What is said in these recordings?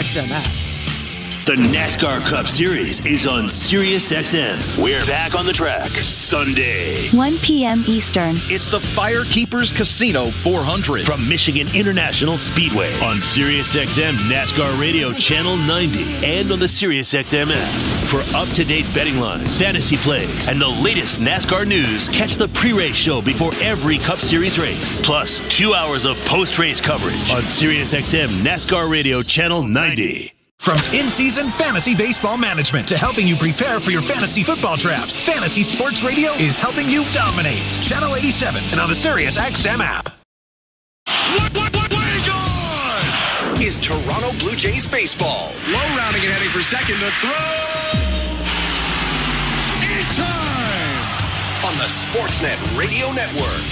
SiriusXM app. The NASCAR Cup Series is on SiriusXM. We're back on the track Sunday. 1 p.m. Eastern. It's the Firekeepers Casino 400 From Michigan International Speedway on SiriusXM NASCAR Radio Channel 90 and on the SiriusXM app. For up-to-date betting lines, fantasy plays, and the latest NASCAR news, catch the pre-race show before every Cup Series race. Plus, 2 hours of post-race coverage on SiriusXM NASCAR Radio Channel 90. From in-season fantasy baseball management to helping you prepare for your fantasy football drafts, Fantasy Sports Radio is helping you dominate. Channel 87 and on the SiriusXM app. Way gone! Is Toronto Blue Jays baseball. Low rounding and heading for second to throw. In time! On the Sportsnet Radio Network.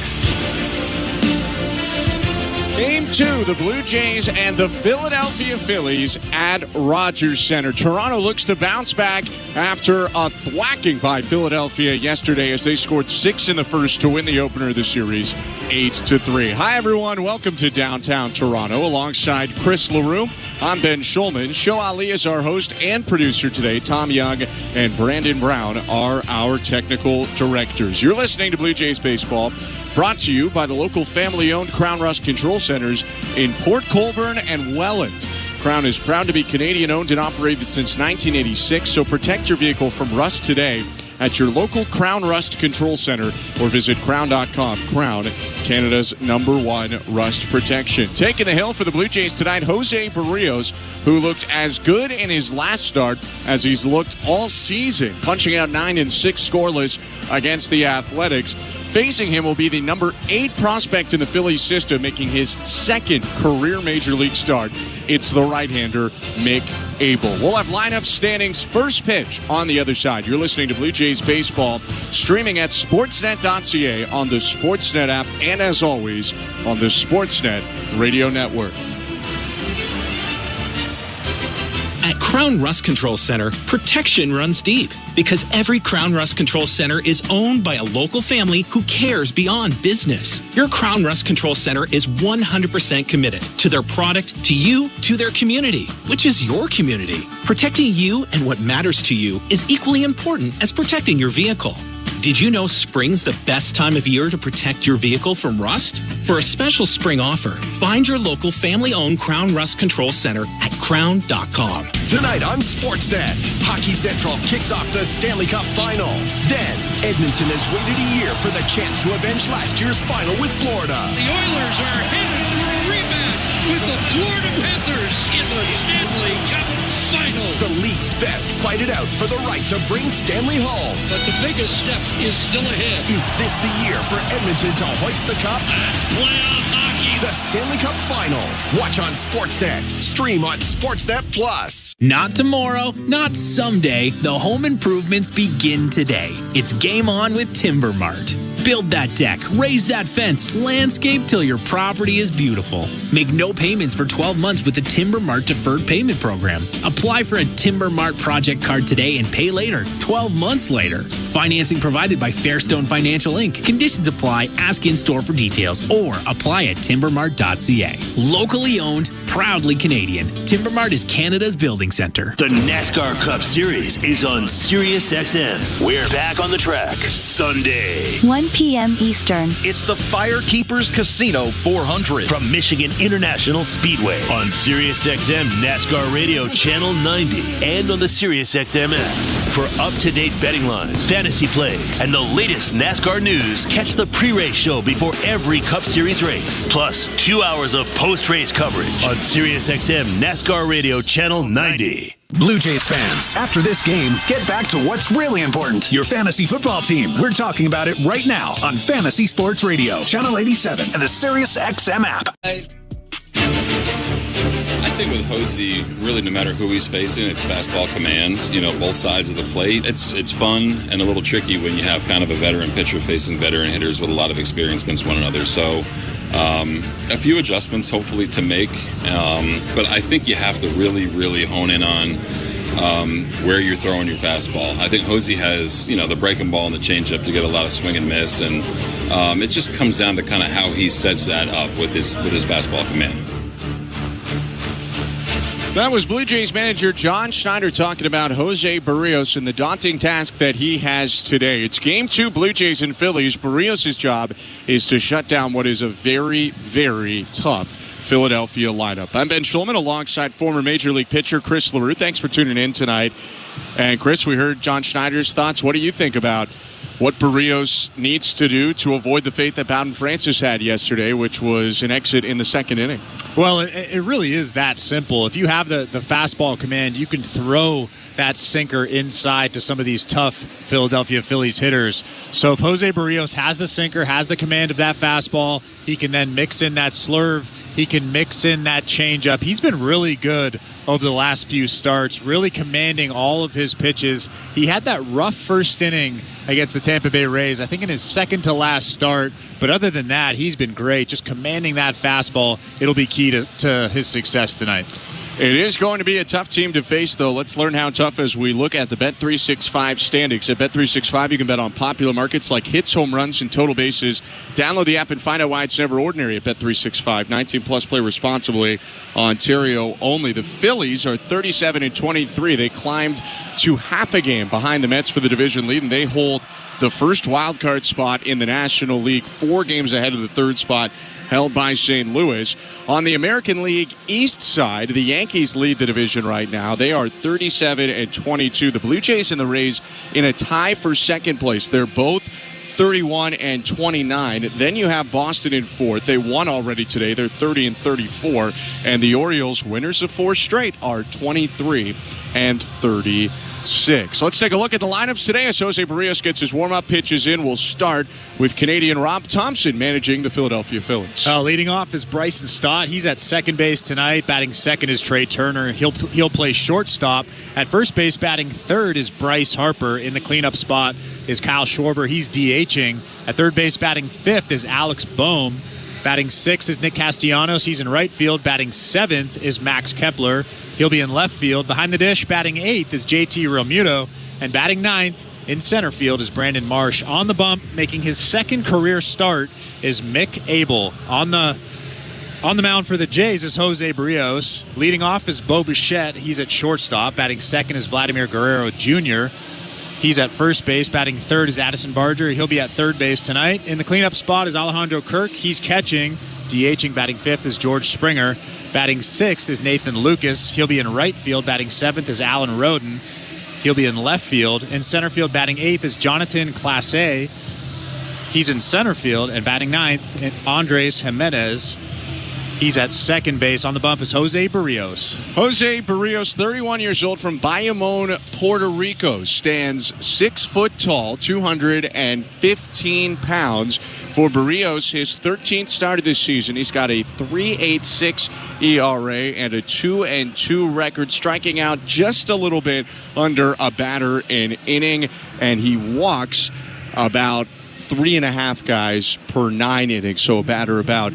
Game 2, the Blue Jays and the Philadelphia Phillies at Rogers Center. Toronto looks to bounce back after a thwacking by Philadelphia yesterday as they scored 6 in the first to win the opener of the series, 8-3. Hi, everyone. Welcome to downtown Toronto. Alongside Chris LaRue, I'm Ben Schulman. Show Ali is our host and producer today. Tom Young and Brandon Brown are our technical directors. You're listening to Blue Jays Baseball, brought to you by the local family-owned Crown Rust Control Centers in Port Colborne and Welland. Crown is proud to be Canadian-owned and operated since 1986, so protect your vehicle from rust today at your local Crown Rust Control Center or visit crown.com. Crown, Canada's #1 rust protection. Taking the hill for the Blue Jays tonight, Jose Berrios, who looked as good in his last start as he's looked all season, punching out 9 and 6 scoreless against the Athletics. Facing him will be the #8 prospect in the Phillies system, making his second career Major League start. It's the right-hander, Mick Abel. We'll have lineup standings, first pitch on the other side. You're listening to Blue Jays Baseball, streaming at sportsnet.ca on the Sportsnet app, and as always, on the Sportsnet Radio Network. At Crown Rust Control Center, protection runs deep because every Crown Rust Control Center is owned by a local family who cares beyond business. Your Crown Rust Control Center is 100% committed to their product, to you, to their community, which is your community. Protecting you and what matters to you is equally important as protecting your vehicle. Did you know spring's the best time of year to protect your vehicle from rust? For a special spring offer, find your local family-owned Crown Rust Control Center at crown.com. Tonight on Sportsnet, Hockey Central kicks off the Stanley Cup Final. Then, Edmonton has waited a year for the chance to avenge last year's final with Florida. The Oilers are headed for a rematch with the Florida Panthers in the Stanley Cup Final. The league's best fight it out for the right to bring Stanley home. But the biggest step is still ahead. Is this the year for Edmonton to hoist the cup? That's playoff hockey. The Stanley Cup Final. Watch on Sportsnet. Stream on Sportsnet Plus. Not tomorrow, not someday. The home improvements begin today. It's game on with Timber Mart. Build that deck, raise that fence, landscape till your property is beautiful. Make no payments for 12 months with the Timber Mart Deferred Payment Program. Apply for a Timber Mart project card today and pay later, 12 months later. Financing provided by Fairstone Financial Inc. Conditions apply. Ask in-store for details or apply at timbermart.ca. Locally owned, proudly Canadian. Timber Mart is Canada's building center. The NASCAR Cup Series is on SiriusXM. We're back on the track Sunday. 1 p.m. Eastern. It's the Firekeepers Casino 400 From Michigan International Speedway on SiriusXM NASCAR Radio Channel 90 and on the SiriusXM app. For up-to-date betting lines, fantasy plays, and the latest NASCAR news, catch the pre-race show before every Cup Series race. Plus, 2 hours of post-race coverage on SiriusXM NASCAR Radio Channel 90. Blue Jays fans, after this game, get back to what's really important. Your fantasy football team. We're talking about it right now on Fantasy Sports Radio, Channel 87, and the SiriusXM app. I think with Jose, really no matter who he's facing, it's fastball command, both sides of the plate. It's fun and a little tricky when you have kind of a veteran pitcher facing veteran hitters with a lot of experience against one another. So a few adjustments hopefully to make, but I think you have to really, really hone in on where you're throwing your fastball. I think Jose has, the breaking ball and the changeup to get a lot of swing and miss, and it just comes down to kind of how he sets that up with his fastball command. That was Blue Jays manager John Schneider talking about Jose Berrios and the daunting task that he has today. It's Game 2, Blue Jays and Phillies. Berrios' job is to shut down what is a very, very tough Philadelphia lineup. I'm Ben Schulman alongside former Major League pitcher Chris LaRue. Thanks for tuning in tonight. And Chris, we heard John Schneider's thoughts. What do you think about what Berrios needs to do to avoid the fate that Bowden Francis had yesterday, which was an exit in the second inning? Well, it really is that simple. If you have the fastball command, you can throw that sinker inside to some of these tough Philadelphia Phillies hitters. So if Jose Berrios has the sinker, has the command of that fastball, he can then mix in that slurve. He can mix in that changeup. He's been really good over the last few starts, really commanding all of his pitches. He had that rough first inning against the Tampa Bay Rays, I think in his second to last start. But other than that, he's been great. Just commanding that fastball, it'll be key to his success tonight. It is going to be a tough team to face, though. Let's learn how tough as we look at the Bet365 standings. At Bet365, you can bet on popular markets like hits, home runs, and total bases. Download the app and find out why it's never ordinary at Bet365. 19-plus, play responsibly. Ontario only. The Phillies are 37-23. They climbed to half a game behind the Mets for the division lead, and they hold the first wild card spot in the National League, 4 games ahead of the third spot held by St. Louis. On the American League East side, the Yankees lead the division right now. They are 37-22. The Blue Jays and the Rays in a tie for second place. They're both 31-29. Then you have Boston in fourth. They won already today. They're 30-34. And the Orioles, winners of 4 straight, are 23-36. Let's take a look at the lineups today as Jose Berrios gets his warm-up pitches in. We'll start with Canadian Rob Thompson managing the Philadelphia Phillies. Leading off is Bryson Stott. He's at second base tonight. Batting second is Trey Turner. He'll play shortstop. At first base, batting third is Bryce Harper. In the cleanup spot is Kyle Schwarber. He's DHing. At third base, batting fifth is Alex Bohm. Batting sixth is Nick Castellanos. He's in right field. Batting seventh is Max Kepler. He'll be in left field. Behind the dish, batting eighth is JT Realmuto. And batting ninth in center field is Brandon Marsh. On the bump, making his second career start, is Mick Abel. On the mound for the Jays is Jose Berrios. Leading off is Bo Bichette. He's at shortstop. Batting second is Vladimir Guerrero Jr. He's at first base. Batting third is Addison Barger. He'll be at third base tonight. In the cleanup spot is Alejandro Kirk. He's catching. DHing. Batting fifth is George Springer. Batting sixth is Nathan Lucas. He'll be in right field. Batting seventh is Alan Roden. He'll be in left field. In center field, batting eighth is Jonathan Clase. He's in center field. And batting ninth, Andres Jimenez. He's at second base. On the bump is Jose Berrios. Jose Berrios, 31 years old, from Bayamon, Puerto Rico, stands 6 foot tall, 215 pounds. For Berrios, his 13th start of this season, he's got a 3.86 ERA and a 2-2 record, striking out just a little bit under a batter an inning, and he walks about 3.5 guys per 9 innings, so a batter about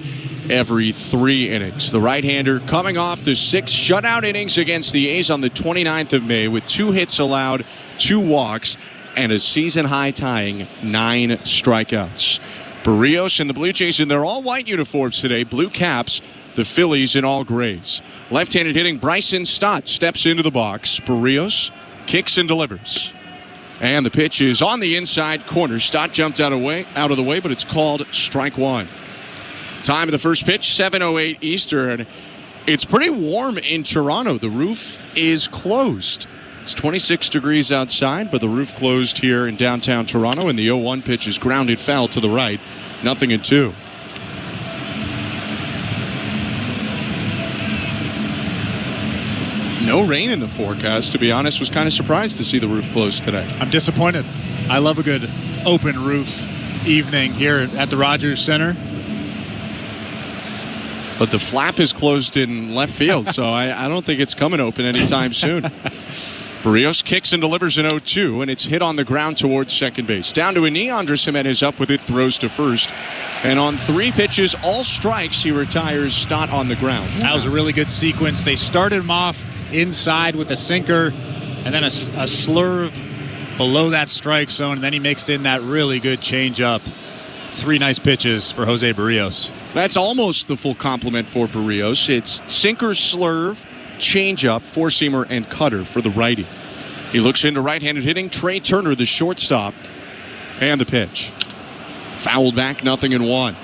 every 3 innings. The right-hander coming off the 6 shutout innings against the A's on the 29th of May with 2 hits allowed, 2 walks, and a season-high tying 9 strikeouts. Berrios and the Blue Jays in their all-white uniforms today, blue caps, the Phillies in all grays. Left-handed hitting Bryson Stott steps into the box. Berrios kicks and delivers. And the pitch is on the inside corner. Stott jumped out of the way, but it's called strike 1. Time of the first pitch, 7:08 Eastern. It's pretty warm in Toronto. The roof is closed. It's 26 degrees outside, but the roof closed here in downtown Toronto, and the 0-1 pitch is grounded foul to the right. 0-2. No rain in the forecast. To be honest, was kind of surprised to see the roof closed today. I'm disappointed. I love a good open roof evening here at the Rogers Center. But the flap is closed in left field, so I don't think it's coming open anytime soon. Berrios kicks and delivers an 0-2, and it's hit on the ground towards second base. Down to a knee, Andres Jimenez up with it, throws to first. And on 3 pitches, all strikes, he retires Stott on the ground. That was a really good sequence. They started him off inside with a sinker, and then a slurve below that strike zone, and then he mixed in that really good changeup. 3 nice pitches for Jose Berrios. That's almost the full complement for Berrios. It's sinker, slurve, changeup, four-seamer, and cutter for the righty. He looks into right-handed hitting. Trey Turner, the shortstop, and the pitch. Fouled back, 0-1.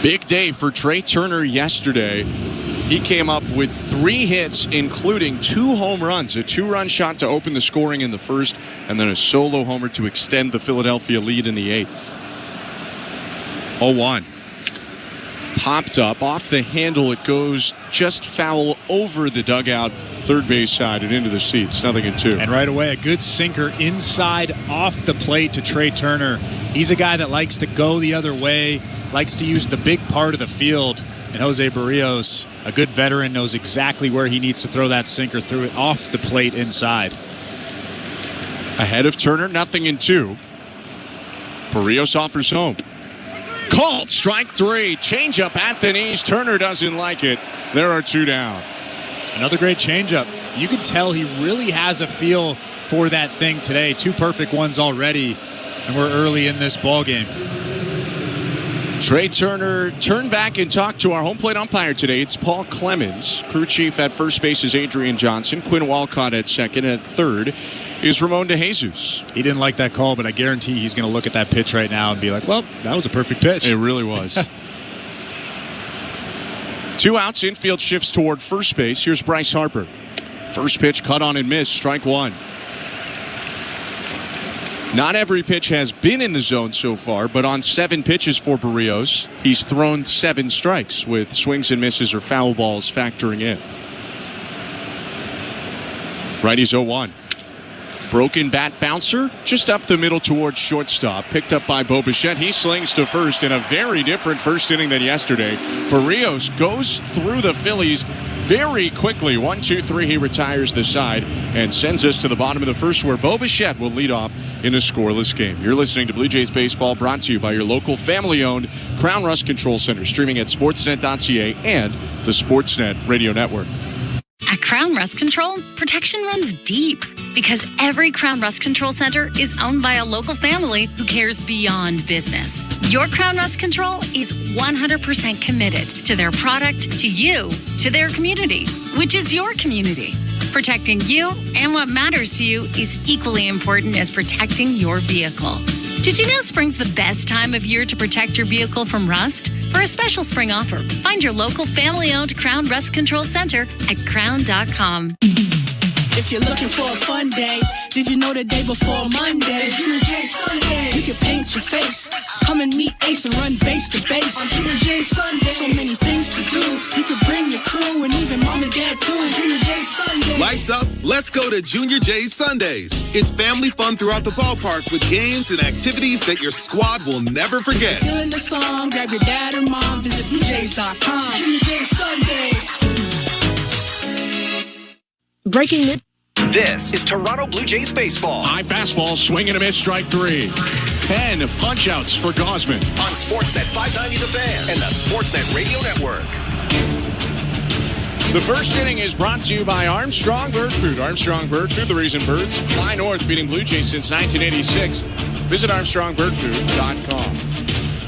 Big day for Trey Turner yesterday. He came up with 3 hits, including 2 home runs, a 2-run shot to open the scoring in the first, and then a solo homer to extend the Philadelphia lead in the 8th. 0-1. Popped up off the handle. It goes just foul over the dugout, third base side, and into the seats. 0-2. And right away, a good sinker inside off the plate to Trey Turner. He's a guy that likes to go the other way, likes to use the big part of the field. And Jose Berrios, a good veteran, knows exactly where he needs to throw that sinker, threw it off the plate inside. Ahead of Turner, 0-2. Berrios offers home. Called, strike 3. Changeup at the knees. Turner doesn't like it. There are 2 down. Another great changeup. You can tell he really has a feel for that thing today. 2 perfect ones already, and we're early in this ball game. Trey Turner turned back and talked to our home plate umpire today. It's Paul Clemens. Crew chief at first base is Adrian Johnson. Quinn Walcott at second. And at third is Ramon DeJesus. He didn't like that call, but I guarantee he's going to look at that pitch right now and be like, well, that was a perfect pitch. It really was. 2 outs. Infield shifts toward first base. Here's Bryce Harper. First pitch cut on and missed. Strike 1. Not every pitch has been in the zone so far, but on 7 pitches for Berrios, he's thrown 7 strikes with swings and misses or foul balls factoring in. Righty's 0-1. Broken bat bouncer just up the middle towards shortstop. Picked up by Bo Bichette. He slings to first in a very different first inning than yesterday. Berrios goes through the Phillies very quickly. 1-2-3, he retires the side and sends us to the bottom of the first, where Bo Bichette will lead off in a scoreless game. You're listening to Blue Jays Baseball, brought to you by your local family-owned Crown Rust Control Center, streaming at sportsnet.ca and the Sportsnet Radio Network. At Crown Rust Control, protection runs deep because every Crown Rust Control Center is owned by a local family who cares beyond business. Your Crown Rust Control is 100% committed to their product, to you, to their community, which is your community. Protecting you and what matters to you is equally important as protecting your vehicle. Did you know spring's the best time of year to protect your vehicle from rust? For a special spring offer, find your local family-owned Crown Rust Control Center at crown.com. If you're looking for a fun day, did you know the day before Monday? Junior J Sunday. You can paint your face, come and meet Ace and run base to base. On Junior J Sunday. So many things to do. You can bring your crew and even mom and dad too. Junior J Sunday. Lights up, let's go to Junior J Sundays. It's family fun throughout the ballpark with games and activities that your squad will never forget. Feeling the song, grab your dad or mom, visit BlueJays.com. Junior J Sunday. Breaking it. This is Toronto Blue Jays baseball. High fastball, swing and a miss, strike 3. 10 punch-outs for Gausman. On Sportsnet 590 The Fan and the Sportsnet Radio Network. The first inning is brought to you by Armstrong Bird Food. Armstrong Bird Food, the reason birds fly north, beating Blue Jays since 1986. Visit ArmstrongBirdFood.com.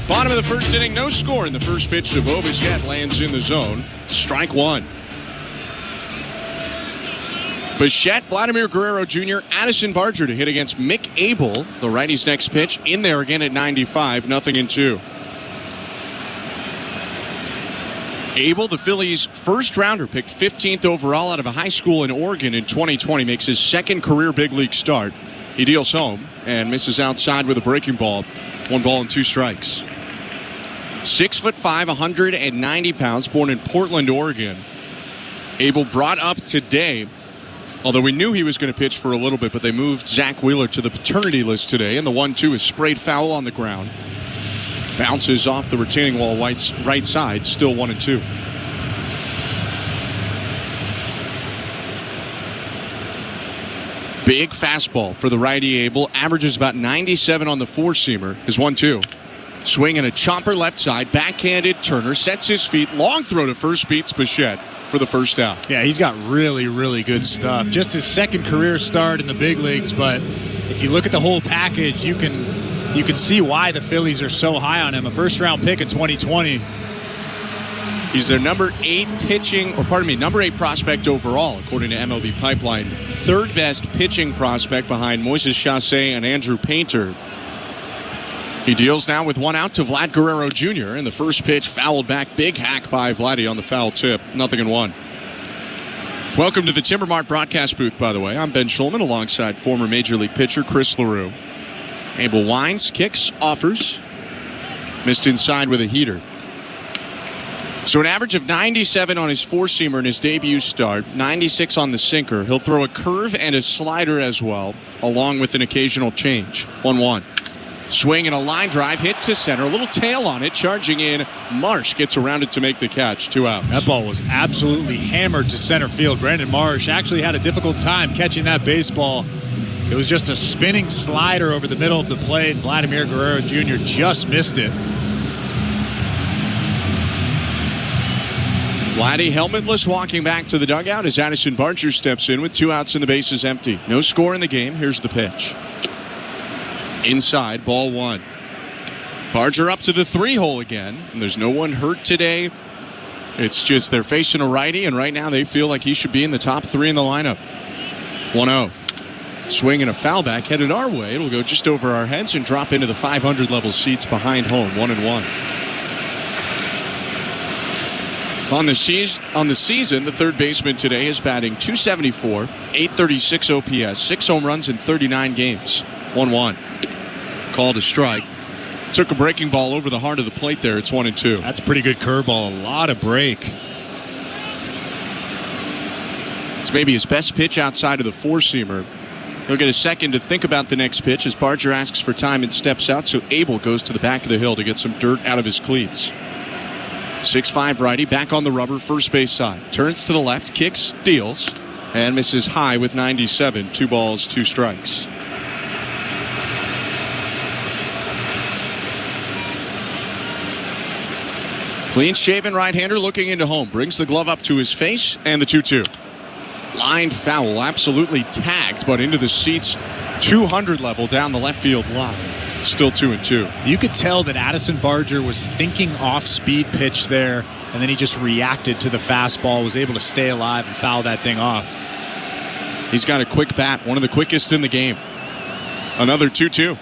Bottom of the first inning, no score in the first pitch to Bo Bichette, lands in the zone. Strike 1. Bichette, Vladimir Guerrero Jr., Addison Barger to hit against Mick Abel. The righty's next pitch in there again at 95, 0-2. Abel, the Phillies' first rounder, picked 15th overall out of a high school in Oregon in 2020, makes his second career big league start. He deals home and misses outside with a breaking ball. 1 ball and 2 strikes. 6'5", 190 pounds, born in Portland, Oregon. Abel brought up today, although we knew he was going to pitch for a little bit, but they moved Zach Wheeler to the paternity list today, and the 1-2 is sprayed foul on the ground. Bounces off the retaining wall right side, still 1-2. Big fastball for the righty Abel, averages about 97 on the four-seamer, is 1-2. Swing and a chopper left side, backhanded. Turner sets his feet, long throw to first, beats Bichette for the first out. Yeah, he's got really, really good stuff. Just his second career start in the big leagues, but if you look at the whole package, you can see why the Phillies are so high on him. A first-round pick in 2020. He's their number 8 prospect overall, according to MLB Pipeline. 3rd best pitching prospect behind Moises Chassé and Andrew Painter. He deals now with 1 out to Vlad Guerrero Jr. And the first pitch fouled back. Big hack by Vladdy on the foul tip. 0-1. Welcome to the Timbermart broadcast booth, by the way. I'm Ben Schulman alongside former Major League pitcher Chris LaRue. Abel Wines kicks, offers. Missed inside with a heater. So an average of 97 on his 4-seamer in his debut start, 96 on the sinker. He'll throw a curve and a slider as well, along with an occasional change. 1-1. Swing and a line drive, hit to center. A little tail on it, charging in. Marsh gets around it to make the catch. 2 outs. That ball was absolutely hammered to center field. Brandon Marsh actually had a difficult time catching that baseball. It was just a spinning slider over the middle of the plate. Vladimir Guerrero Jr. just missed it. Vladdy helmetless, walking back to the dugout as Addison Barger steps in with 2 outs and the bases empty. No score in the game. Here's the pitch. Inside, ball 1. Barger up to the 3-hole again. And there's no one hurt today. It's just they're facing a righty, and right now they feel like he should be in the top 3 in the lineup. 1-0. Swing and a foul back headed our way. It'll go just over our heads and drop into the 500 level seats behind home. 1-1. On the season, the third baseman today is batting .274, .836 OPS, 6 home runs in 39 games. 1-1. Called a strike. Took a breaking ball over the heart of the plate there. It's 1-2. That's a pretty good curveball. A lot of break. It's maybe his best pitch outside of the 4-seamer. He'll get a second to think about the next pitch as Barger asks for time and steps out, so Abel goes to the back of the hill to get some dirt out of his cleats. 6'5" righty, back on the rubber, first base side. Turns to the left, kicks, deals, and misses high with 97. 2 balls, 2 strikes. Clean-shaven right-hander looking into home. Brings the glove up to his face, and the 2-2. Line foul, absolutely tagged, but into the seats, 200 level down the left field line. Still 2-2. You could tell that Addison Barger was thinking off-speed pitch there, and then he just reacted to the fastball, was able to stay alive and foul that thing off. He's got a quick bat, one of the quickest in the game. Another 2-2.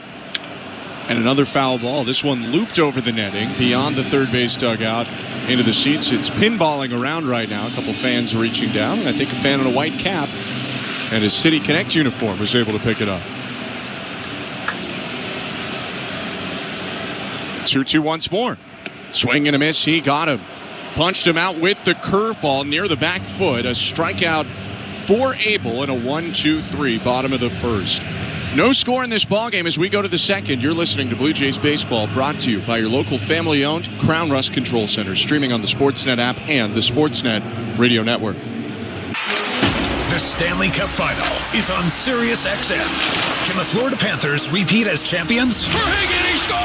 And another foul ball. This one looped over the netting, beyond the third base dugout, into the seats. It's pinballing around right now. A couple fans reaching down, and I think a fan in a white cap and his City Connect uniform was able to pick it up. 2-2 once more. Swing and a miss. He got him. Punched him out with the curveball near the back foot. A strikeout for Abel in a 1-2-3, bottom of the first. No score in this ballgame as we go to the second. You're listening to Blue Jays Baseball, brought to you by your local family-owned Crown Rust Control Center, streaming on the Sportsnet app and the Sportsnet Radio Network. The Stanley Cup Final is on Sirius XM. Can the Florida Panthers repeat as champions? Verhagen, he scores!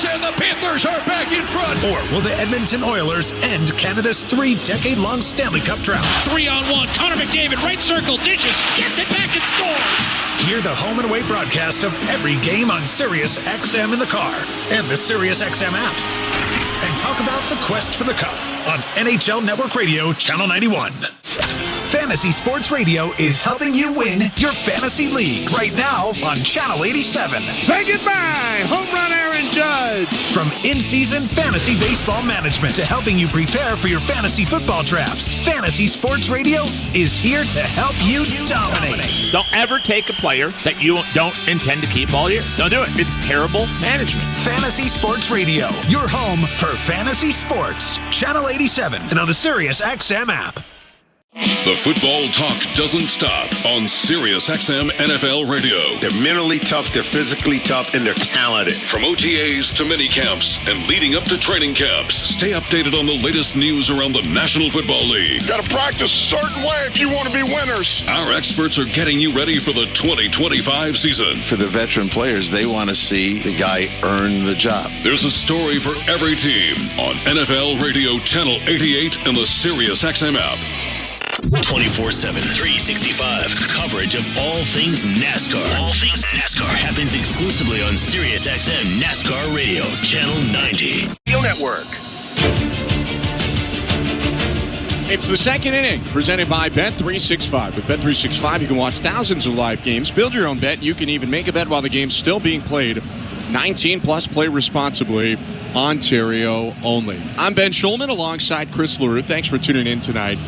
And the Panthers are back in front. Or will the Edmonton Oilers end Canada's 3-decade-long Stanley Cup drought? 3-on-1. Connor McDavid, right circle, dishes, gets it back and scores. Hear the home and away broadcast of every game on Sirius XM in the car and the Sirius XM app. And talk about the quest for the Cup on NHL Network Radio, Channel 91. Fantasy Sports Radio is helping you win your fantasy leagues right now on Channel 87. Say goodbye, home run Aaron Judge. From in-season fantasy baseball management to helping you prepare for your fantasy football drafts, Fantasy Sports Radio is here to help you dominate. Don't ever take a player that you don't intend to keep all year. Don't do it. It's terrible management. Fantasy Sports Radio, your home for fantasy sports. Channel 87 and on the Sirius XM app. The football talk doesn't stop on SiriusXM NFL Radio. They're mentally tough, they're physically tough, and they're talented. From OTAs to mini camps and leading up to training camps, stay updated on the latest news around the National Football League. You got to practice a certain way if you want to be winners. Our experts are getting you ready for the 2025 season. For the veteran players, they want to see the guy earn the job. There's a story for every team on NFL Radio Channel 88 and the SiriusXM app. 24/7, 365. Coverage of all things NASCAR. All things NASCAR happens exclusively on SiriusXM NASCAR Radio, Channel 90. Radio Network. It's the second inning, presented by Bet365. With Bet365, you can watch thousands of live games, build your own bet. You can even make a bet while the game's still being played. 19 plus, play responsibly. Ontario only. I'm Ben Schulman alongside Chris LaRue. Thanks for tuning in tonight.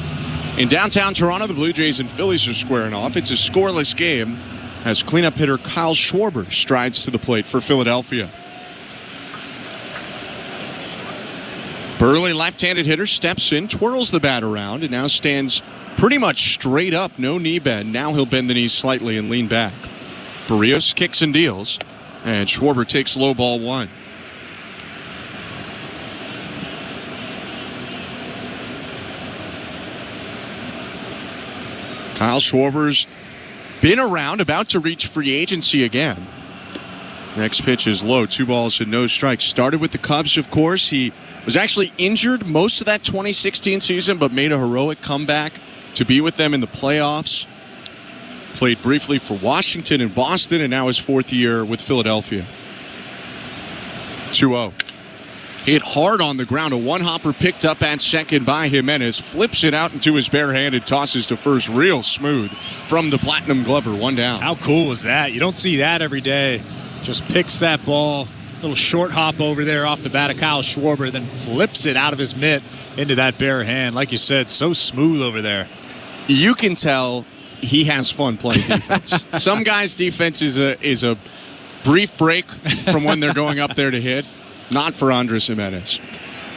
In downtown Toronto, the Blue Jays and Phillies are squaring off. It's a scoreless game as cleanup hitter Kyle Schwarber strides to the plate for Philadelphia. Burly left-handed hitter steps in, twirls the bat around, and now stands pretty much straight up, no knee bend. Now he'll bend the knees slightly and lean back. Berrios kicks and deals, and Schwarber takes low ball one. Kyle Schwarber's been around, about to reach free agency again. Next pitch is low, 2 balls and no strikes. Started with the Cubs, of course. He was actually injured most of that 2016 season, but made a heroic comeback to be with them in the playoffs. Played briefly for Washington and Boston, and now his 4th year with Philadelphia. 2-0. Hit hard on the ground. A one-hopper picked up at second by Jimenez. Flips it out into his bare-handed, tosses to first real smooth from the Platinum Glover. 1 down. How cool was that? You don't see that every day. Just picks that ball. Little short hop over there off the bat of Kyle Schwarber, then flips it out of his mitt into that bare hand. Like you said, so smooth over there. You can tell he has fun playing defense. Some guys' defense is a brief break from when they're going up there to hit. Not for Andres Jimenez.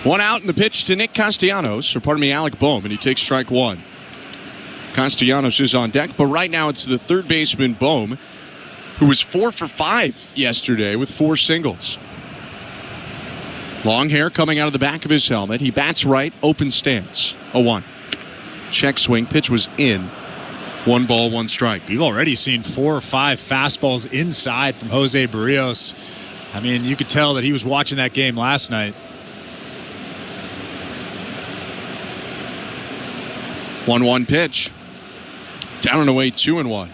1 out in the pitch to Alec Bohm, and he takes strike 1. Castellanos is on deck, but right now it's the third baseman Bohm, who was 4 for 5 yesterday with 4 singles. Long hair coming out of the back of his helmet. He bats right, open stance. 0-1. Check swing, pitch was in. 1 ball, 1 strike. You've already seen 4 or 5 fastballs inside from Jose Berrios. I mean, you could tell that he was watching that game last night. 1-1 pitch. Down and away, 2-1.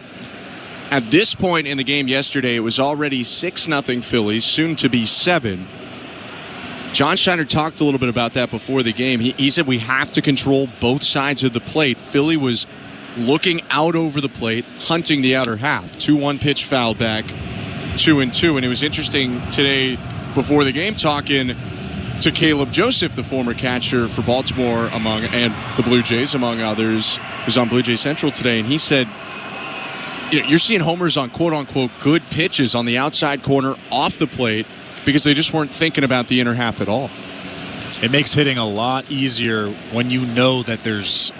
At this point in the game yesterday, it was already 6-0 Phillies, soon to be 7. John Schneider talked a little bit about that before the game. He said we have to control both sides of the plate. Philly was looking out over the plate, hunting the outer half. 2-1 pitch fouled back, 2-2. And it was interesting today before the game talking to Caleb Joseph, the former catcher for Baltimore and the Blue Jays, among others, who's on Blue Jay Central today. And he said, you're seeing homers on quote-unquote good pitches on the outside corner off the plate because they just weren't thinking about the inner half at all. It makes hitting a lot easier when you know that there's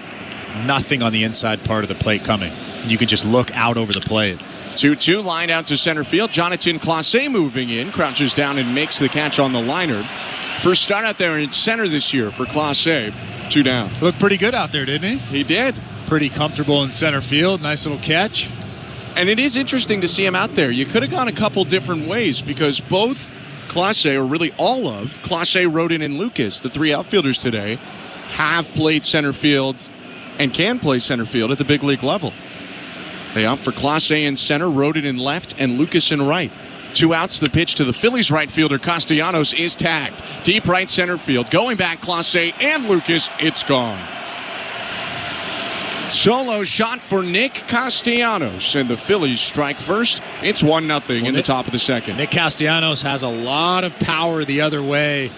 nothing on the inside part of the plate coming. You can just look out over the plate. 2-2, lined out to center field. Jonathan Clase moving in, crouches down and makes the catch on the liner. First start out there in center this year for Clase. 2 down. Looked pretty good out there, didn't he? He did. Pretty comfortable in center field. Nice little catch. And it is interesting to see him out there. You could have gone a couple different ways because both Clase, or really all of Clase, Rodin, and Lucas, the 3 outfielders today, have played center field and can play center field at the big league level. They opt for Clase in center, Rodin in left, and Lucas in right. 2 outs, the pitch to the Phillies right fielder. Castellanos is tagged. Deep right center field. Going back, Clase and Lucas. It's gone. Solo shot for Nick Castellanos, and the Phillies strike first. It's 1-0 in the top of the second. Nick Castellanos has a lot of power the other way.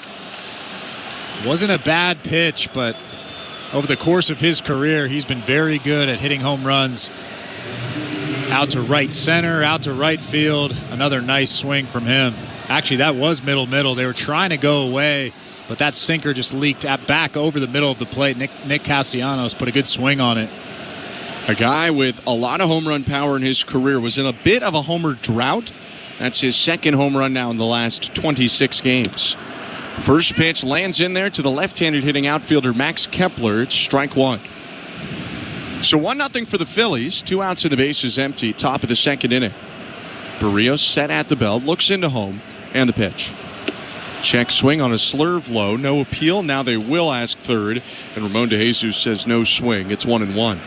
Wasn't a bad pitch, but over the course of his career, he's been very good at hitting home runs. Out to right center, out to right field. Another nice swing from him. Actually, that was middle. They were trying to go away, but that sinker just leaked back over the middle of the plate. Nick Castellanos put a good swing on it. A guy with a lot of home run power in his career was in a bit of a homer drought. That's his second home run now in the last 26 games. First pitch lands in there to the left-handed hitting outfielder Max Kepler. It's strike 1. So 1-0 for the Phillies. 2 outs and the bases empty. Top of the second inning. Berrios set at the belt, looks into home, and the pitch. Check swing on a slurve low. No appeal. Now they will ask third. And Ramon DeJesus says no swing. It's 1-1.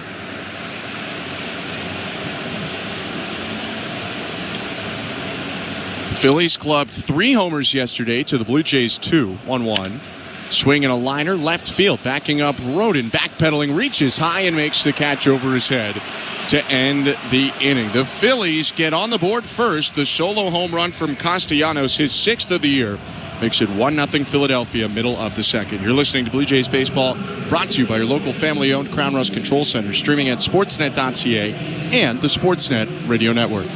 Phillies clubbed 3 homers yesterday to the Blue Jays 2. 1-1. Swing and a liner, left field. Backing up, Rodin, backpedaling, reaches high and makes the catch over his head to end the inning. The Phillies get on the board first. The solo home run from Castellanos, his 6th of the year, makes it 1-0 Philadelphia, middle of the second. You're listening to Blue Jays Baseball, brought to you by your local family-owned Crown Rust Control Center, streaming at sportsnet.ca and the Sportsnet Radio Network.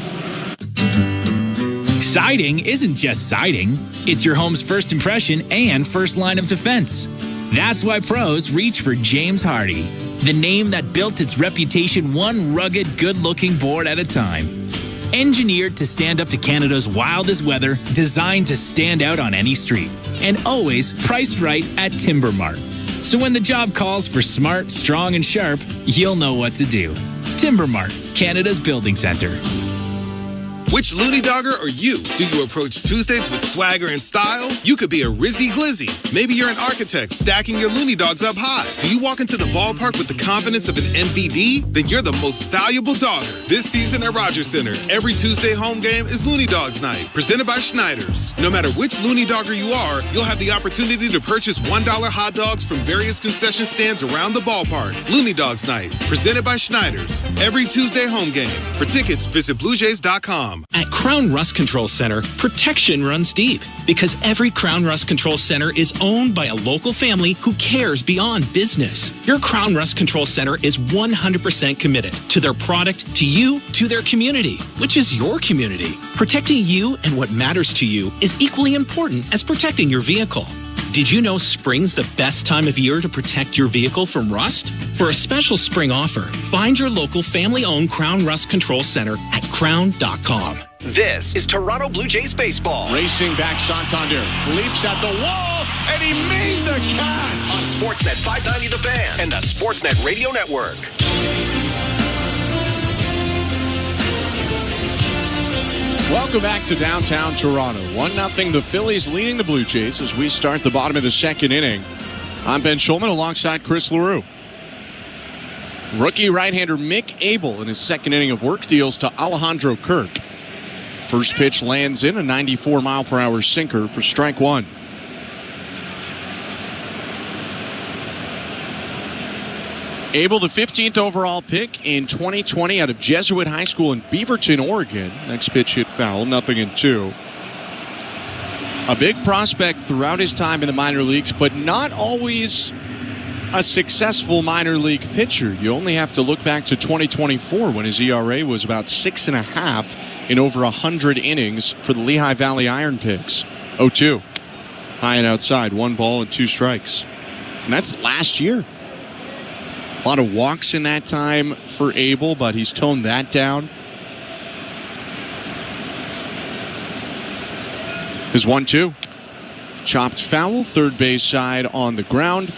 Siding isn't just siding. It's your home's first impression and first line of defense. That's why pros reach for James Hardy, the name that built its reputation one rugged, good-looking board at a time. Engineered to stand up to Canada's wildest weather, designed to stand out on any street, and always priced right at Timber Mart. So when the job calls for smart, strong, and sharp, you'll know what to do. Timber Mart, Canada's building center. Which loony dogger are you? Do you approach Tuesdays with swagger and style? You could be a Rizzy Glizzy. Maybe you're an architect stacking your loony dogs up high. Do you walk into the ballpark with the confidence of an MVD? Then you're the most valuable dogger. This season at Rogers Center, every Tuesday home game is Looney Dogs Night, presented by Schneider's. No matter which loony dogger you are, you'll have the opportunity to purchase $1 hot dogs from various concession stands around the ballpark. Looney Dogs Night, presented by Schneider's. Every Tuesday home game. For tickets, visit BlueJays.com. At Crown Rust Control Center, protection runs deep because every Crown Rust Control Center is owned by a local family who cares beyond business. Your Crown Rust Control Center is 100% committed to their product, to you, to their community, which is your community. Protecting you and what matters to you is equally important as protecting your vehicle. Did you know spring's the best time of year to protect your vehicle from rust? For a special spring offer, find your local family-owned Crown Rust Control Center at crown.com. This is Toronto Blue Jays baseball. Racing back Santander, leaps at the wall, and he made the catch! On Sportsnet 590 The Fan and the Sportsnet Radio Network. Welcome back to downtown Toronto. 1-0 the Phillies leading the Blue Jays as we start the bottom of the second inning. I'm Ben Schulman alongside Chris LaRue. Rookie right-hander Mick Abel in his second inning of work deals to Alejandro Kirk. First pitch lands in a 94-mile-per-hour sinker for strike one. Abel, the 15th overall pick in 2020 out of Jesuit High School in Beaverton, Oregon. Next pitch hit foul, 0-2. A big prospect throughout his time in the minor leagues, but not always a successful minor league pitcher. You only have to look back to 2024 when his ERA was about 6.5 in over 100 innings for the Lehigh Valley Iron Pigs. 0-2. High and outside, 1 ball and 2 strikes. And that's last year. A lot of walks in that time for Abel, but he's toned that down. His 1-2. Chopped foul, third base side on the ground.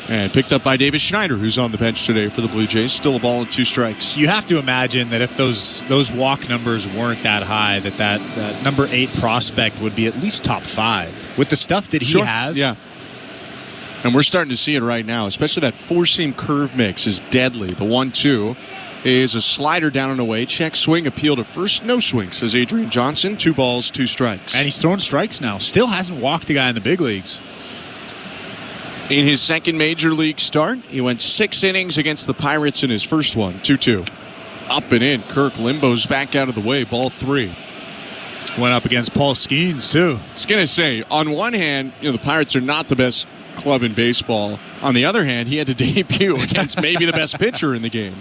And picked up by Davis Schneider, who's on the bench today for the Blue Jays. Still a ball and 2 strikes. You have to imagine that if those walk numbers weren't that high, that number 8 prospect would be at least top 5. With the stuff that he has. Yeah. And we're starting to see it right now, especially that four-seam curve mix is deadly. The 1-2 is a slider down and away. Check swing, appeal to first. No swing, says Adrian Johnson. 2 balls, 2 strikes. And he's throwing strikes now. Still hasn't walked the guy in the big leagues. In his second major league start, he went 6 innings against the Pirates in his first one. 2-2. Up and in. Kirk limbo's back out of the way. Ball 3. Went up against Paul Skeens, too. I was going to say, on one hand, the Pirates are not the best club in baseball. On the other hand, he had to debut against maybe the best pitcher in the game.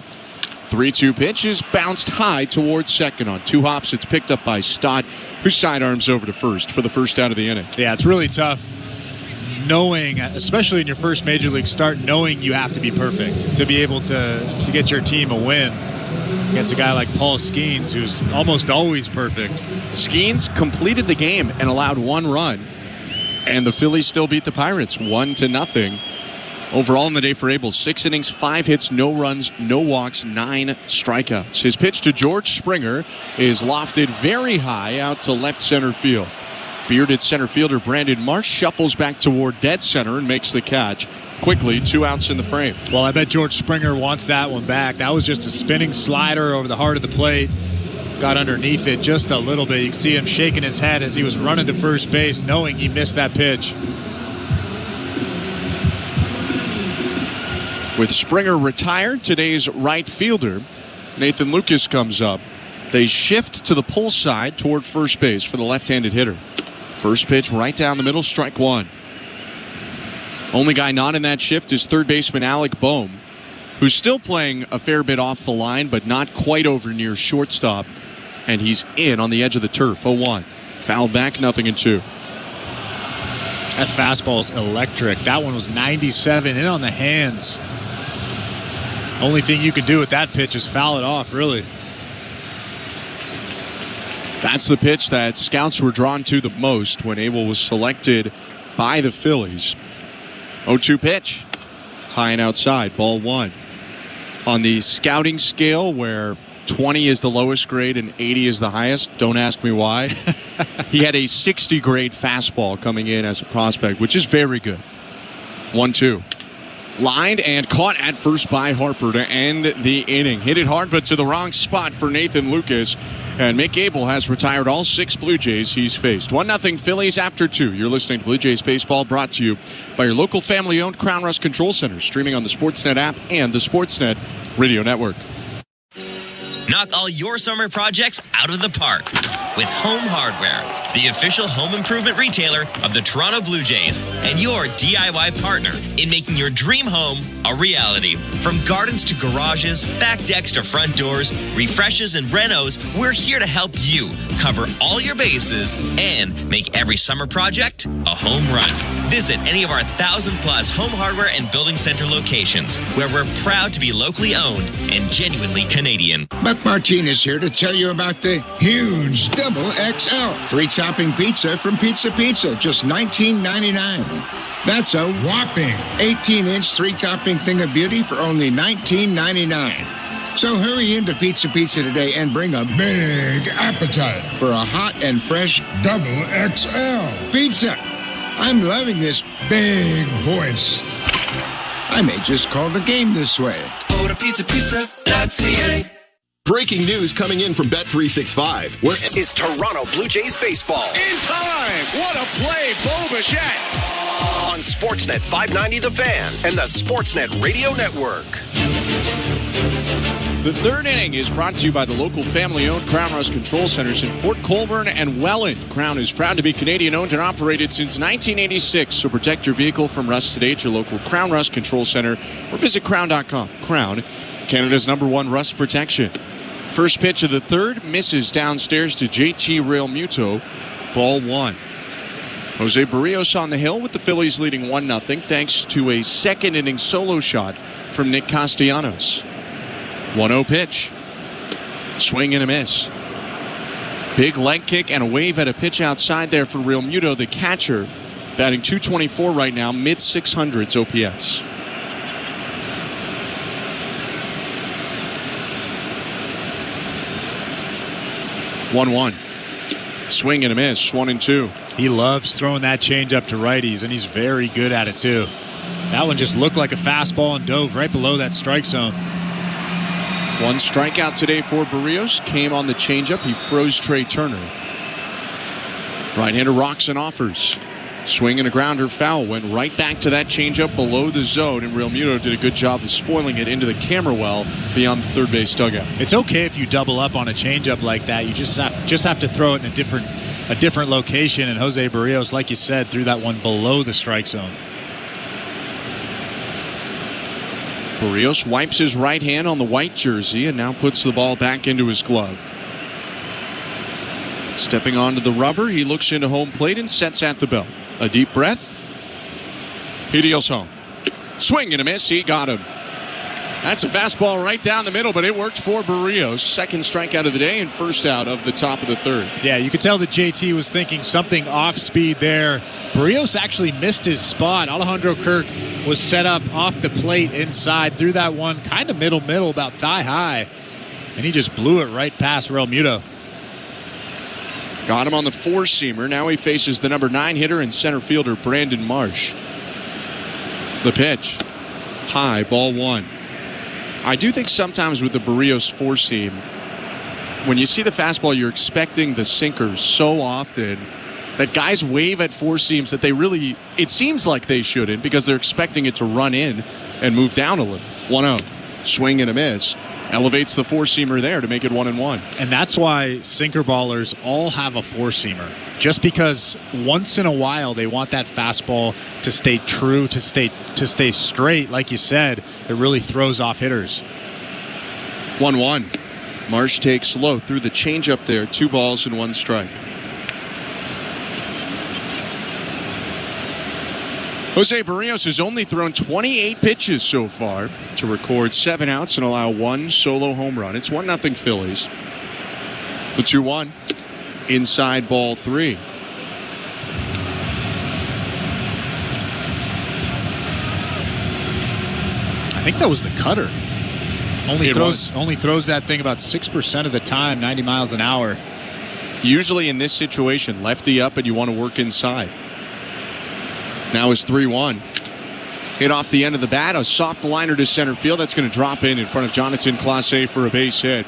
3-2 pitch is bounced high towards second. On 2 hops, it's picked up by Stott, who sidearms over to first for the first out of the inning. Yeah, it's really tough knowing, especially in your first major league start, knowing you have to be perfect to be able to get your team a win against a guy like Paul Skeens, who's almost always perfect. Skeens completed the game and allowed 1 run. And the Phillies still beat the Pirates 1-0. Overall in the day for Abel, 6 innings, 5 hits, no runs, no walks, 9 strikeouts. His pitch to George Springer is lofted very high out to left center field. Bearded center fielder Brandon Marsh shuffles back toward dead center and makes the catch. Quickly, 2 outs in the frame. Well, I bet George Springer wants that one back. That was just a spinning slider over the heart of the plate. Got underneath it just a little bit. You can see him shaking his head as he was running to first base, knowing he missed that pitch. With Springer retired, today's right fielder, Nathan Lucas, comes up. They shift to the pull side toward first base for the left-handed hitter. First pitch right down the middle, strike one. Only guy not in that shift is third baseman Alec Boehm, who's still playing a fair bit off the line, but not quite over near shortstop. And he's in on the edge of the turf, 0-1. Fouled back, 0-2. That fastball's electric. That one was 97, in on the hands. Only thing you can do with that pitch is foul it off, really. That's the pitch that scouts were drawn to the most when Abel was selected by the Phillies. 0-2 pitch. High and outside, ball one. On the scouting scale where 20 is the lowest grade and 80 is the highest, don't ask me why. He had a 60 grade fastball coming in as a prospect, which is very good. 1-2. Lined and caught at first by Harper to end the inning. Hit it hard, but to the wrong spot for Nathan Lucas. And Mick Abel has retired all 6 Blue Jays he's faced. 1-0 Phillies after 2. You're listening to Blue Jays Baseball, brought to you by your local family-owned Crown Rust Control Center, streaming on the Sportsnet app and the Sportsnet Radio Network. Knock all your summer projects out of the park with Home Hardware, the official home improvement retailer of the Toronto Blue Jays and your DIY partner in making your dream home a reality. From gardens to garages, back decks to front doors, refreshes and renos, we're here to help you cover all your bases and make every summer project a home run. Visit any of our 1,000+ Home Hardware and Building Center locations, where we're proud to be locally owned and genuinely Canadian. Buck Martinez here to tell you about the huge Double XL 3-topping pizza from Pizza Pizza, just $19.99. That's a whopping 18-inch 3-topping thing of beauty for only $19.99. So hurry into Pizza Pizza today and bring a big appetite for a hot and fresh Double XL pizza. I'm loving this big voice. I may just call the game this way. Go to pizzapizza.ca. Breaking news coming in from Bet365. Where is Toronto Blue Jays baseball? In time! What a play, Bo Bichette! On Sportsnet 590 The Fan and the Sportsnet Radio Network. The third inning is brought to you by the local family-owned Crown Rust Control Centers in Port Colborne and Welland. Crown is proud to be Canadian-owned and operated since 1986. So protect your vehicle from rust today at your local Crown Rust Control Center or visit crown.com. Crown, Canada's #1 rust protection. First pitch of the third misses downstairs to JT Realmuto. Ball one. Jose Berrios on the hill with the Phillies leading 1-0 thanks to a second inning solo shot from Nick Castellanos. 1-0 pitch. Swing and a miss. Big leg kick and a wave at a pitch outside there for Realmuto, the catcher. Batting .224 right now, mid-600s OPS. One. Swing and a miss, 1-2. He loves throwing that changeup to righties, and he's very good at it, too. That one just looked like a fastball and dove right below that strike zone. One strikeout today for Berrios. Came on the changeup. He froze Trey Turner. Right-hander rocks and offers. Swing and a grounder foul. Went right back to that changeup below the zone, and Realmuto did a good job of spoiling it into the camera well beyond the third base dugout. It's okay if you double up on a changeup like that. You just have to throw it in a different location, and Jose Berrios, like you said, threw that one below the strike zone. Berrios wipes his right hand on the white jersey and now puts the ball back into his glove. Stepping onto the rubber, he looks into home plate and sets at the belt. A deep breath. He deals home. Swing and a miss. He got him. That's a fastball right down the middle, but it worked for Berrios. Second strikeout of the day and first out of the top of the third. Yeah, you could tell that JT was thinking something off speed there. Berrios actually missed his spot. Alejandro Kirk was set up off the plate inside, threw that one kind of middle, about thigh high, and he just blew it right past Realmuto. Got him on the four-seamer. Now he faces the #9 hitter and center fielder Brandon Marsh. The pitch. High, ball one. I do think sometimes with the Berrios four-seam, when you see the fastball, you're expecting the sinker so often that guys wave at four-seams that they really, it seems like they shouldn't because they're expecting it to run in. and move down a little. 1-0. Swing and a miss. Elevates the four-seamer there to make it 1-1. And that's why sinker ballers all have a four-seamer. Just because once in a while they want that fastball to stay true, to stay straight, like you said, it really throws off hitters. 1-1. Marsh takes low through the changeup there. 2 balls and 1 strike. Jose Berrios has only thrown 28 pitches so far to record 7 outs and allow 1 solo home run. It's 1-0 Phillies. The 2-1. Inside ball 3. I think that was the cutter. Only throws that thing about 6% of the time, 90 miles an hour. Usually in this situation, lefty up and you want to work inside. Now is 3-1. Hit off the end of the bat. A soft liner to center field. That's going to drop in front of Jonathan Clase for a base hit.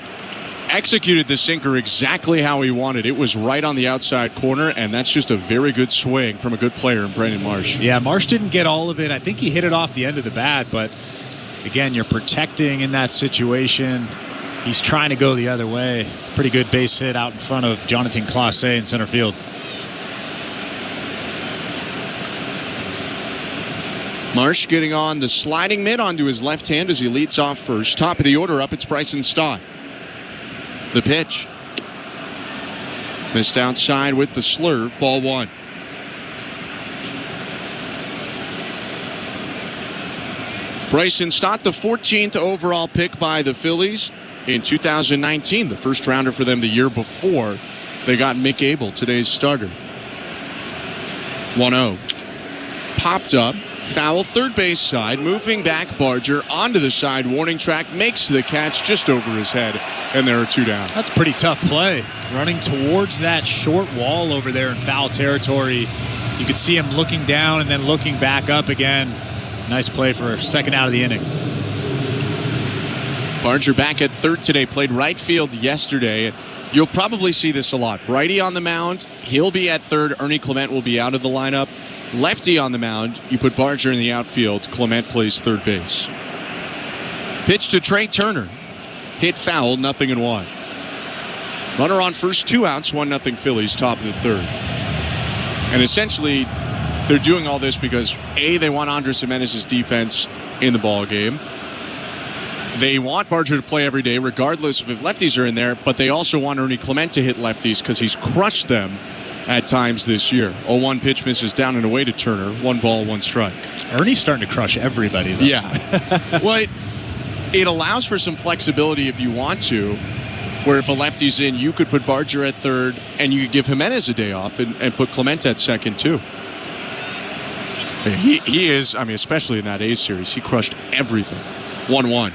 Executed the sinker exactly how he wanted. It was right on the outside corner, and that's just a very good swing from a good player in Brendan Marsh. Yeah, Marsh didn't get all of it. I think he hit it off the end of the bat, but again, you're protecting in that situation. He's trying to go the other way. Pretty good base hit out in front of Jonathan Clase in center field. Marsh getting on the sliding mid onto his left hand as he leads off first. Top of the order up, it's Bryson Stott. The pitch. Missed outside with the slurve. Ball 1. Bryson Stott, the 14th overall pick by the Phillies in 2019. The first rounder for them the year before they got Mick Abel, today's starter. 1-0. Popped up. Foul, third base side, moving back Barger onto the side warning track, makes the catch just over his head, and there are 2 down. That's a pretty tough play. Running towards that short wall over there in foul territory. You could see him looking down and then looking back up again. Nice play for second out of the inning. Barger back at third today, played right field yesterday. You'll probably see this a lot. Righty on the mound, he'll be at third. Ernie Clement will be out of the lineup. Lefty on the mound, you put Barger in the outfield. Clement plays third base. Pitch to Trey Turner. Hit foul, 0-1. Runner on first, 2 outs, 1-0 Phillies, top of the third. And essentially, they're doing all this because, A, they want Andres Gimenez's defense in the ball game. They want Barger to play every day, regardless of if lefties are in there, but they also want Ernie Clement to hit lefties because he's crushed them at times this year. 0-1 pitch misses down and away to Turner. 1 ball, 1 strike. Ernie's starting to crush everybody, though. Yeah. Well, it allows for some flexibility if you want to, where if a lefty's in, you could put Barger at third, and you could give Gimenez a day off and put Clement at second, too. He is, I mean, especially in that A's series, he crushed everything. 1-1.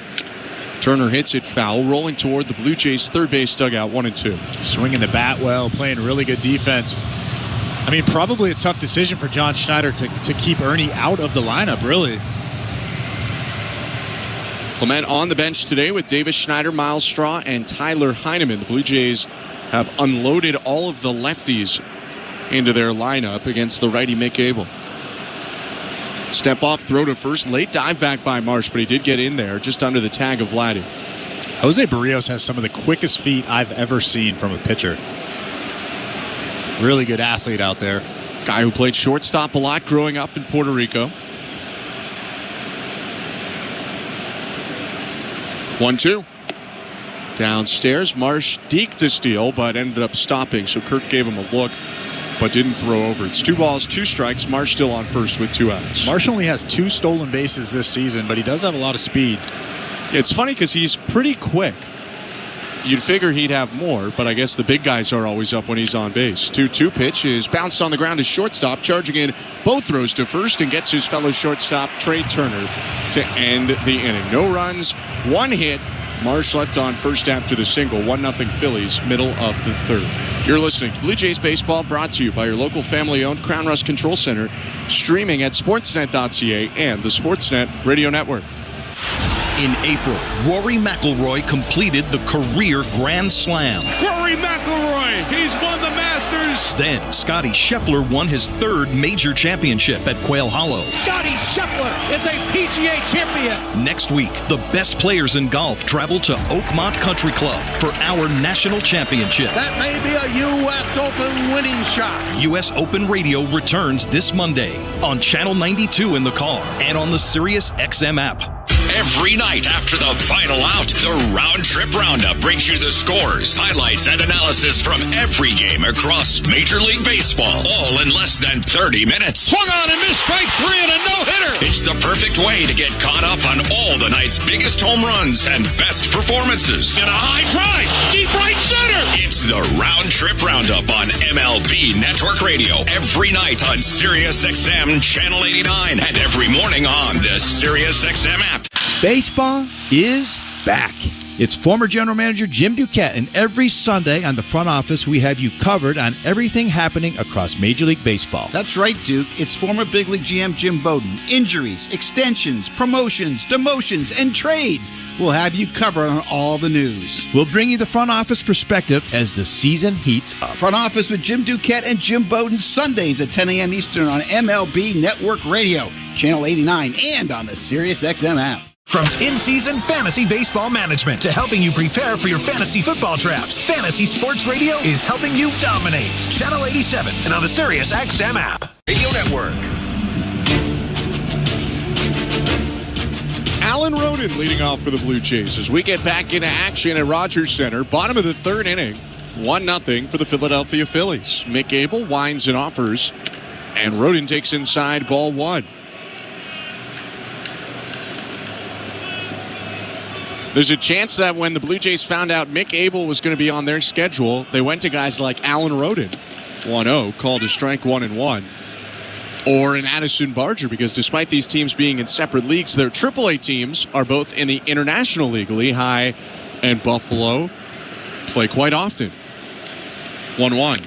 Turner hits it foul, rolling toward the Blue Jays' third base dugout, 1-2. Swinging the bat well, playing really good defense. I mean, probably a tough decision for John Schneider to keep Ernie out of the lineup, really. Clement on the bench today with Davis Schneider, Miles Straw, and Tyler Heineman. The Blue Jays have unloaded all of the lefties into their lineup against the righty Mick Abel. Step off, throw to first, late dive back by Marsh, but he did get in there just under the tag of Vladdy. Jose Berrios has some of the quickest feet I've ever seen from a pitcher. Really good athlete out there. Guy who played shortstop a lot growing up in Puerto Rico. 1-2. Downstairs, Marsh deked to steal, but ended up stopping, so Kirk gave him a look, but didn't throw over. It's 2 balls, 2 strikes. Marsh still on first with 2 outs. Marsh only has 2 stolen bases this season, but he does have a lot of speed. It's funny because he's pretty quick. You'd figure he'd have more, but I guess the big guys are always up when he's on base. 2-2 pitch is bounced on the ground to shortstop, charging in both throws to first and gets his fellow shortstop, Trey Turner, to end the inning. No runs, 1 hit. Marsh left on first after the single. 1-0 Phillies, middle of the third. You're listening to Blue Jays Baseball, brought to you by your local family-owned Crown Rust Control Center, streaming at sportsnet.ca and the Sportsnet Radio Network. In April, Rory McIlroy completed the career Grand Slam. Rory McIlroy, he's won the Masters. Then, Scotty Scheffler won his 3rd major championship at Quail Hollow. Scotty Scheffler is a PGA champion. Next week, the best players in golf travel to Oakmont Country Club for our national championship. That may be a U.S. Open winning shot. U.S. Open Radio returns this Monday on Channel 92 in the car and on the SiriusXM app. Every night after the final out, the Round Trip Roundup brings you the scores, highlights, and analysis from every game across Major League Baseball, all in less than 30 minutes. Swung on and missed strike 3 and a no-hitter. It's the perfect way to get caught up on all the night's biggest home runs and best performances. And a high drive, deep right center. It's the Round Trip Roundup on MLB Network Radio every night on SiriusXM Channel 89 and every morning on the SiriusXM app. Baseball is back. It's former General Manager Jim Duquette, and every Sunday on the front office, we have you covered on everything happening across Major League Baseball. That's right, Duke. It's former Big League GM Jim Bowden. Injuries, extensions, promotions, demotions, and trades. We'll have you covered on all the news. We'll bring you the front office perspective as the season heats up. Front Office with Jim Duquette and Jim Bowden, Sundays at 10 a.m. Eastern on MLB Network Radio, Channel 89, and on the SiriusXM app. From in-season fantasy baseball management to helping you prepare for your fantasy football drafts, Fantasy Sports Radio is helping you dominate. Channel 87 and on the SiriusXM app. Radio Network. Alan Roden leading off for the Blue Jays as we get back into action at Rogers Center. Bottom of the third inning, 1-0 for the Philadelphia Phillies. Mick Abel winds and offers, and Roden takes inside ball one. There's a chance that when the Blue Jays found out Mick Abel was going to be on their schedule, they went to guys like Alan Roden, 1-0, called a strike 1-1, or an Addison Barger, because despite these teams being in separate leagues, their AAA teams are both in the International League. Lehigh and Buffalo play quite often. 1-1.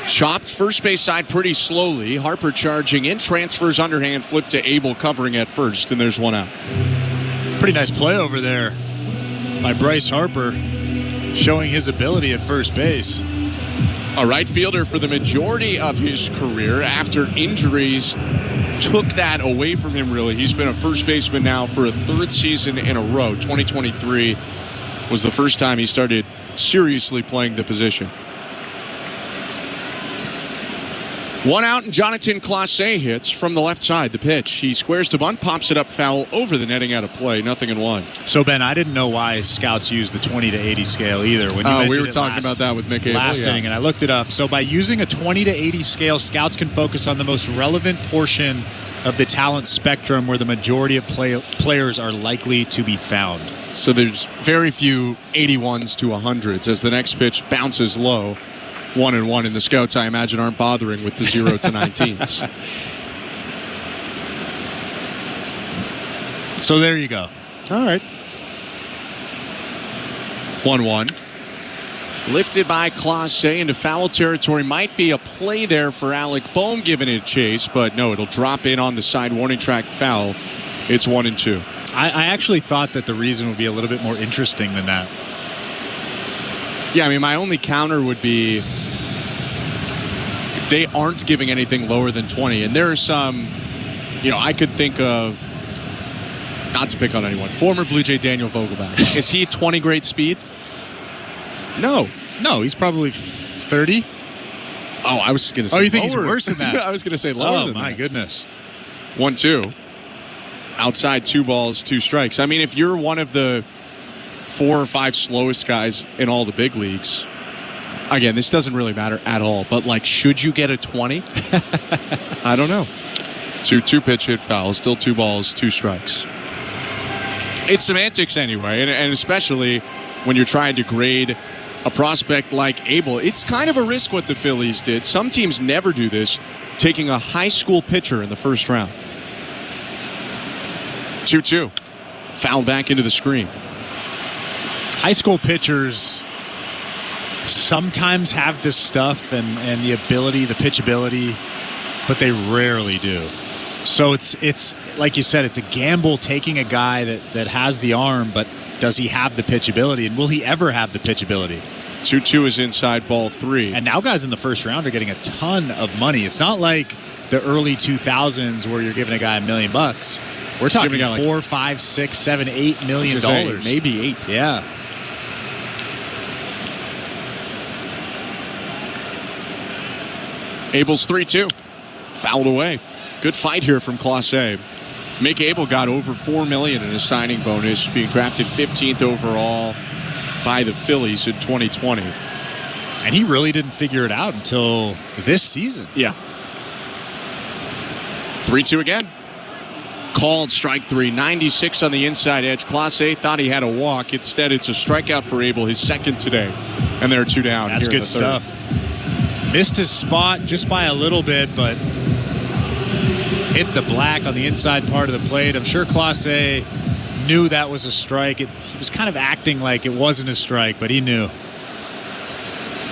Chopped first base side pretty slowly. Harper charging in, transfers underhand, flip to Abel covering at first, and there's one out. Pretty nice play over there by Bryce Harper, showing his ability at first base. A right fielder for the majority of his career. After injuries took that away from him, really. He's been a first baseman now for a third season in a row. 2023 was the first time he started seriously playing the position. One out, and Jonathan Clase hits from the left side. The pitch. He squares to bunt, pops it up foul over the netting out of play. 0-1. So, Ben, I didn't know why scouts use the 20 to 80 scale either. When you we were talking about that with Mick Abel. Last inning, and I looked it up. So by using a 20 to 80 scale, scouts can focus on the most relevant portion of the talent spectrum where the majority of players are likely to be found. So there's very few 81s to 100s as the next pitch bounces low. 1-1, and the scouts, I imagine, aren't bothering with the 0 to 19s. So there you go. All right. 1-1. Lifted by Clase into foul territory. Might be a play there for Alec Bohm giving it a chase, but no, it'll drop in on the side warning track foul. It's 1-2. I actually thought that the reason would be a little bit more interesting than that. Yeah, I mean, my only counter would be they aren't giving anything lower than 20. And there are some, I could think of, not to pick on anyone, former Blue Jay Daniel Vogelbach. Is he 20 great speed? No, he's probably 30. Oh, I was going to say you think lower. He's worse than that? I was going to say lower than that. Oh, my goodness. 1-2. Outside 2 balls, 2 strikes. I mean, if you're one of the 4 or 5 slowest guys in all the big leagues, again, this doesn't really matter at all, but should you get a 20? I don't know. 2 pitch hit fouls, still 2 balls, 2 strikes. It's semantics anyway, and especially when you're trying to grade a prospect like Abel. It's kind of a risk what the Phillies did. Some teams never do this, taking a high school pitcher in the first round. 2-2. Foul back into the screen. High school pitchers sometimes have this stuff and the ability, the pitchability, but they rarely do. So it's like you said, it's a gamble taking a guy that has the arm, but does he have the pitchability, and will he ever have the pitchability? 2-2 is inside ball 3. And now guys in the first round are getting a ton of money. It's not like the early 2000s where you're giving a guy $1 million. We're talking $4, $5, $6, $7, $8 million. Maybe 8. Yeah. Abel's 3-2. Fouled away. Good fight here from Clase. Mick Abel got over $4 million in his signing bonus, being drafted 15th overall by the Phillies in 2020. And he really didn't figure it out until this season. Yeah. 3-2 again. Called strike 3. 96 on the inside edge. Clase thought he had a walk. Instead, it's a strikeout for Abel, his second today. And there are 2 down. That's good stuff. Missed his spot just by a little bit, but hit the black on the inside part of the plate. I'm sure Clase knew that was a strike. He was kind of acting like it wasn't a strike, but he knew.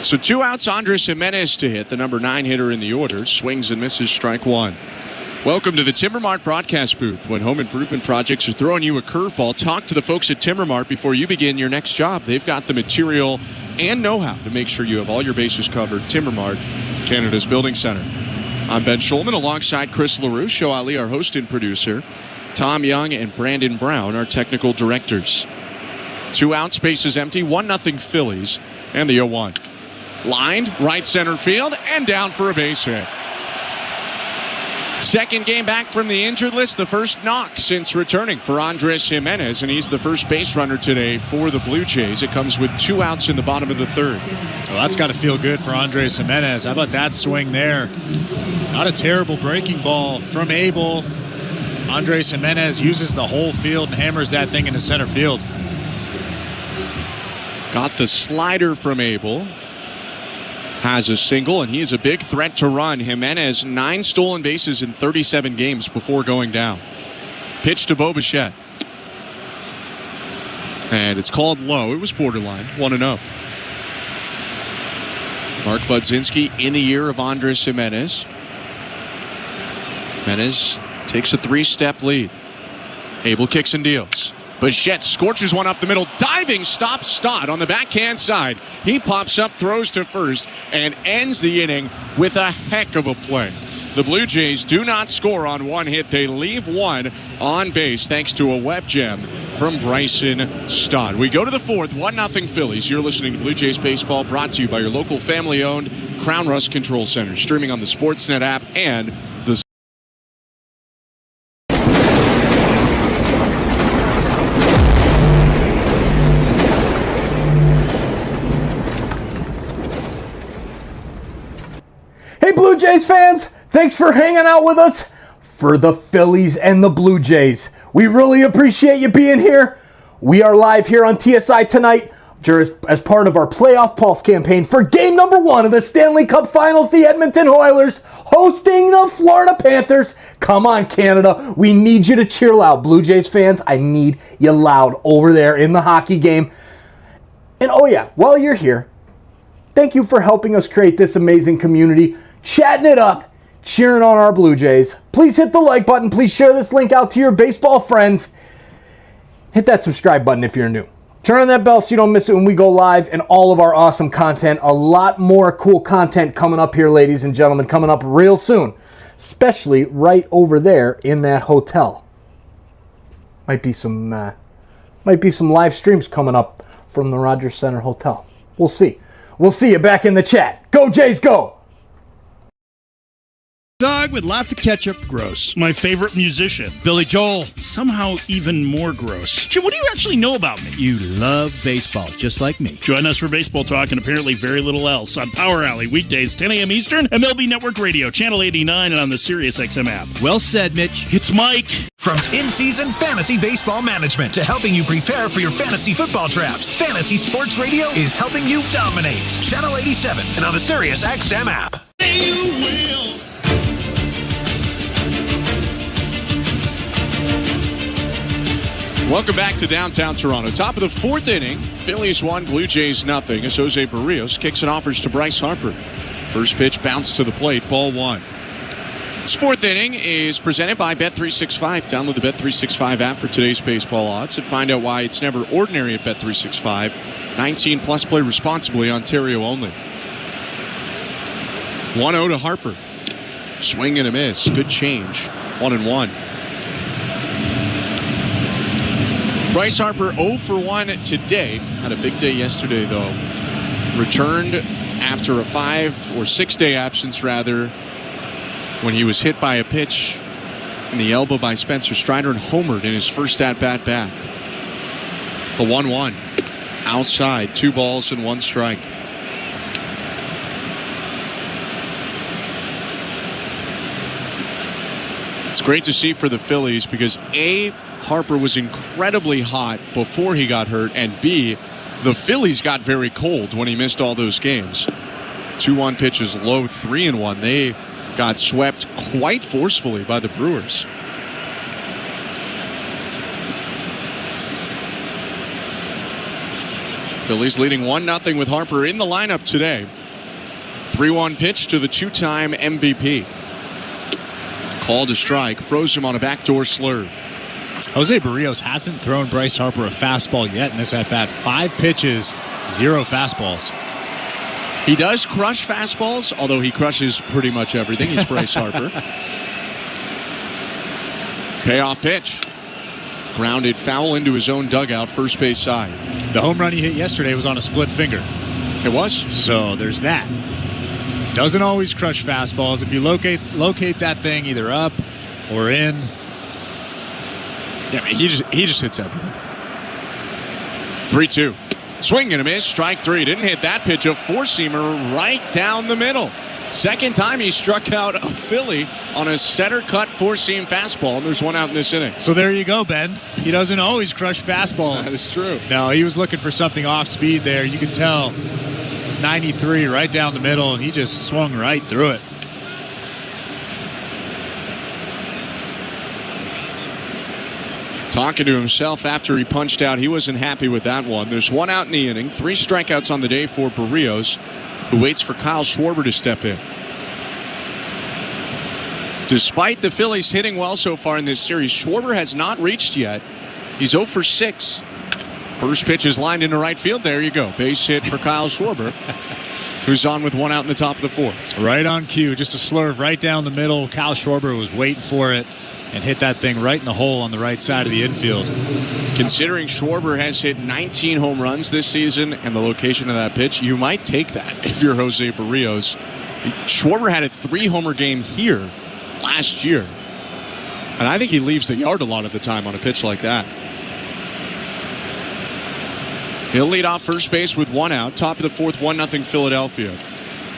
So 2 outs, Andres Jimenez to hit, the number 9 hitter in the order. Swings and misses, strike 1. Welcome to the Timbermart broadcast booth. When home improvement projects are throwing you a curveball, talk to the folks at Timbermart before you begin your next job. They've got the material and know-how to make sure you have all your bases covered. Timbermart, Canada's building center. I'm Ben Schulman alongside Chris LaRue, Show Ali, our host and producer. Tom Young and Brandon Brown, our technical directors. 2 outs, bases empty, 1-0 Phillies, and the 0-1. Lined, right center field, and down for a base hit. Second game back from the injured list, the first knock since returning for Andres Jimenez, and he's the first base runner today for the Blue Jays. It comes with 2 outs in the bottom of the 3rd. Well, that's got to feel good for Andres Jimenez. How about that swing there? Not a terrible breaking ball from Abel. Andres Jimenez uses the whole field and hammers that thing into center field. Got the slider from Abel. Has a single, and he is a big threat to run. Jimenez, 9 stolen bases in 37 games before going down. Pitch to Bo Bichette. And it's called low. It was borderline, 1-0. Mark Budzinski in the year of Andres Jimenez. Jimenez takes a 3-step lead. Abel kicks and deals. Bichette scorches one up the middle. Diving stop Stott on the backhand side. He pops up, throws to first, and ends the inning with a heck of a play. The Blue Jays do not score on 1 hit. They leave 1 on base thanks to a web gem from Bryson Stott. We go to the 4th, 1-0 Phillies. You're listening to Blue Jays Baseball, brought to you by your local family-owned Crown Rust Control Center. Streaming on the Sportsnet app and the Hey Blue Jays fans, thanks for hanging out with us for the Phillies and the Blue Jays. We really appreciate you being here. We are live here on TSI tonight as part of our Playoff Pulse campaign for game number 1 of the Stanley Cup Finals. The Edmonton Oilers hosting the Florida Panthers. Come on, Canada. We need you to cheer loud. Blue Jays fans, I need you loud over there in the hockey game. And oh yeah, while you're here, thank you for helping us create this amazing community, chatting it up, cheering on our Blue Jays. Please hit the like button. Please share this link out to your baseball friends. Hit that subscribe button if you're new. Turn on that bell so you don't miss it when we go live, and all of our awesome content. A lot more cool content coming up here, ladies and gentlemen, coming up real soon, especially right over there in that hotel. Might be some live streams coming up from the Rogers Center Hotel. We'll see. We'll see you back in the chat. Go Jays, go! Dog with lots of ketchup, gross. My favorite musician, Billy Joel. Somehow even more gross. Jim, what do you actually know about me? You love baseball, just like me. Join us for baseball talk and apparently very little else on Power Alley, weekdays, 10 a.m. Eastern, MLB Network Radio, Channel 89, and on the SiriusXM app. Well said, Mitch. It's Mike. From in-season fantasy baseball management to helping you prepare for your fantasy football drafts, Fantasy Sports Radio is helping you dominate. Channel 87 and on the SiriusXM app. You will. Welcome back to downtown Toronto. Top of the 4th inning. Phillies 1, Blue Jays nothing. As Jose Berrios kicks and offers to Bryce Harper. First pitch bounced to the plate. Ball 1. This 4th inning is presented by Bet365. Download the Bet365 app for today's baseball odds and find out why it's never ordinary at Bet365. 19 plus, play responsibly. Ontario only. 1-0 to Harper. Swing and a miss. Good change. 1-1. Bryce Harper 0 for 1 today. Had a big day yesterday, though. Returned after a 5 or 6 day absence, rather, when he was hit by a pitch in the elbow by Spencer Strider and homered in his first at-bat back. The 1-1. Outside, 2 balls and 1 strike. It's great to see for the Phillies because A, Harper was incredibly hot before he got hurt, and B, the Phillies got very cold when he missed all those games. 2-1 pitches low, 3-1. They got swept quite forcefully by the Brewers. Phillies leading 1-0 with Harper in the lineup today. 3-1 pitch to the 2-time MVP. Called a strike, froze him on a backdoor slurve. Jose Berrios hasn't thrown Bryce Harper a fastball yet in this at-bat. 5 pitches, 0 fastballs. He does crush fastballs, although he crushes pretty much everything. He's Bryce Harper. Payoff pitch. Grounded foul into his own dugout, first base side. The home run he hit yesterday was on a split finger. It was? So there's that. Doesn't always crush fastballs. If you locate that thing either up or in. Yeah, man, he just hits everything. 3-2. Swing and a miss. Strike 3. Didn't hit that pitch. A four-seamer right down the middle. Second time he struck out a Philly on a center-cut four-seam fastball, and there's 1 out in this inning. So there you go, Ben. He doesn't always crush fastballs. That is true. No, he was looking for something off speed there. You can tell. It was 93 right down the middle, and he just swung right through it. Talking to himself after he punched out, he wasn't happy with that one. There's 1 out in the inning, 3 strikeouts on the day for Berrios, who waits for Kyle Schwarber to step in. Despite the Phillies hitting well so far in this series, Schwarber has not reached yet. He's 0 for 6. First pitch is lined into right field. There you go. Base hit for Kyle Schwarber, who's on with 1 out in the top of the 4th. Right on cue. Just a slurve right down the middle. Kyle Schwarber was waiting for it and hit that thing right in the hole on the right side of the infield. Considering Schwarber has hit 19 home runs this season and the location of that pitch, you might take that if you're Jose Berrios. Schwarber had a 3-homer game here last year, and I think he leaves the yard a lot of the time on a pitch like that. He'll lead off first base with 1 out. Top of the 4th, 1-0 Philadelphia.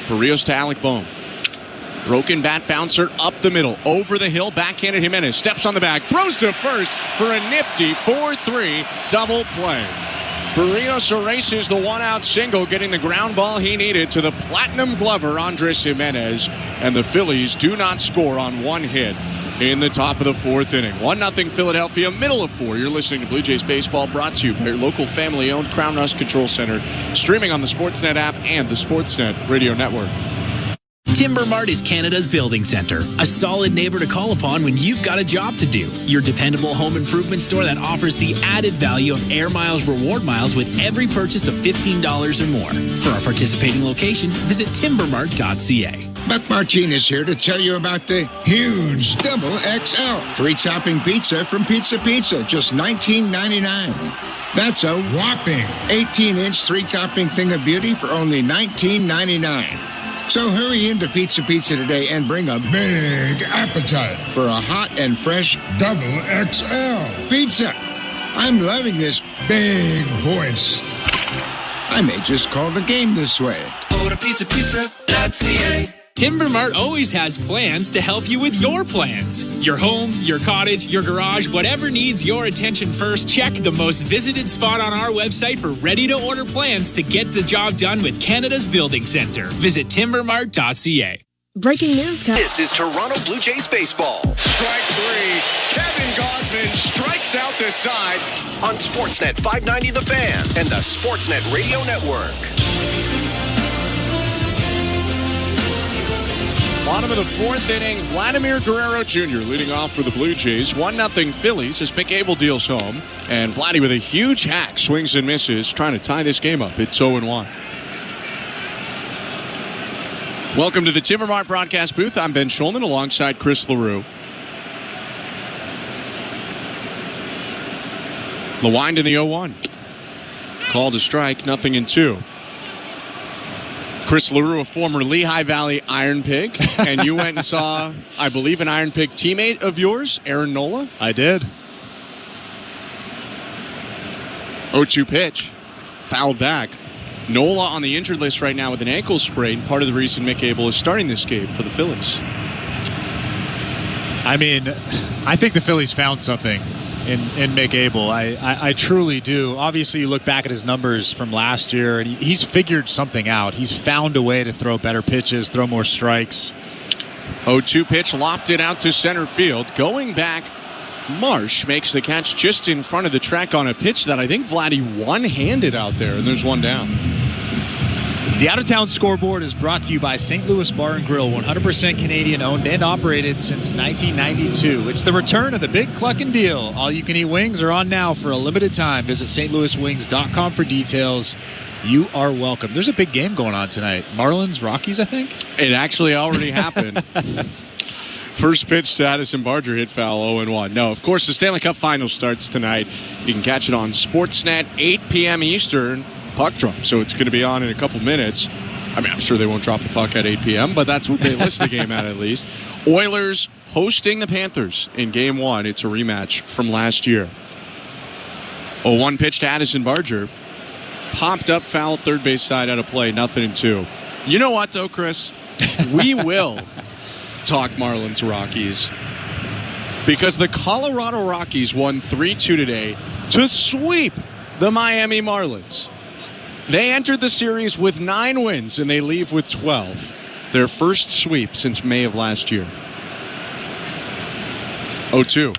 Berrios to Alec Bohm. Broken bat bouncer up the middle, over the hill, backhanded Jimenez, steps on the bag, throws to first for a nifty 4-3 double play. Berrios erases the 1-out single, getting the ground ball he needed to the platinum glover Andres Jimenez, and the Phillies do not score on 1 hit in the top of the 4th inning. 1-0 Philadelphia, middle of 4. You're listening to Blue Jays Baseball, brought to you by your local family-owned Crown Rust Control Center, streaming on the Sportsnet app and the Sportsnet Radio Network. Timber Mart is Canada's building center, a solid neighbor to call upon when you've got a job to do. Your dependable home improvement store that offers the added value of Air Miles reward miles with every purchase of $15 or more. For our participating location, visit timbermart.ca. Buck Martinez here to tell you about the huge double XL free topping pizza from Pizza Pizza, just $19.99. That's a whopping 18-inch 3-topping thing of beauty for only $19.99. So hurry into Pizza Pizza today and bring a big appetite for a hot and fresh double XL pizza. I'm loving this big voice. I may just call the game this way. Go to pizzapizza.ca. Timber Mart always has plans to help you with your plans. Your home, your cottage, your garage, whatever needs your attention first, check the most visited spot on our website for ready-to-order plans to get the job done with Canada's Building Center. Visit timbermart.ca. Breaking news. This is Toronto Blue Jays baseball. Strike 3. Kevin Gausman strikes out the side. On Sportsnet 590 The Fan and the Sportsnet Radio Network. Bottom of the 4th inning, Vladimir Guerrero Jr. leading off for the Blue Jays. 1-0 Phillies as McAble deals home. And Vladdy with a huge hack, swings and misses, trying to tie this game up. It's 0-1. Welcome to the Timbermart broadcast booth. I'm Ben Schulman alongside Chris LaRue. LeWind in the 0-1. Called a strike, 0-2. Chris LaRue, a former Lehigh Valley Iron Pig, and you went and saw, I believe, an Iron Pig teammate of yours, Aaron Nola. I did. 0-2 pitch, fouled back. Nola on the injured list right now with an ankle sprain. Part of the reason Mick Abel is starting this game for the Phillies. I mean, I think the Phillies found something in Mick Abel. I truly do. Obviously, you look back at his numbers from last year, and he's figured something out. He's found a way to throw better pitches, throw more strikes. 0-2 pitch, lofted out to center field. Going back, Marsh makes the catch just in front of the track on a pitch that I think Vladdy one-handed out there, and there's one down. The Out-of-Town Scoreboard is brought to you by St. Louis Bar and Grill, 100% Canadian owned and operated since 1992. It's the return of the Big Cluckin' Deal. All-you-can-eat wings are on now for a limited time. Visit stlouiswings.com for details. You are welcome. There's a big game going on tonight. Marlins, Rockies, I think? It actually already happened. First pitch to Addison Barger, hit foul, 0-1. No, of course, the Stanley Cup Final starts tonight. You can catch it on Sportsnet, 8 p.m. Eastern. Puck drop, so it's going to be on in a couple minutes. I mean, I'm sure they won't drop the puck at 8 p.m., but that's what they list the game at least. Oilers hosting the Panthers in Game 1. It's a rematch from last year. 0-1 pitch to Addison Barger. Popped up foul, third base side out of play, 0-2. You know what, though, Chris? We will talk Marlins Rockies because the Colorado Rockies won 3-2 today to sweep the Miami Marlins. They entered the series with 9 wins, and they leave with 12. Their first sweep since May of last year. 0-2.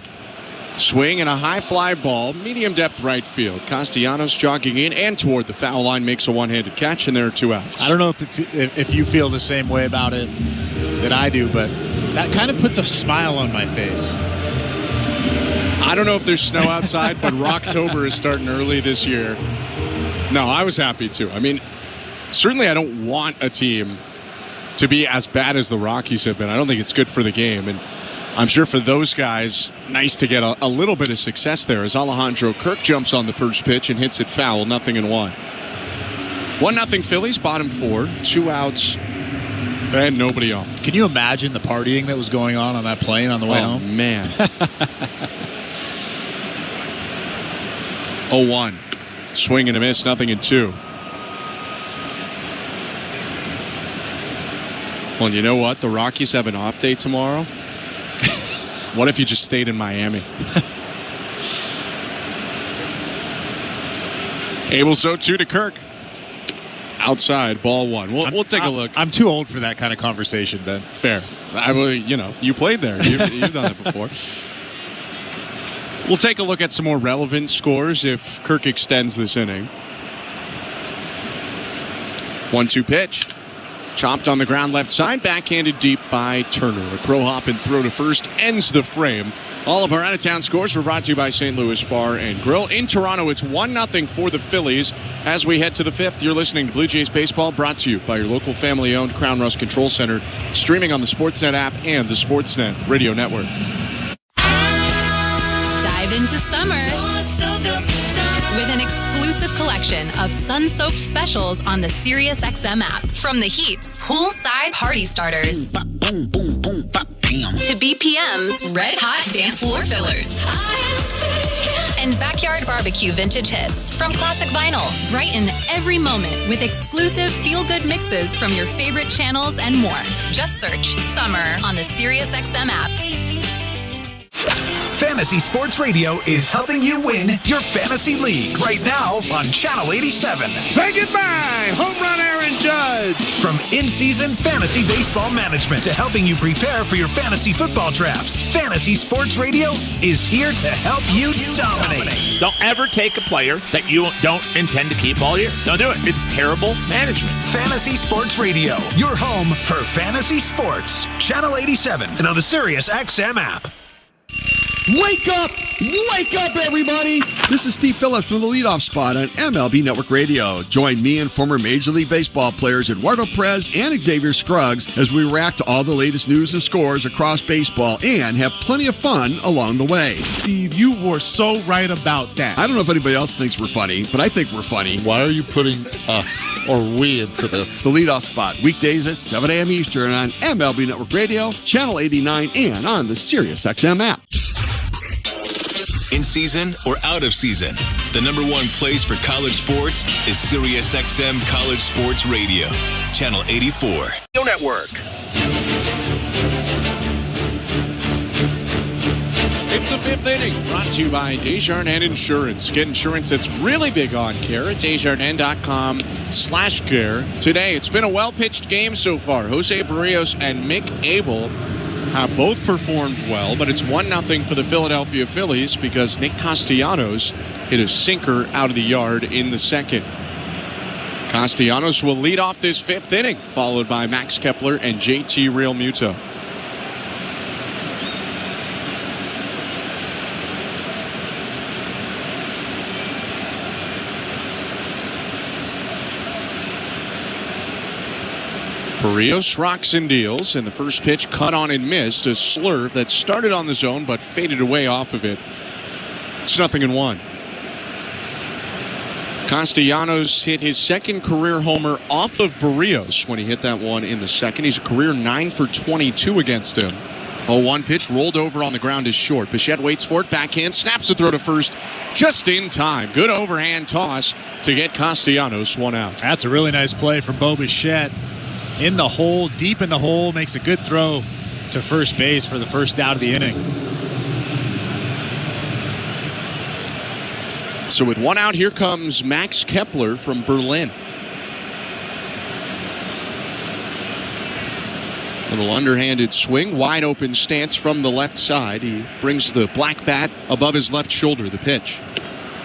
Swing and a high fly ball, medium depth right field. Castellanos jogging in and toward the foul line, makes a one-handed catch, and there are 2 outs. I don't know if you feel the same way about it that I do, but that kind of puts a smile on my face. I don't know if there's snow outside, but Rocktober is starting early this year. No, I was happy too. I mean, certainly I don't want a team to be as bad as the Rockies have been. I don't think it's good for the game. And I'm sure for those guys, nice to get a little bit of success there as Alejandro Kirk jumps on the first pitch and hits it foul, 0-1. 1-0 Phillies, bottom 4, 2 outs, and nobody on. Can you imagine the partying that was going on that plane on the way home? Oh, man. 0-1. Swing and a miss, 0-2. Well, you know what? The Rockies have an off day tomorrow. What if you just stayed in Miami? Abel's 0-2 to Kirk. Outside, ball 1. We'll take a look. I'm too old for that kind of conversation, Ben. Fair. You played there. You've done that before. We'll take a look at some more relevant scores if Kirk extends this inning. 1-2 pitch. Chopped on the ground left side. Backhanded deep by Turner. A crow hop and throw to first ends the frame. All of our out-of-town scores were brought to you by St. Louis Bar and Grill. In Toronto, it's 1-0 for the Phillies. As we head to the 5th, you're listening to Blue Jays Baseball, brought to you by your local family-owned Crown Rust Control Center, streaming on the Sportsnet app and the Sportsnet Radio Network. Dive into summer with an exclusive collection of sun-soaked specials on the SiriusXM app. From the Heat's poolside party starters to BPM's red-hot dance floor fillers and backyard barbecue vintage hits. From classic vinyl, brighten every moment with exclusive feel-good mixes from your favorite channels and more. Just search Summer on the SiriusXM app. Fantasy Sports Radio is helping you win your fantasy leagues right now on Channel 87. Say goodbye, home run Aaron Judge. From in-season fantasy baseball management to helping you prepare for your fantasy football drafts, Fantasy Sports Radio is here to help you dominate. Don't ever take a player that you don't intend to keep all year. Don't do it. It's terrible management. Fantasy Sports Radio, your home for fantasy sports. Channel 87 and on the SiriusXM app. Wake up, everybody. This is Steve Phillips from the leadoff spot on MLB Network Radio. Join me and former Major League Baseball players Eduardo Perez and Xavier Scruggs as we react to all the latest news and scores across baseball and have plenty of fun along the way. Steve, you were so right about that. I don't know if anybody else thinks we're funny, but I think we're funny. Why are you putting us or we into this? The leadoff spot, weekdays at 7 a.m. Eastern on MLB Network Radio, Channel 89, and on the SiriusXM app. In season or out of season, the number one place for college sports is SiriusXM College Sports Radio, Channel 84. Network. It's the fifth inning, brought to you by Desjardins Insurance. Get insurance that's really big on care at Desjardins.com/care. Today, it's been a well-pitched game so far. Jose Berrios and Mick Abel have both performed well, but it's 1-0 for the Philadelphia Phillies because Nick Castellanos hit a sinker out of the yard in the second. Castellanos will lead off this fifth inning, followed by Max Kepler and JT Realmuto. Berrios rocks and deals, and the first pitch cut on and missed. A slurve that started on the zone but faded away off of it. It's 0-1. Castellanos hit his second career homer off of Berrios when he hit that one in the second. He's a career 9 for 22 against him. 0-1 pitch rolled over on the ground is short. Bichette waits for it, backhand, snaps the throw to first just in time. Good overhand toss to get Castellanos one out. That's a really nice play from Bo Bichette. In the hole, deep in the hole, makes a good throw to first base for the first out of the inning. So with one out, here comes Max Kepler from Berlin. Little underhanded swing, wide open stance from the left side. He brings the black bat above his left shoulder, the pitch.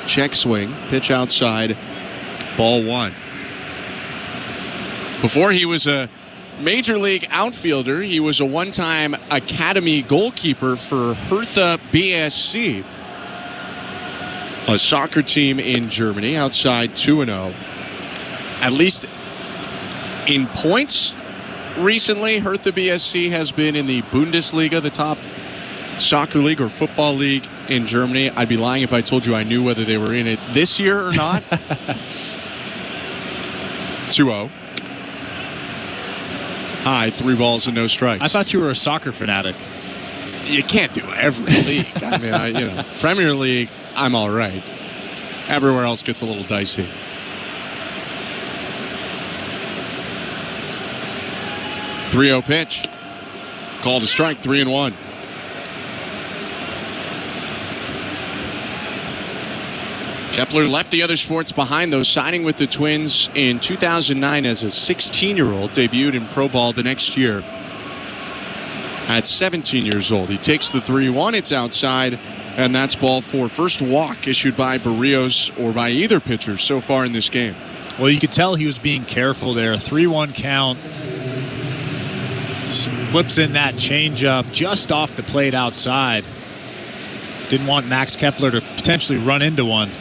Check swing, pitch outside, ball one. Before he was a major league outfielder, he was a one-time academy goalkeeper for Hertha BSC, a soccer team in Germany, outside 2-0. At least in points recently, Hertha BSC has been in the Bundesliga, the top soccer league or football league in Germany. I'd be lying if I told you I knew whether they were in it this year or not. 2-0. High, 3 balls and no strikes. I thought you were a soccer fanatic. You can't do every league. I mean, Premier League, I'm all right. Everywhere else gets a little dicey. .30 pitch. Called a strike, 3-1. Kepler left the other sports behind, though, signing with the Twins in 2009 as a 16-year-old, debuted in pro ball the next year at 17 years old. He takes the 3-1, it's outside, and that's ball 4. First walk issued by Berrios or by either pitcher so far in this game. Well, you could tell he was being careful there. 3-1 count. Flips in that changeup just off the plate outside. Didn't want Max Kepler to potentially run into one.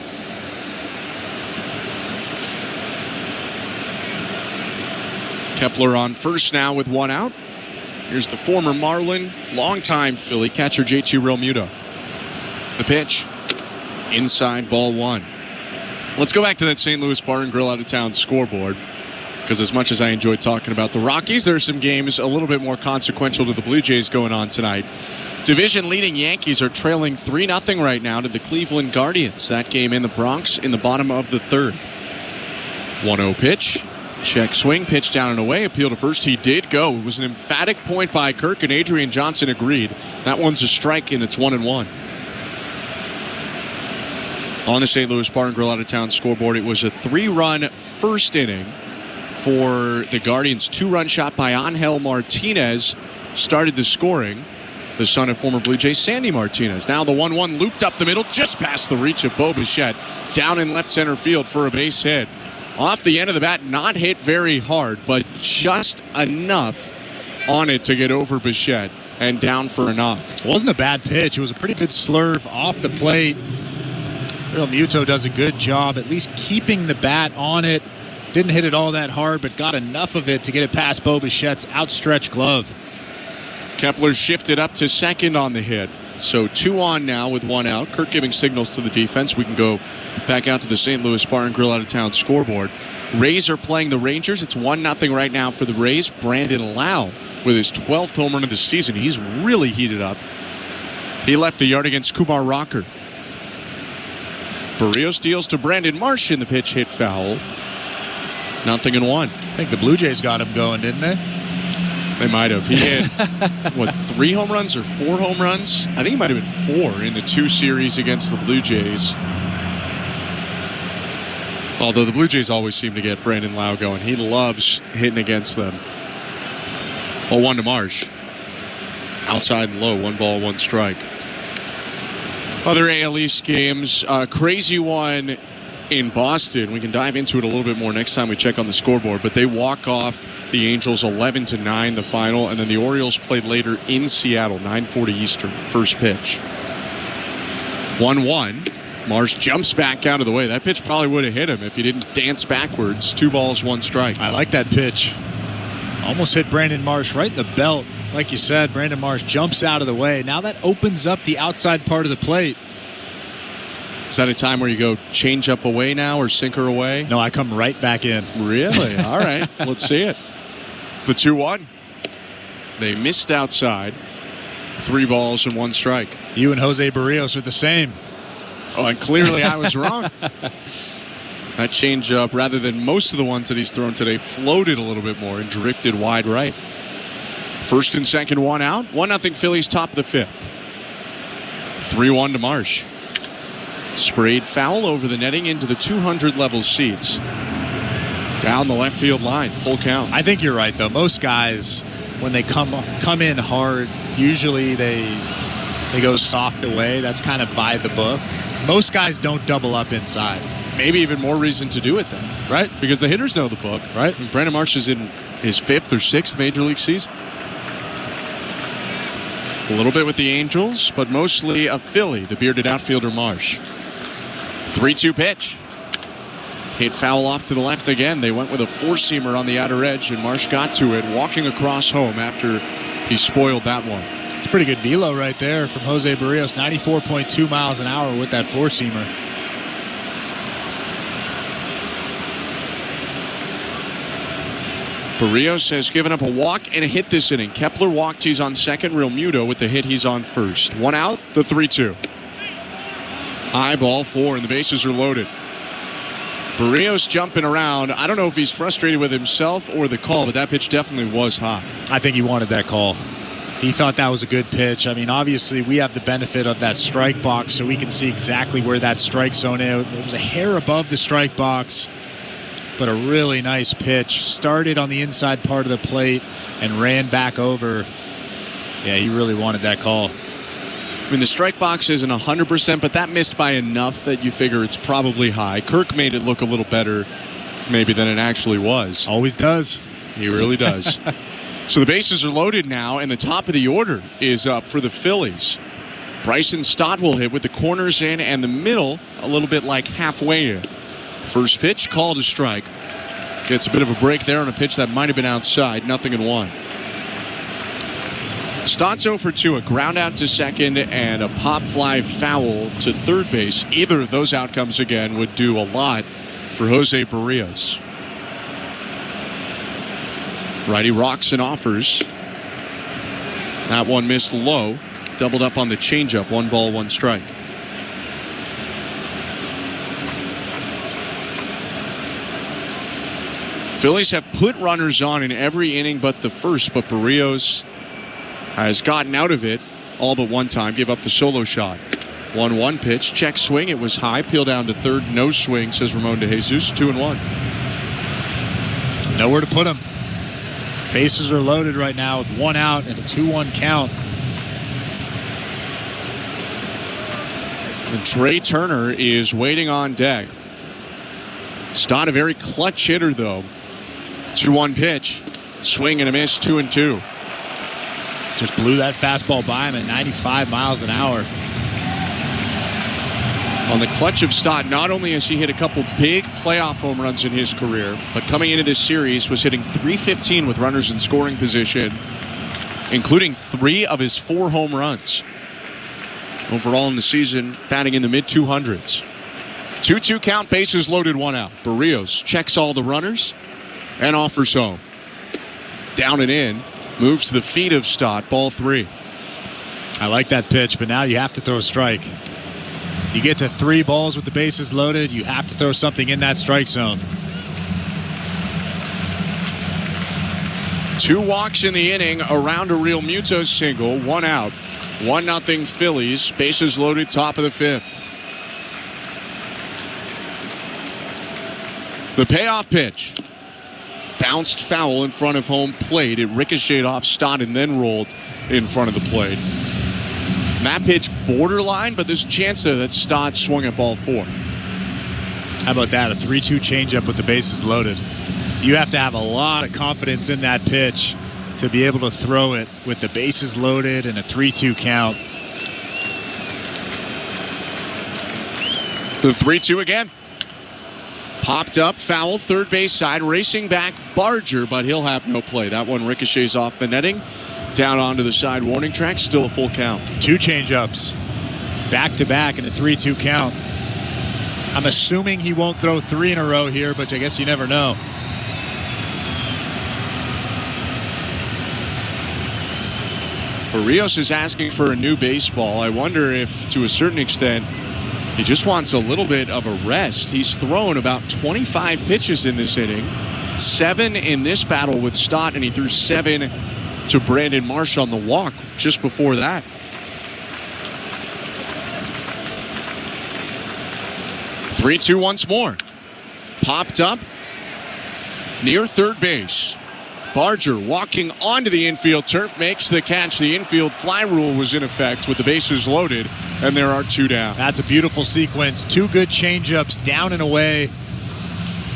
Kepler on first now with one out. Here's the former Marlin, longtime Philly catcher JT Realmuto. The pitch, inside, ball 1. Let's go back to that St. Louis Bar and Grill out of town scoreboard, because as much as I enjoyed talking about the Rockies, there are some games a little bit more consequential to the Blue Jays going on tonight. Division-leading Yankees are trailing 3-0 right now to the Cleveland Guardians. That game in the Bronx in the bottom of the third. 1-0 pitch. Check swing, pitch down and away, appeal to first. He did go. It was an emphatic point by Kirk, and Adrian Johnson agreed. That one's a strike, and it's 1-1. On the St. Louis Bar and Grill out of town scoreboard, it was a 3-run first inning for the Guardians. 2-run shot by Angel Martinez started the scoring. The son of former Blue Jay Sandy Martinez. Now the 1-1 looped up the middle, just past the reach of Bo Bichette. Down in left center field for a base hit. Off the end of the bat, not hit very hard, but just enough on it to get over Bichette and down for a knock. It wasn't a bad pitch. It was a pretty good slurve off the plate. Real Muto does a good job at least keeping the bat on it. Didn't hit it all that hard, but got enough of it to get it past Bo Bichette's outstretched glove. Kepler shifted up to second on the hit. So 2 on now with 1 out. Kirk giving signals to the defense. We can go back out to the St. Louis Bar and Grill out-of-town scoreboard. Rays are playing the Rangers. It's 1-0 right now for the Rays. Brandon Lau with his 12th home run of the season. He's really heated up. He left the yard against Kumar Rocker. Berrios deals to Brandon Marsh in the pitch hit foul. 0-1. I think the Blue Jays got him going, didn't they? They might have. He hit, 3 home runs or 4 home runs? I think it might have been 4 in the 2 series against the Blue Jays. Although the Blue Jays always seem to get Brandon Lau going. He loves hitting against them. 0-1 to Marsh. Outside and low, 1 ball, 1 strike. Other AL East games, crazy one in Boston. We can dive into it a little bit more next time we check on the scoreboard, but they walk off the Angels 11-9 the final, and then the Orioles played later in Seattle, 9:40 Eastern, first pitch. 1-1. Marsh jumps back out of the way. That pitch probably would have hit him if he didn't dance backwards. 2 balls, 1 strike. I like that pitch. Almost hit Brandon Marsh right in the belt. Like you said, Brandon Marsh jumps out of the way. Now that opens up the outside part of the plate. Is that a time where you go change up away now or sinker away? No, I come right back in. Really? All right. Let's see it. The 2-1. They missed outside. 3 balls and 1 strike. You and Jose Berrios are the same. Oh, and clearly I was wrong. That changeup, rather than most of the ones that he's thrown today, floated a little bit more and drifted wide right. First and second, 1 out. 1-0 Phillies, top of the 5th. 3-1 to Marsh. Sprayed foul over the netting into the 200 level seats. Down the left field line, full count. I think you're right, though. Most guys, when they come in hard, usually they go soft away. That's kind of by the book. Most guys don't double up inside. Maybe even more reason to do it then. Right. Because the hitters know the book. Right. And Brandon Marsh is in his 5th or 6th major league season. A little bit with the Angels, but mostly a Philly, the bearded outfielder Marsh. 3-2 pitch. Hit foul off to the left again. They went with a 4-seamer on the outer edge, and Marsh got to it, walking across home after he spoiled that one. It's a pretty good velo right there from Jose Berrios. 94.2 miles an hour with that 4-seamer. Berrios has given up a walk and a hit this inning. Kepler walked. He's on second. Real Muto with the hit. He's on first. 1 out. The 3-2. High ball 4, and the bases are loaded. Berrios jumping around. I don't know if he's frustrated with himself or the call, but that pitch definitely was high. I think he wanted that call. He thought that was a good pitch. I mean, obviously, we have the benefit of that strike box, so we can see exactly where that strike zone is. It was a hair above the strike box, but a really nice pitch. Started on the inside part of the plate and ran back over. Yeah, he really wanted that call. I mean, the strike box isn't 100%, but that missed by enough that you figure it's probably high. Kirk made it look a little better maybe than it actually was. Always does. He really does. So the bases are loaded now, and the top of the order is up for the Phillies. Bryson Stott will hit with the corners in and the middle a little bit like halfway in. First pitch, called a strike. Gets a bit of a break there on a pitch that might have been outside. 0-1. Stott's 0 for 2, a ground out to second and a pop fly foul to third base. Either of those outcomes again would do a lot for Jose Berrios. Righty rocks and offers. That one missed low. Doubled up on the changeup. 1 ball, 1 strike. Phillies have put runners on in every inning but the first, but Berrios has gotten out of it all but one time. Give up the solo shot. 1-1 pitch. Check swing. It was high. Peel down to third. No swing, says Ramon de Jesus. 2-1. Nowhere to put him. Bases are loaded right now with 1 out and a 2-1 count. And Trey Turner is waiting on deck. Stott a very clutch hitter, though. 2-1 pitch. Swing and a miss. 2-2. Just blew that fastball by him at 95 miles an hour. On the clutch of Stott, not only has he hit a couple big playoff home runs in his career, but coming into this series was hitting .315 with runners in scoring position, including 3 of his 4 home runs. Overall in the season, batting in the mid-200s. 2-2 count, bases loaded, 1 out. Berrios checks all the runners and offers home. Down and in, moves to the feet of Stott, ball 3. I like that pitch, but now you have to throw a strike. You get to 3 balls with the bases loaded, you have to throw something in that strike zone. 2 walks in the inning around a Real Muto single, 1 out. 1-0 Phillies, bases loaded, top of the 5th. The payoff pitch. Bounced foul in front of home plate. It ricocheted off Stott and then rolled in front of the plate. That pitch borderline, but there's a chance that Stott swung at ball 4. How about that? A 3-2 changeup with the bases loaded. You have to have a lot of confidence in that pitch to be able to throw it with the bases loaded and a 3-2 count. The 3-2 again. Popped up, foul, third base side, racing back Barger, but he'll have no play. That one ricochets off the netting. Down onto the side warning track, still a full count. 2 changeups, back-to-back in a 3-2 count. I'm assuming he won't throw 3 in a row here, but I guess you never know. Berrios is asking for a new baseball. I wonder if, to a certain extent, he just wants a little bit of a rest. He's thrown about 25 pitches in this inning, 7 in this battle with Stott, and he threw 7 to Brandon Marsh on the walk just before that. Three-two once more. Popped up near third base. Barger walking onto the infield turf, makes the catch. The infield fly rule was in effect with the bases loaded, and there are 2 down. That's a beautiful sequence. 2 good changeups down and away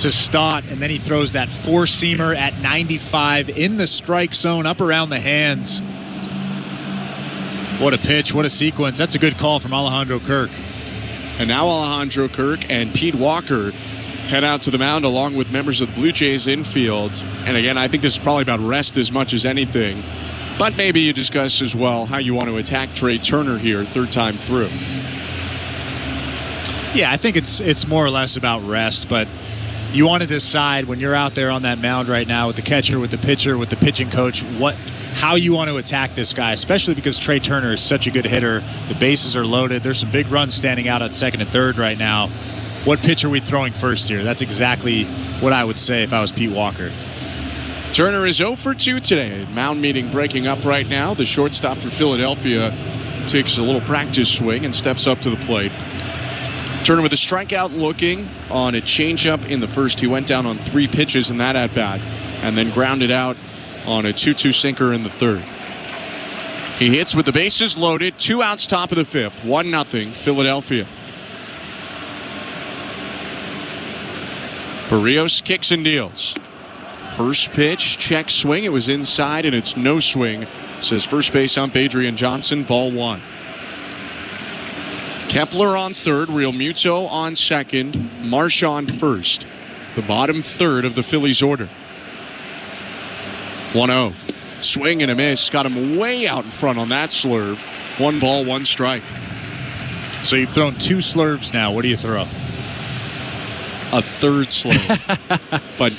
to Stott, and then he throws that 4-seamer at 95 in the strike zone, up around the hands. What a pitch, what a sequence. That's a good call from Alejandro Kirk. And now Alejandro Kirk and Pete Walker head out to the mound along with members of the Blue Jays infield. And again, I think this is probably about rest as much as anything. But maybe you discuss as well how you want to attack Trey Turner here, 3rd time through. Yeah, I think it's more or less about rest, but you want to decide when you're out there on that mound right now with the catcher, with the pitcher, with the pitching coach, how you want to attack this guy, especially because Trey Turner is such a good hitter. The bases are loaded. There's some big runs standing out at 2nd and 3rd right now. What pitch are we throwing first here? That's exactly what I would say if I was Pete Walker. Turner is 0 for 2 today. Mound meeting breaking up right now. The shortstop for Philadelphia takes a little practice swing and steps up to the plate. Turner with a strikeout looking on a changeup in the first. He went down on 3 pitches in that at-bat and then grounded out on a 2-2 sinker in the 3rd. He hits with the bases loaded. 2 outs, top of the 5th. 1-0 Philadelphia. Berrios kicks and deals. First pitch, check swing. It was inside, and it's no swing, says first base ump Adrian Johnson, ball 1. Kepler on 3rd, Real Muto on 2nd, Marsh on 1st. The bottom 3rd of the Phillies order. 1-0. Swing and a miss. Got him way out in front on that slurve. 1 ball, 1 strike. So you've thrown 2 slurves now. What do you throw? A 3rd slurve. But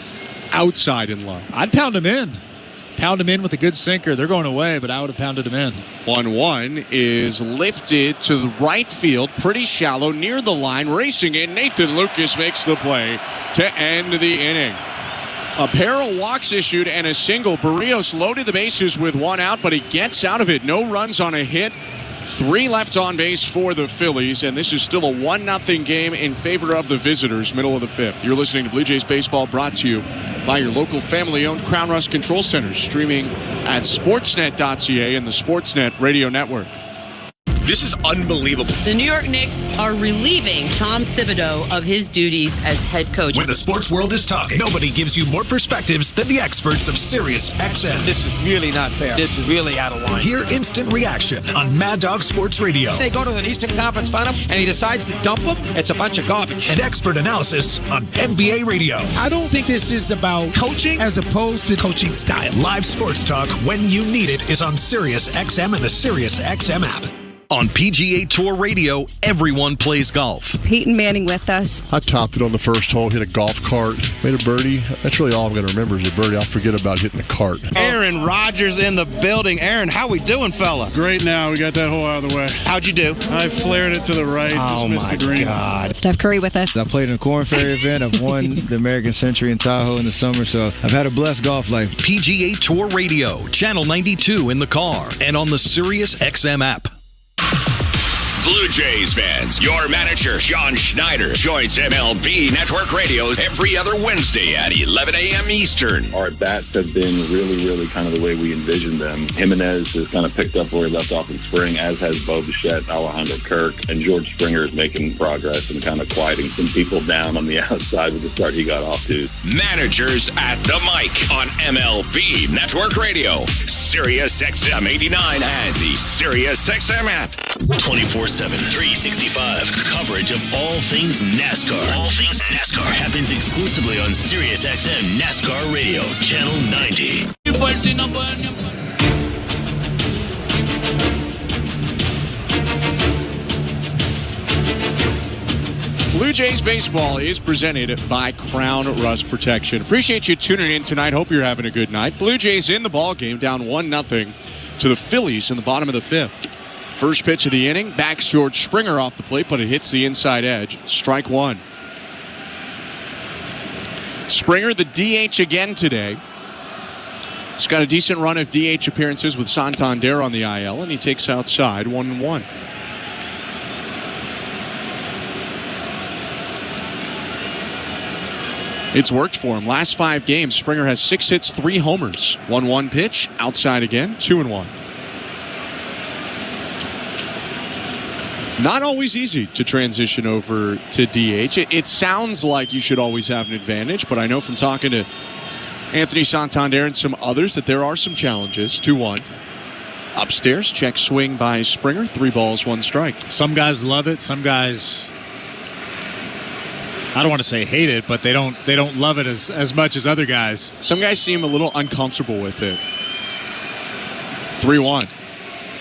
outside in low. I'd pound him in. Pound him in with a good sinker. They're going away, but I would have pounded him in. 1-1 is lifted to the right field, pretty shallow, near the line, racing in. Nathan Lucas makes the play to end the inning. A pair of walks issued and a single. Berrios loaded the bases with 1 out, but he gets out of it. No runs on a hit. 3 left on base for the Phillies, and this is still a 1-0 game in favor of the visitors, middle of the 5th. You're listening to Blue Jays Baseball, brought to you by your local family-owned Crown Rust Control Centers, streaming at sportsnet.ca and the Sportsnet Radio Network. This is unbelievable. The New York Knicks are relieving Tom Thibodeau of his duties as head coach. When the sports world is talking, nobody gives you more perspectives than the experts of Sirius XM. This is really not fair. This is really out of line. Hear instant reaction on Mad Dog Sports Radio. They go to an Eastern Conference Final and he decides to dump them. It's a bunch of garbage. And expert analysis on NBA Radio. I don't think this is about coaching as opposed to coaching style. Live sports talk when you need it is on Sirius XM and the Sirius XM app. On PGA Tour Radio, everyone plays golf. Peyton Manning with us. I topped it on the first hole, hit a golf cart, made a birdie. That's really all I'm going to remember is a birdie. I'll forget about hitting the cart. Aaron Rodgers in the building. Aaron, how we doing, fella? Great now. We got that hole out of the way. How'd you do? I flared it to the right. Oh, just missed the green. God. Steph Curry with us. I played in a Corn Ferry event. I've won the American Century in Tahoe in the summer, so I've had a blessed golf life. PGA Tour Radio, Channel 92 in the car, and on the Sirius XM app. Blue Jays fans, your manager, John Schneider, joins MLB Network Radio every other Wednesday at 11 a.m. Eastern. Our at-bats have been really kind of the way we envisioned them. Jimenez has kind of picked up where he left off in spring, as has Bo Bichette, Alejandro Kirk, and George Springer is making progress and kind of quieting some people down on the outside with the start he got off to. Managers at the mic on MLB Network Radio, Sirius XM 89 and the Sirius XM app. 24/7, 365 coverage of all things NASCAR. All things NASCAR happens exclusively on Sirius XM NASCAR Radio, Channel 90. Blue Jays baseball is presented by Crown Rust Protection. Appreciate you tuning in tonight. Hope you're having a good night. Blue Jays in the ball game, down 1-0 to the Phillies in the bottom of the fifth. First pitch of the inning, backs George Springer off the plate, but it hits the inside edge. Strike one. Springer, the DH again today. He's got a decent run of DH appearances with Santander on the IL, and he takes outside 1-1. It's worked for him. Last 5 games, Springer has 6 hits, 3 homers. 1-1 pitch, outside again, 2-1. Not always easy to transition over to DH. It sounds like you should always have an advantage, but I know from talking to Anthony Santander and some others that there are some challenges. 2-1. Upstairs, check swing by Springer. 3 balls, 1 strike. Some guys love it. Some guys, I don't want to say hate it, but they don't love it as much as other guys. Some guys seem a little uncomfortable with it. 3-1.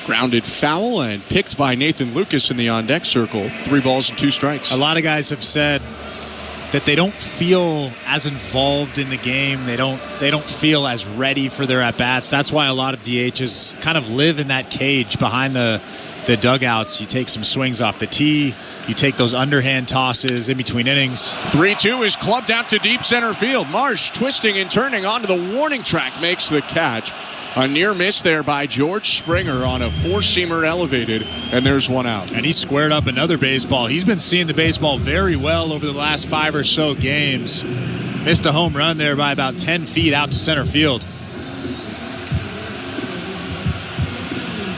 Grounded foul and picked by Nathan Lucas in the on-deck circle. 3 balls and 2 strikes. A lot of guys have said that they don't feel as involved in the game. They don't feel as ready for their at-bats. That's why a lot of DHs kind of live in that cage behind the dugouts. You take some swings off the tee. You take those underhand tosses in between innings. 3-2 is clubbed out to deep center field. Marsh twisting and turning onto the warning track makes the catch. A near miss there by George Springer on a 4-seamer elevated, and there's 1 out. And he squared up another baseball. He's been seeing the baseball very well over the last 5 or so games. Missed a home run there by about 10 feet out to center field.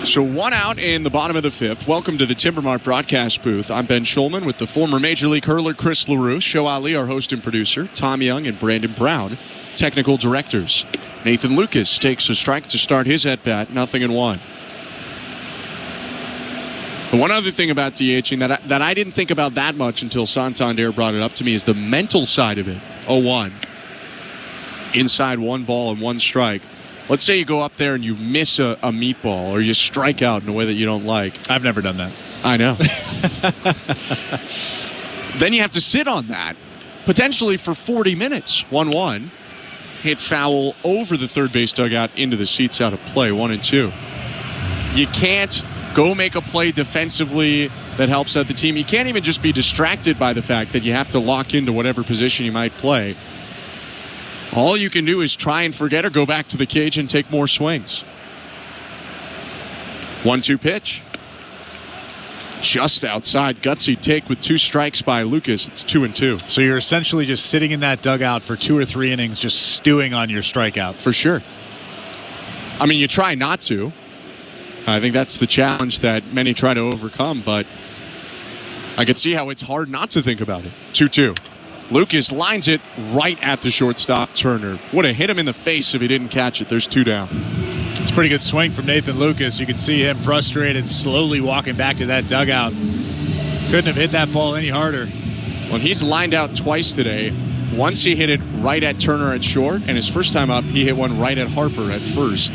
So 1 out in the bottom of the 5th. Welcome to the Timbermart broadcast booth. I'm Ben Schulman with the former Major League hurler Chris LaRue, Show Ali, our host and producer, Tom Young and Brandon Brown, technical directors. Nathan Lucas takes a strike to start his at-bat, 0-1. But one other thing about DHing that I didn't think about that much until Santander brought it up to me is the mental side of it. 0-1. Inside 1 ball and 1 strike. Let's say you go up there and you miss a meatball or you strike out in a way that you don't like. I've never done that. I know. Then you have to sit on that, potentially for 40 minutes. 1-1. Hit foul over the third base dugout into the seats out of play. 1-2. You can't go make a play defensively that helps out the team. You can't even just be distracted by the fact that you have to lock into whatever position you might play. All you can do is try and forget or go back to the cage and take more swings. 1-2 pitch. Just outside. Gutsy take with 2 strikes by Lucas. It's 2-2. So you're essentially just sitting in that dugout for 2 or 3 innings, just stewing on your strikeout. For sure. I mean, you try not to. I think that's the challenge that many try to overcome, but I can see how it's hard not to think about it. 2-2. Lucas lines it right at the shortstop, Turner. Would have hit him in the face if he didn't catch it. There's 2 down. It's a pretty good swing from Nathan Lucas. You can see him frustrated, slowly walking back to that dugout. Couldn't have hit that ball any harder. Well, he's lined out twice today. Once he hit it right at Turner at short, and his first time up, he hit one right at Harper at first.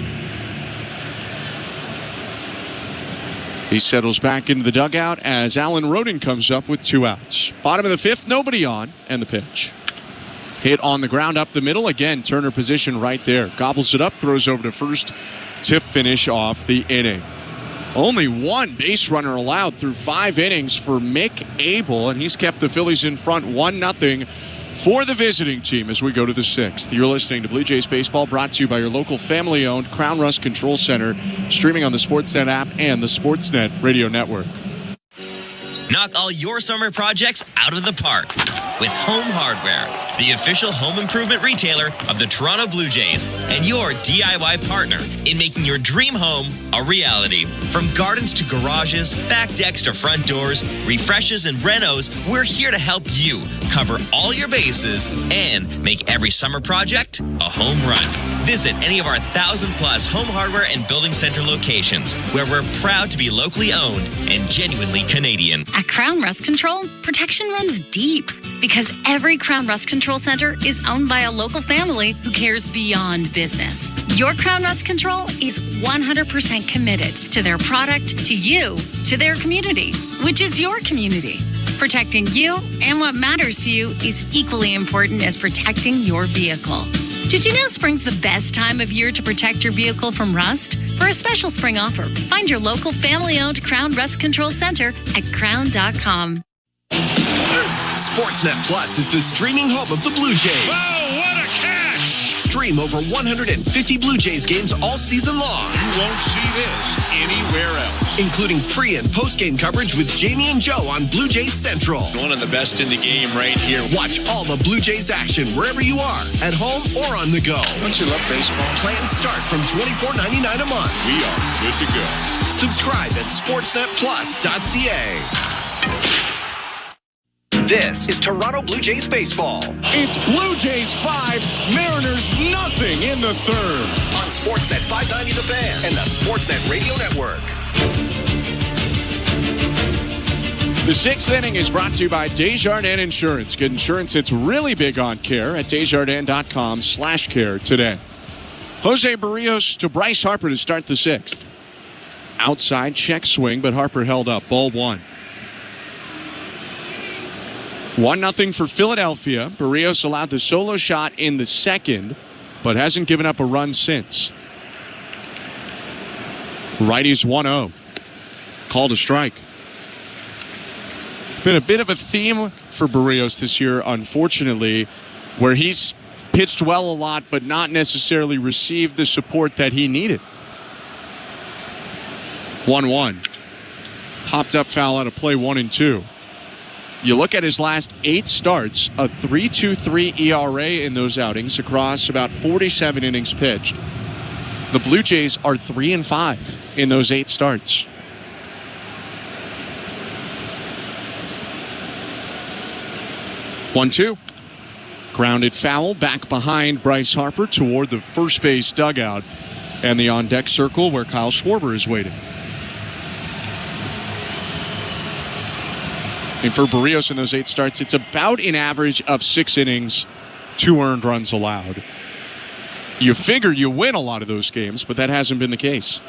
He settles back into the dugout as Alan Roden comes up with 2 outs. Bottom of the 5th, nobody on, and the pitch. Hit on the ground up the middle. Again, Turner position right there. Gobbles it up, throws over to first to finish off the inning. Only 1 base runner allowed through 5 innings for Mick Abel, and he's kept the Phillies in front 1-0 for the visiting team as we go to the 6th. You're listening to Blue Jays Baseball, brought to you by your local family-owned Crown Rust Control Center, streaming on the Sportsnet app and the Sportsnet Radio Network. Knock all your summer projects out of the park with Home Hardware, the official home improvement retailer of the Toronto Blue Jays and your DIY partner in making your dream home a reality. From gardens to garages, back decks to front doors, refreshes and renos, we're here to help you cover all your bases and make every summer project a home run. Visit any of our 1,000+ home hardware and building center locations where we're proud to be locally owned and genuinely Canadian. At Crown Rust Control, protection runs deep because every Crown Rust Control Center is owned by a local family who cares beyond business. Your Crown Rust Control is 100% committed to their product, to you, to their community, which is your community. Protecting you and what matters to you is equally important as protecting your vehicle. Did you know spring's the best time of year to protect your vehicle from rust? For a special spring offer, find your local family-owned Crown Rust Control Center at crown.com. Sportsnet Plus is the streaming home of the Blue Jays. Oh, what a catch! Stream over 150 Blue Jays games all season long. You won't see this anywhere else. Including pre- and post-game coverage with Jamie and Joe on Blue Jays Central. One of the best in the game right here. Watch all the Blue Jays action wherever you are, at home or on the go. Don't you love baseball? Plans start from $24.99 a month. We are good to go. Subscribe at sportsnetplus.ca. This is Toronto Blue Jays baseball. It's Blue Jays 5, Mariners nothing in the 3rd. On Sportsnet 590 The Fan and the Sportsnet Radio Network. The 6th inning is brought to you by Desjardins Insurance. Get insurance that's really big on care at Desjardins.com/care today. Jose Berrios to Bryce Harper to start the 6th. Outside check swing, but Harper held up. Ball 1. 1-0 for Philadelphia. Berrios allowed the solo shot in the 2nd, but hasn't given up a run since. Righties 1-0. Called a strike. Been a bit of a theme for Berrios this year, unfortunately, where he's pitched well a lot, but not necessarily received the support that he needed. 1-1. Popped up foul out of play, 1-2. You look at his last 8 starts, a 3.23 ERA in those outings across about 47 innings pitched. The Blue Jays are 3-5 in those 8 starts. One, 2. Grounded foul back behind Bryce Harper toward the first base dugout and the on-deck circle where Kyle Schwarber is waiting. And for Berrios in those 8 starts, it's about an average of 6 innings, 2 earned runs allowed. You figure you win a lot of those games, but that hasn't been the case.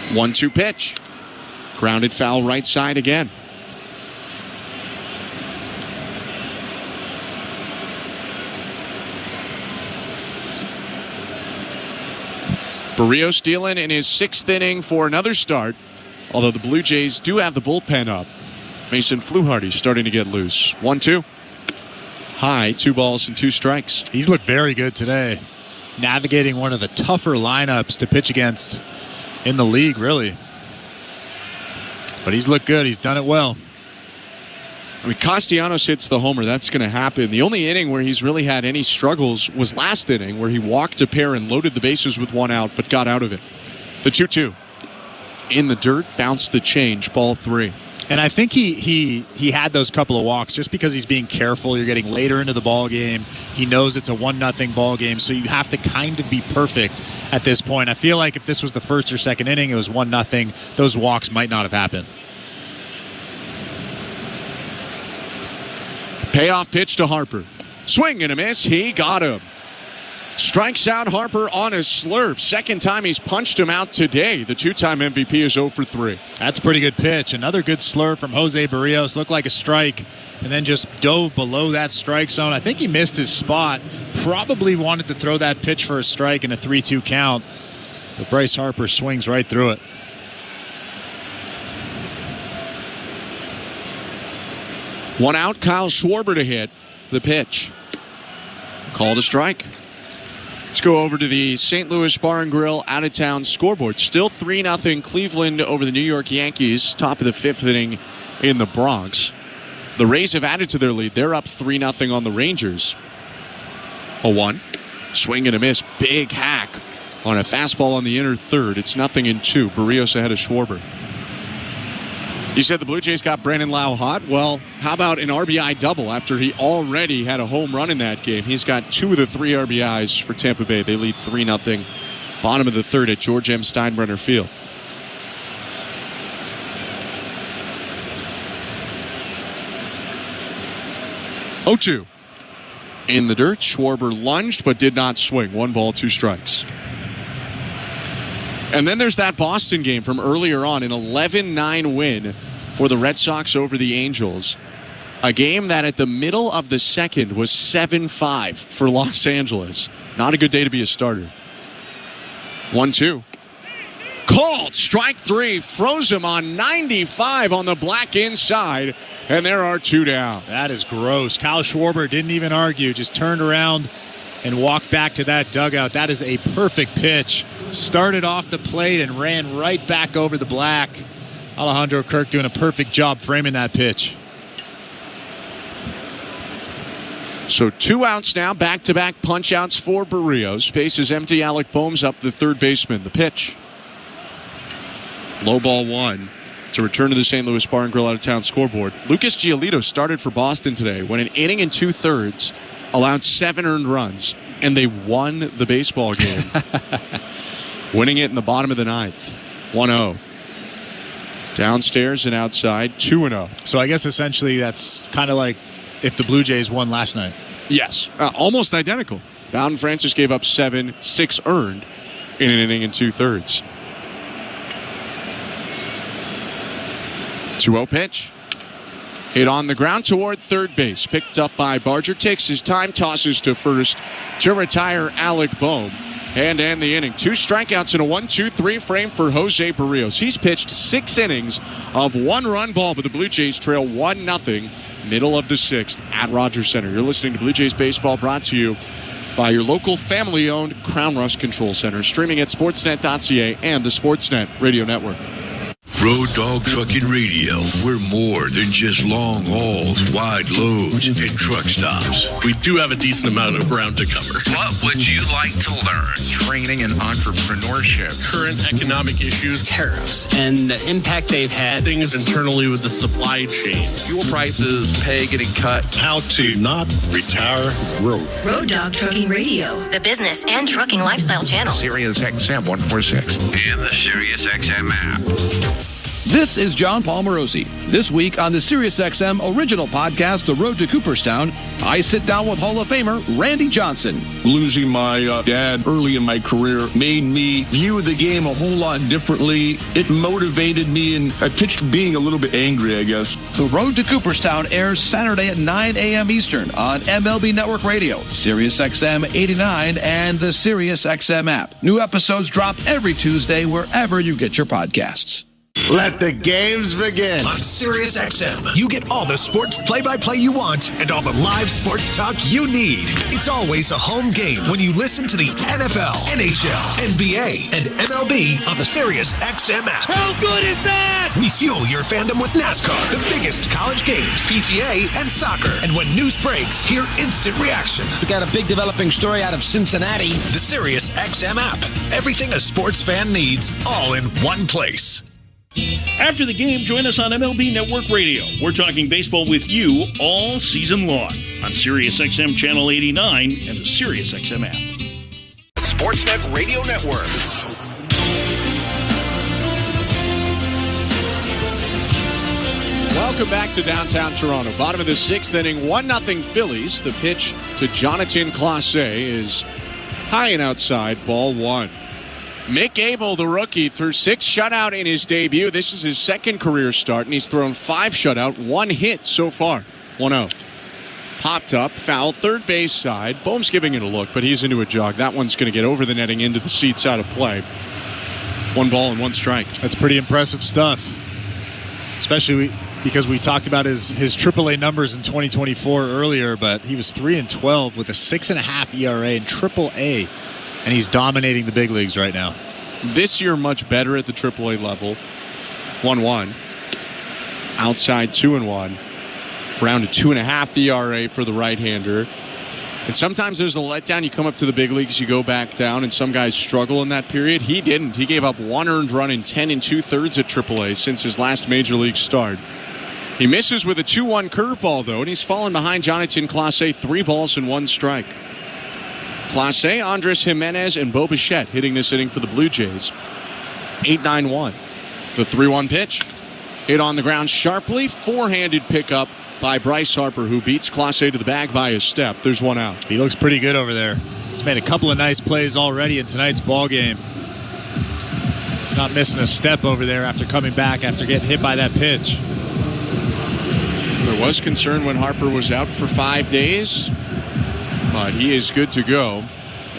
1-2 pitch. Grounded foul right side again. Berrios dealing in his 6th inning for another start. Although the Blue Jays do have the bullpen up. Mason Fluharty starting to get loose. 1-2. High, 2 balls and 2 strikes. He's looked very good today. Navigating one of the tougher lineups to pitch against in the league, really. But he's looked good. He's done it well. I mean, Castellanos hits the homer. That's going to happen. The only inning where he's really had any struggles was last inning, where he walked a pair and loaded the bases with 1 out, but got out of it. The 2-2. In the dirt, bounced the change, ball 3. And I think he had those couple of walks just because he's being careful. You're getting later into the ball game. He knows it's a 1-0 ball game, so you have to kind of be perfect at this point. I feel like if this was the first or second inning, it was 1-0, those walks might not have happened. Payoff pitch to Harper. Swing and a miss. He got him. Strikes out Harper on a slurve. Second time he's punched him out today. The two-time MVP is 0 for 3. That's a pretty good pitch. Another good slurve from Jose Berrios. Looked like a strike and then just dove below that strike zone. I think he missed his spot. Probably wanted to throw that pitch for a strike in a 3-2 count. But Bryce Harper swings right through it. One out, Kyle Schwarber to hit. The pitch. Called a strike. Let's go over to the St. Louis Bar and Grill out-of-town scoreboard. Still 3-0 Cleveland over the New York Yankees. Top of the 5th inning in the Bronx. The Rays have added to their lead. They're up 3-0 on the Rangers. 0-1. Swing and a miss. Big hack on a fastball on the inner third. It's 0-2. Berrios ahead of Schwarber. You said the Blue Jays got Brandon Lau hot. Well, how about an RBI double after he already had a home run in that game? He's got 2 of the 3 RBIs for Tampa Bay. They lead 3-0. Bottom of the third at George M. Steinbrenner Field. Oh, 2. In the dirt, Schwarber lunged but did not swing. 1 ball, 2 strikes. And then there's that Boston game from earlier on, an 11-9 win for the Red Sox over the Angels. A game that at the middle of the second was 7-5 for Los Angeles. Not a good day to be a starter. 1-2. Called. Strike 3. Froze him on 95 on the black inside. And there are 2 down. That is gross. Kyle Schwarber didn't even argue. Just turned around and walked back to that dugout. That is a perfect pitch. Started off the plate and ran right back over the black. Alejandro Kirk doing a perfect job framing that pitch. So 2 outs now, back-to-back punch-outs for Berrios. Space is empty. Alec Boehm's up the third baseman. The pitch. Low ball 1. It's a return to the St. Louis Bar and Grill out-of-town scoreboard. Lucas Giolito started for Boston today when an inning and 2/3 allowed 7 earned runs, and they won the baseball game. Winning it in the bottom of the 9th. 1-0. Downstairs and outside, 2-0. So I guess essentially that's kind of like if the Blue Jays won last night. Yes, almost identical. Bowden Francis gave up 7, 6 earned in an inning and 2/3. 2-0 pitch. Hit on the ground toward third base. Picked up by Barger. Takes his time, tosses to first to retire Alec Boehm. And end the inning. 2 strikeouts in a 1-2-3 frame for Jose Berrios. He's pitched 6 innings of 1-run ball, but the Blue Jays trail 1-0. Middle of the 6th at Rogers Center. You're listening to Blue Jays Baseball, brought to you by your local family-owned Crown Rust Control Center. Streaming at sportsnet.ca and the Sportsnet Radio Network. Road Dog Trucking Radio. We're more than just long hauls, wide loads, and truck stops. We do have a decent amount of ground to cover. What would you like to learn? Training and entrepreneurship. Current economic issues. Tariffs and the impact they've had. Things internally with the supply chain. Fuel prices, pay getting cut. How to not retire road. Road Dog Trucking Radio, the business and trucking lifestyle channel. Sirius XM 146. And the Sirius XM app. This is John Palmerosi. This week on the SiriusXM original podcast, The Road to Cooperstown, I sit down with Hall of Famer Randy Johnson. Losing my dad early in my career made me view the game a whole lot differently. It motivated me, and I pitched being a little bit angry, I guess. The Road to Cooperstown airs Saturday at 9 a.m. Eastern on MLB Network Radio, SiriusXM 89, and the SiriusXM app. New episodes drop every Tuesday wherever you get your podcasts. Let the games begin. On Sirius XM, you get all the sports play-by-play you want and all the live sports talk you need. It's always a home game when you listen to the NFL, NHL, NBA, and MLB on the Sirius XM app. How good is that? We fuel your fandom with NASCAR, the biggest college games, PGA, and soccer. And when news breaks, hear instant reaction. We got a big developing story out of Cincinnati. The Sirius XM app. Everything a sports fan needs, all in one place. After the game, join us on MLB Network Radio. We're talking baseball with you all season long on Sirius XM Channel 89 and the Sirius XM app. Sportsnet Radio Network. Welcome back to downtown Toronto. Bottom of the sixth inning, 1-0 Phillies. The pitch to Jonathan Clase is high and outside, ball one. Mick Abel, the rookie, threw 6 shutout in his debut. This is his second career start, and he's thrown 5 shutout, 1 hit so far. 1-0. Popped up, foul, third base side. Bohm's giving it a look, but he's into a jog. That one's going to get over the netting into the seats out of play. 1 ball and 1 strike. That's pretty impressive stuff, especially because we talked about his AAA numbers in 2024 earlier, but he was 3-12 with a 6.5 ERA in AAA. And he's dominating the big leagues right now. This year, much better at the AAA level. 1-1. Outside 2-1. Around a 2.5 ERA for the right-hander. And sometimes there's a letdown. You come up to the big leagues, you go back down, and some guys struggle in that period. He didn't. He gave up 1 earned run in 10 2/3 at AAA since his last major league start. He misses with a 2-1 curveball, though, and he's fallen behind Jonathan Clase 3 balls and 1 strike. Clase, Andres Jimenez, and Bo Bichette hitting this inning for the Blue Jays. 8-9-1. The 3-1 pitch. Hit on the ground sharply. Four-handed pickup by Bryce Harper, who beats Clase to the bag by a step. There's 1 out. He looks pretty good over there. He's made a couple of nice plays already in tonight's ball game. He's not missing a step over there after coming back after getting hit by that pitch. There was concern when Harper was out for 5 days. But he is good to go,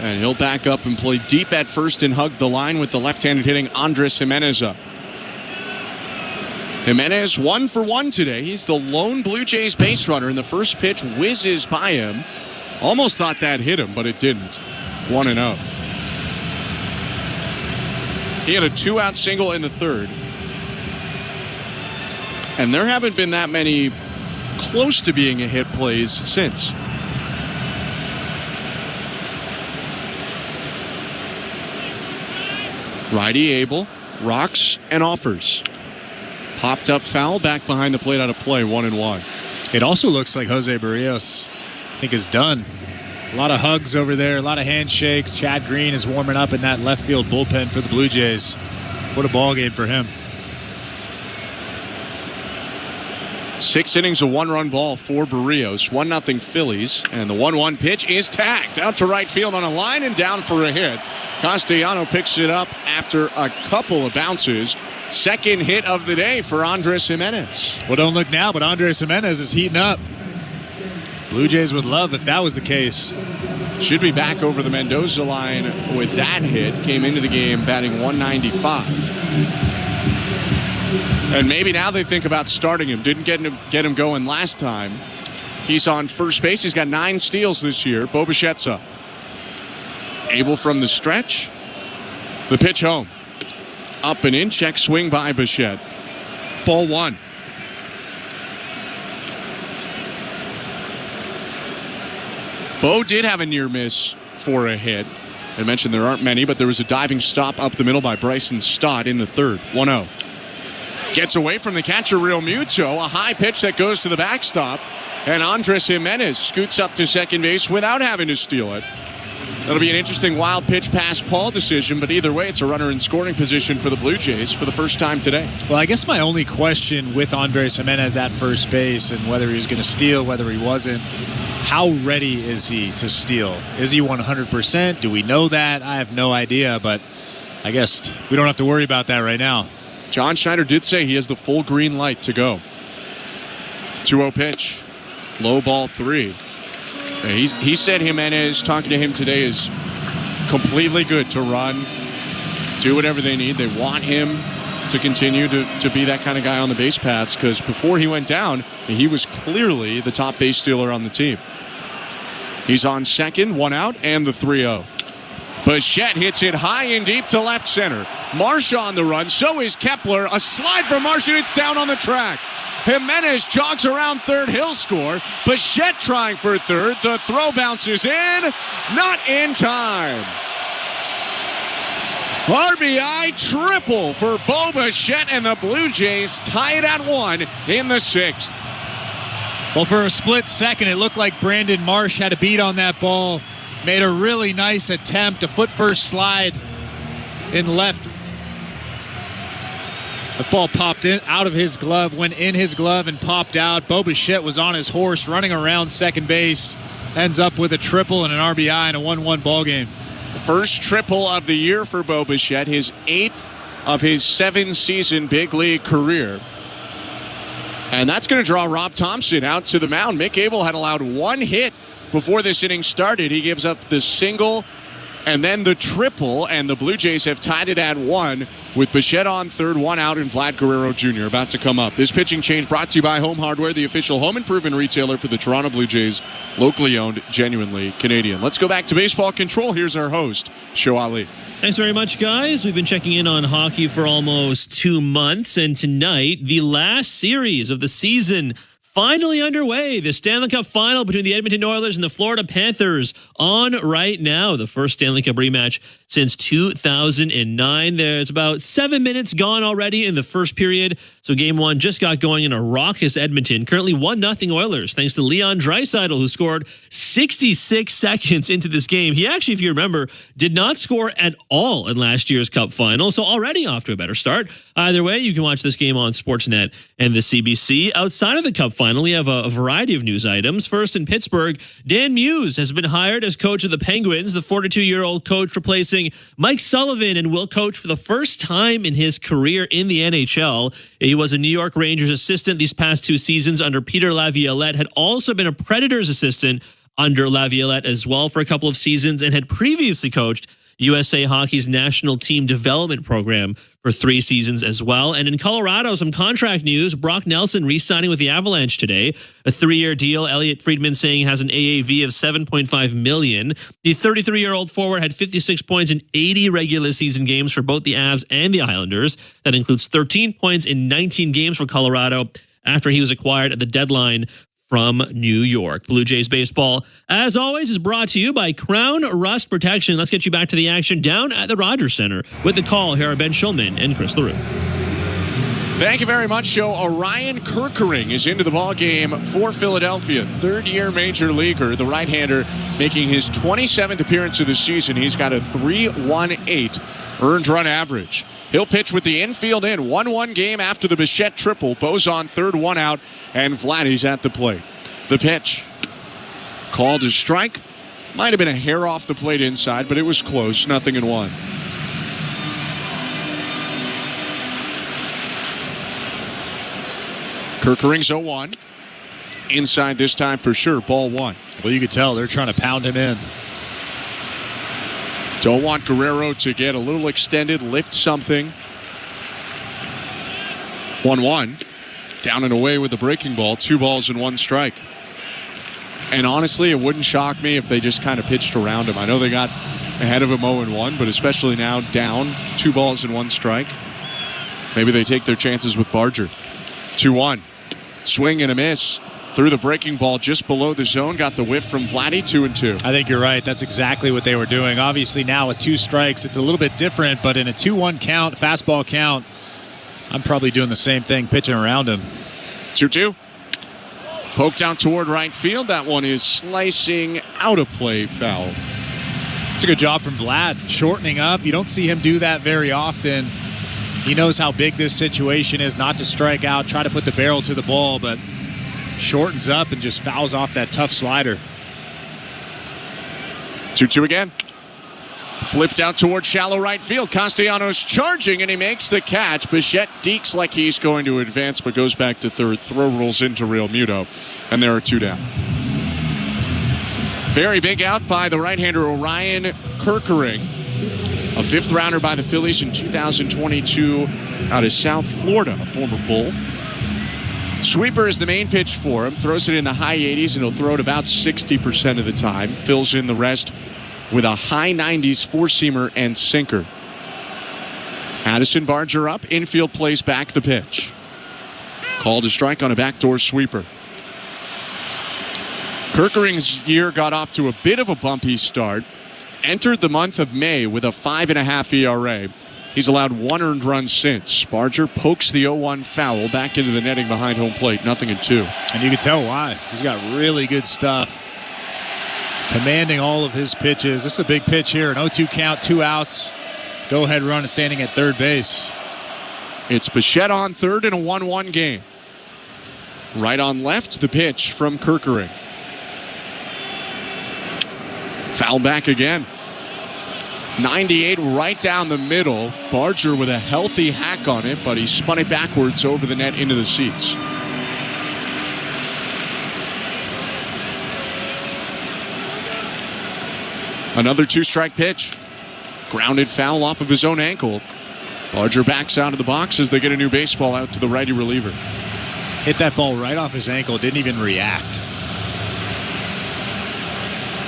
and he'll back up and play deep at first and hug the line with the left-handed hitting Andres Jimenez up. Jimenez 1 for 1 today. He's the lone Blue Jays base runner, and the first pitch whizzes by him. Almost thought that hit him, but it didn't. 1-0. He had a 2-out single in the third. And there haven't been that many close to being a hit plays since. Righty Abel rocks and offers. Popped up foul, back behind the plate out of play, 1-1. It also looks like Jose Berrios, I think, is done. A lot of hugs over there, a lot of handshakes. Chad Green is warming up in that left field bullpen for the Blue Jays. What a ball game for him. 6 innings, a 1-run ball for Berrios. 1-0 Phillies. And the 1-1 pitch is tagged out to right field on a line and down for a hit. Castellano picks it up after a couple of bounces. Second hit of the day for Andres Jimenez. Well, don't look now, but Andres Jimenez is heating up. Blue Jays would love if that was the case. Should be back over the Mendoza line with that hit. Came into the game batting 195. And maybe now they think about starting him. Didn't get him going last time. He's on first base. He's got 9 steals this year. Bo Bichette's up. Abel from the stretch. The pitch home. Up and in. Check swing by Bichette. Ball 1. Bo did have a near miss for a hit. I mentioned there aren't many, but there was a diving stop up the middle by Bryson Stott in the third. 1-0. Gets away from the catcher, Real Muto. A high pitch that goes to the backstop. And Andres Jimenez scoots up to second base without having to steal it. That'll be an interesting wild pitch past Paul decision, but either way, it's a runner in scoring position for the Blue Jays for the first time today. Well, I guess my only question with Andres Jimenez at first base and whether he was going to steal, whether he wasn't, how ready is he to steal? Is he 100%? Do we know that? I have no idea, but I guess we don't have to worry about that right now. John Schneider did say he has the full green light to go. 2-0 pitch. Low ball 3. He said Jimenez, talking to him today, is completely good to run, do whatever they need. They want him to continue to be that kind of guy on the base paths, because before he went down, he was clearly the top base stealer on the team. He's on second, 1 out, and the 3-0. Bichette hits it high and deep to left center. Marsh on the run, so is Kepler. A slide from Marsh, and it's down on the track. Jimenez jogs around third, he'll score. Bichette trying for third. The throw bounces in, not in time. RBI triple for Bo Bichette, and the Blue Jays tie it at 1 in the 6th. Well, for a split second, it looked like Brandon Marsh had a beat on that ball. Made a really nice attempt, a foot-first slide in left. The ball popped in out of his glove, went in his glove, and popped out. Bo Bichette was on his horse, running around second base. Ends up with a triple and an RBI in a 1-1 ball game. First triple of the year for Bo Bichette, his 8th of his 7-season big league career. And that's going to draw Rob Thompson out to the mound. Mick Abel had allowed 1 hit before this inning started. He gives up the single and then the triple, and the Blue Jays have tied it at 1 with Bichette on third, 1 out, and Vlad Guerrero Jr. about to come up. This pitching change brought to you by Home Hardware, the official home improvement retailer for the Toronto Blue Jays, locally owned, genuinely Canadian. Let's go back to baseball control. Here's our host, Show Ali. Thanks very much, guys. We've been checking in on hockey for almost 2 months, and tonight, the last series of the season finally underway. The Stanley Cup final between the Edmonton Oilers and the Florida Panthers on right now. The first Stanley Cup rematch since 2009. There's about 7 minutes gone already in the first period. So game 1 just got going in a raucous Edmonton. Currently 1-0 Oilers, thanks to Leon Draisaitl, who scored 66 seconds into this game. He actually, if you remember, did not score at all in last year's Cup final. So already off to a better start. Either way, you can watch this game on Sportsnet and the CBC. Outside of the Cup final, we have a variety of news items. First, in Pittsburgh, Dan Muse has been hired as coach of the Penguins, the 42-year-old coach replacing Mike Sullivan, and will coach for the first time in his career in the NHL. He was a New York Rangers assistant these past 2 seasons under Peter Laviolette, had also been a Predators assistant under Laviolette as well for a couple of seasons, and had previously coached USA Hockey's national team development program for 3 seasons as well. And in Colorado, some contract news. Brock Nelson re-signing with the Avalanche today. A 3-year deal. Elliot Friedman saying has an AAV of $7.5 million. The 33-year-old forward had 56 points in 80 regular season games for both the Avs and the Islanders. That includes 13 points in 19 games for Colorado after he was acquired at the deadline from New York. Blue Jays baseball, as always, is brought to you by Crown Rust Protection. Let's get you back to the action down at the Rogers Center. With the call, here are Ben Shulman and Chris LaRue. Thank you very much, Joe. Orion Kerkering is into the ball game for Philadelphia. 3rd-year major leaguer, the right-hander, making his 27th appearance of the season. He's got a 3.18 earned run average. He'll pitch with the infield in. 1-1 game after the Bichette triple. Bo's on third, 1 out, and Vladdy's at the plate. The pitch. Called a strike. Might have been a hair off the plate inside, but it was close. 0-1. Kerkering's 0-1. Inside this time for sure. Ball 1. Well, you could tell they're trying to pound him in. Don't want Guerrero to get a little extended, lift something. 1-1. Down and away with the breaking ball. 2 balls and 1 strike. And honestly, it wouldn't shock me if they just kind of pitched around him. I know they got ahead of him 0-1, but especially now down 2 balls and 1 strike. Maybe they take their chances with Barger. 2-1. Swing and a miss. Threw the breaking ball just below the zone. Got the whiff from Vladdy. 2-2. I think you're right. That's exactly what they were doing. Obviously now with 2 strikes, it's a little bit different, but in a 2-1 count, fastball count, I'm probably doing the same thing, pitching around him. 2-2. Poked out toward right field. That one is slicing out of play, foul. It's a good job from Vlad, shortening up. You don't see him do that very often. He knows how big this situation is, not to strike out, try to put the barrel to the ball, but shortens up and just fouls off that tough slider. 2-2 again. Flipped out toward shallow right field. Castellanos charging, and he makes the catch. Bichette dekes like he's going to advance, but goes back to third. Throw rolls into Real Muto, and there are 2 down. Very big out by the right-hander Orion Kerkering. A fifth rounder by the Phillies in 2022 out of South Florida, a former Bull. Sweeper is the main pitch for him. Throws it in the high 80s, and he'll throw it about 60% of the time. Fills in the rest with a high 90s four-seamer and sinker. Addison Barger up. Infield plays back the pitch. Called a strike on a backdoor sweeper. Kerkering's year got off to a bit of a bumpy start. Entered the month of May with a 5.5 ERA. He's allowed 1 earned run since. Barger pokes the 0-1 foul back into the netting behind home plate. 0-2. And you can tell why. He's got really good stuff. Commanding all of his pitches. This is a big pitch here. An 0-2 count, 2 outs. Go-ahead run standing at third base. It's Bichette on third in a 1-1 game. Right on left, the pitch from Kerkering. Foul back again. 98 right down the middle. Barger with a healthy hack on it, but he spun it backwards over the net into the seats. Another 2-strike pitch. Grounded foul off of his own ankle. Barger backs out of the box as they get a new baseball out to the righty reliever. Hit that ball right off his ankle. Didn't even react.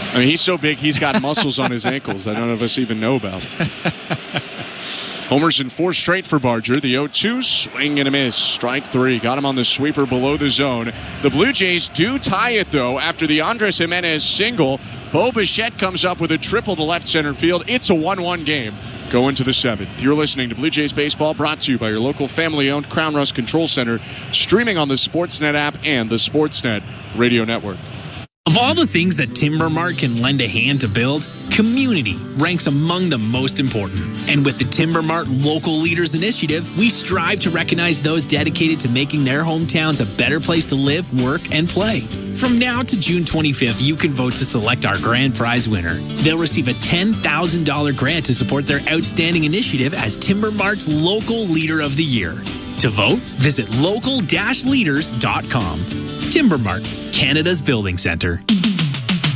I mean, he's so big, he's got muscles on his ankles that none of us even know about. Homers in 4 straight for Barger. The 0-2, swing and a miss. Strike 3. Got him on the sweeper below the zone. The Blue Jays do tie it, though, after the Andres Jimenez single. Bo Bichette comes up with a triple to left center field. It's a 1-1 game. Going to the 7th. You're listening to Blue Jays Baseball, brought to you by your local family-owned Crown Rust Control Center, streaming on the Sportsnet app and the Sportsnet Radio Network. Of all the things that Timber Mart can lend a hand to build, community ranks among the most important. And with the Timber Mart Local Leaders Initiative, we strive to recognize those dedicated to making their hometowns a better place to live, work, and play. From now to June 25th, you can vote to select our grand prize winner. They'll receive a $10,000 grant to support their outstanding initiative as Timber Mart's Local Leader of the Year. To vote, visit local-leaders.com. Timber Mart, Canada's building center.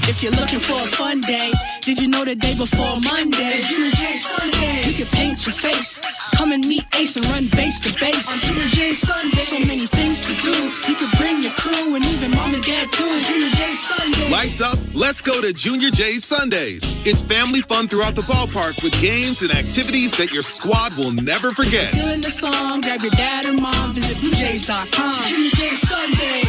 If you're looking for a fun day, did you know the day before Monday? Junior J Sunday. You can paint your face, come and meet Ace and run base to base. On Junior J Sunday. So many things to do. You could bring your crew and even mom and dad too. Junior J Sunday. Lights up, let's go to Junior J Sundays. It's family fun throughout the ballpark with games and activities that your squad will never forget. Feeling the song, grab your dad or mom, visit BlueJays.com. Junior J Sunday.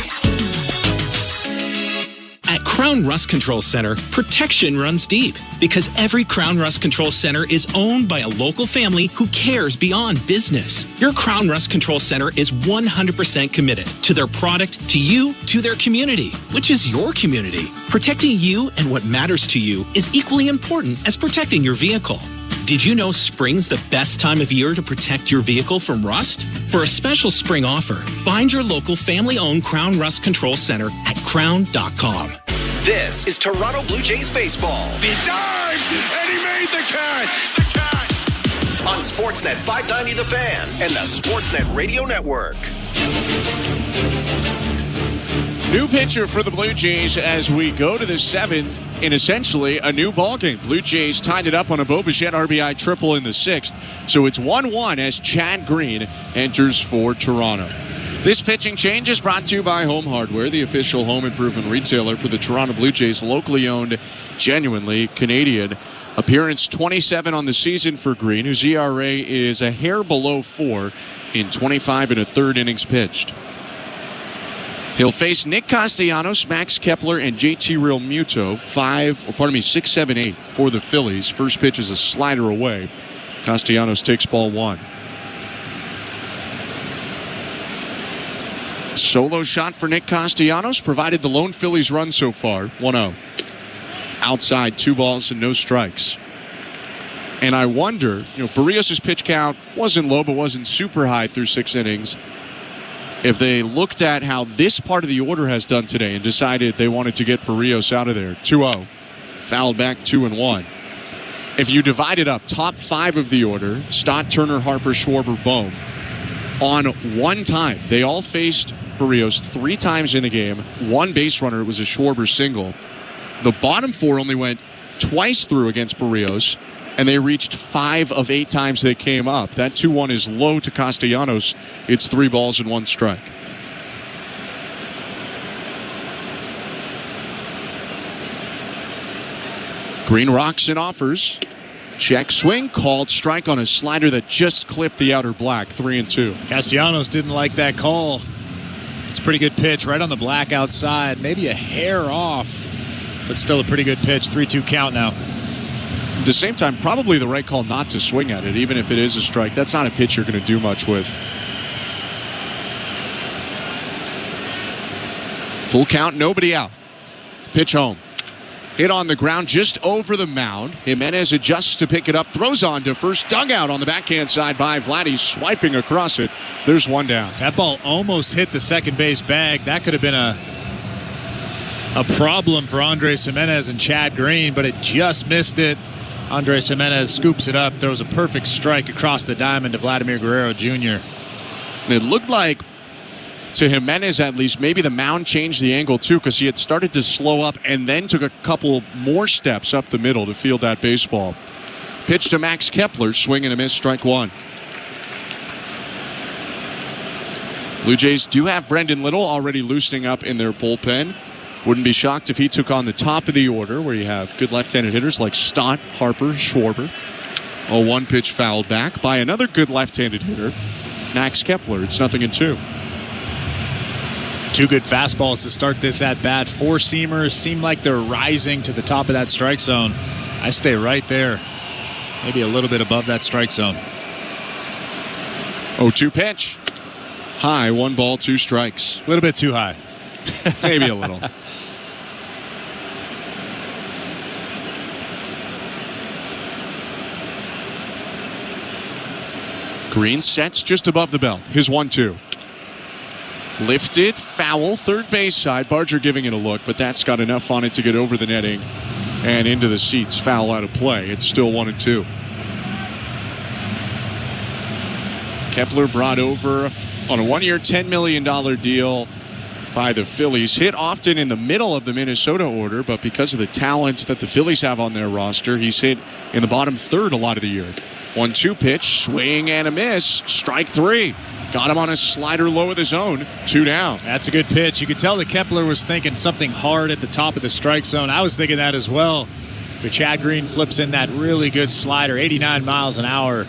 At Crown Rust Control Center, protection runs deep because every Crown Rust Control Center is owned by a local family who cares beyond business. Your Crown Rust Control Center is 100% committed to their product, to you, to their community, which is your community. Protecting you and what matters to you is equally important as protecting your vehicle. Did you know spring's the best time of year to protect your vehicle from rust? For a special spring offer, find your local family-owned Crown Rust Control Center at crown.com. This is Toronto Blue Jays baseball. He dives, and he made the catch. The catch. On Sportsnet 590 The Fan and the Sportsnet Radio Network. New pitcher for the Blue Jays as we go to the 7th in essentially a new ballgame. Blue Jays tied it up on a Bo Bichette RBI triple in the 6th. So it's 1-1 as Chad Green enters for Toronto. This pitching change is brought to you by Home Hardware, the official home improvement retailer for the Toronto Blue Jays, locally owned, genuinely Canadian. Appearance 27 on the season for Green, whose ERA is a hair below 4 in 25 1/3 innings pitched. He'll face Nick Castellanos, Max Kepler, and JT Realmuto. 6, 7, 8 for the Phillies. First pitch is a slider away. Castellanos takes ball 1. Solo shot for Nick Castellanos provided the lone Phillies run so far. 1-0. Outside, 2 balls and no strikes. And I wonder, Berrios' pitch count wasn't low but wasn't super high through 6 innings. If they looked at how this part of the order has done today and decided they wanted to get Berrios out of there. 2-0. Fouled back 2-1. If you divide it up, top 5 of the order, Stott, Turner, Harper, Schwarber, Bohm, on one time. They all faced Berrios 3 times in the game. 1 base runner, it was a Schwarber single. The bottom 4 only went twice through against Berrios. and they reached 5 of 8 times they came up. That 2-1 is low to Castellanos. It's 3 balls and 1 strike. Green rocks and offers. Check swing, called strike on a slider that just clipped the outer black. 3-2. Castellanos didn't like that call. It's a pretty good pitch right on the black outside. Maybe a hair off, but still a pretty good pitch. 3-2 count now. At the same time, probably the right call not to swing at it, even if it is a strike. That's not a pitch you're going to do much with. Full count, nobody out. Pitch home. Hit on the ground just over the mound. Jimenez adjusts to pick it up, throws on to first, dugout on the backhand side by Vladdy, swiping across it. There's 1 down. That ball almost hit the second base bag. That could have been a problem for Andres Jimenez and Chad Green, but it just missed it. Andres Jimenez scoops it up, throws a perfect strike across the diamond to Vladimir Guerrero Jr. And it looked like, to Jimenez at least, maybe the mound changed the angle too, because he had started to slow up and then took a couple more steps up the middle to field that baseball. Pitch to Max Kepler, swing and a miss, strike 1. Blue Jays do have Brendan Little already loosening up in their bullpen. Wouldn't be shocked if he took on the top of the order, where you have good left-handed hitters like Stott, Harper, Schwarber. A 1 pitch fouled back by another good left-handed hitter, Max Kepler. It's 0-2. 2 good fastballs to start this at bat. 4-seamers seem like they're rising to the top of that strike zone. I stay right there, maybe a little bit above that strike zone. 0-2 pitch. High, 1 ball, 2 strikes. A little bit too high. Maybe a little. Green sets just above the belt. His 1-2. Lifted, foul, third base side. Barger giving it a look, but that's got enough on it to get over the netting and into the seats. Foul out of play. It's still 1-2. Kepler brought over on a 1-year, $10 million deal by the Phillies. Hit often in the middle of the Minnesota order, but because of the talent that the Phillies have on their roster, he's hit in the bottom third a lot of the year. 1-2 pitch, swing and a miss. Strike 3. Got him on a slider low of the zone. 2 down. That's a good pitch. You could tell that Kepler was thinking something hard at the top of the strike zone. I was thinking that as well. But Chad Green flips in that really good slider, 89 miles an hour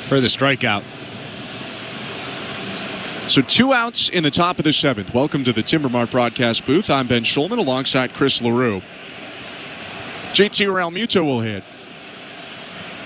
for the strikeout. So 2 outs in the top of the 7th. Welcome to the Timbermart broadcast booth. I'm Ben Schulman alongside Chris LaRue. JT Realmuto will hit.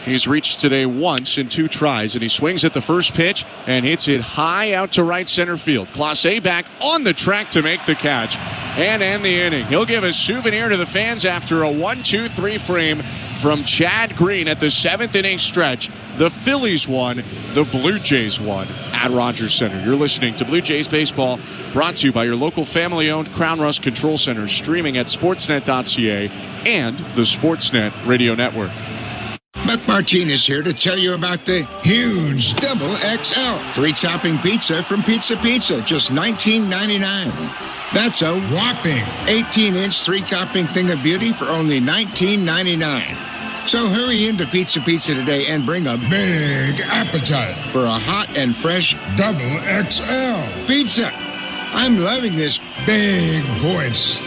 He's reached today once in 2 tries, and he swings at the first pitch and hits it high out to right center field. Clase back on the track to make the catch and end the inning. He'll give a souvenir to the fans after a 1-2-3 frame from Chad Green at the 7th inning stretch. The Phillies won, the Blue Jays won at Rogers Center. You're listening to Blue Jays Baseball, brought to you by your local family-owned Crown Rust Control Center, streaming at sportsnet.ca and the Sportsnet Radio Network. Buck Martinez here to tell you about the huge Double XL free topping pizza from Pizza Pizza, just $19.99. That's a whopping 18-inch 3-topping thing of beauty for only $19.99. So hurry into Pizza Pizza today and bring a big appetite for a hot and fresh Double XL pizza. I'm loving this big voice.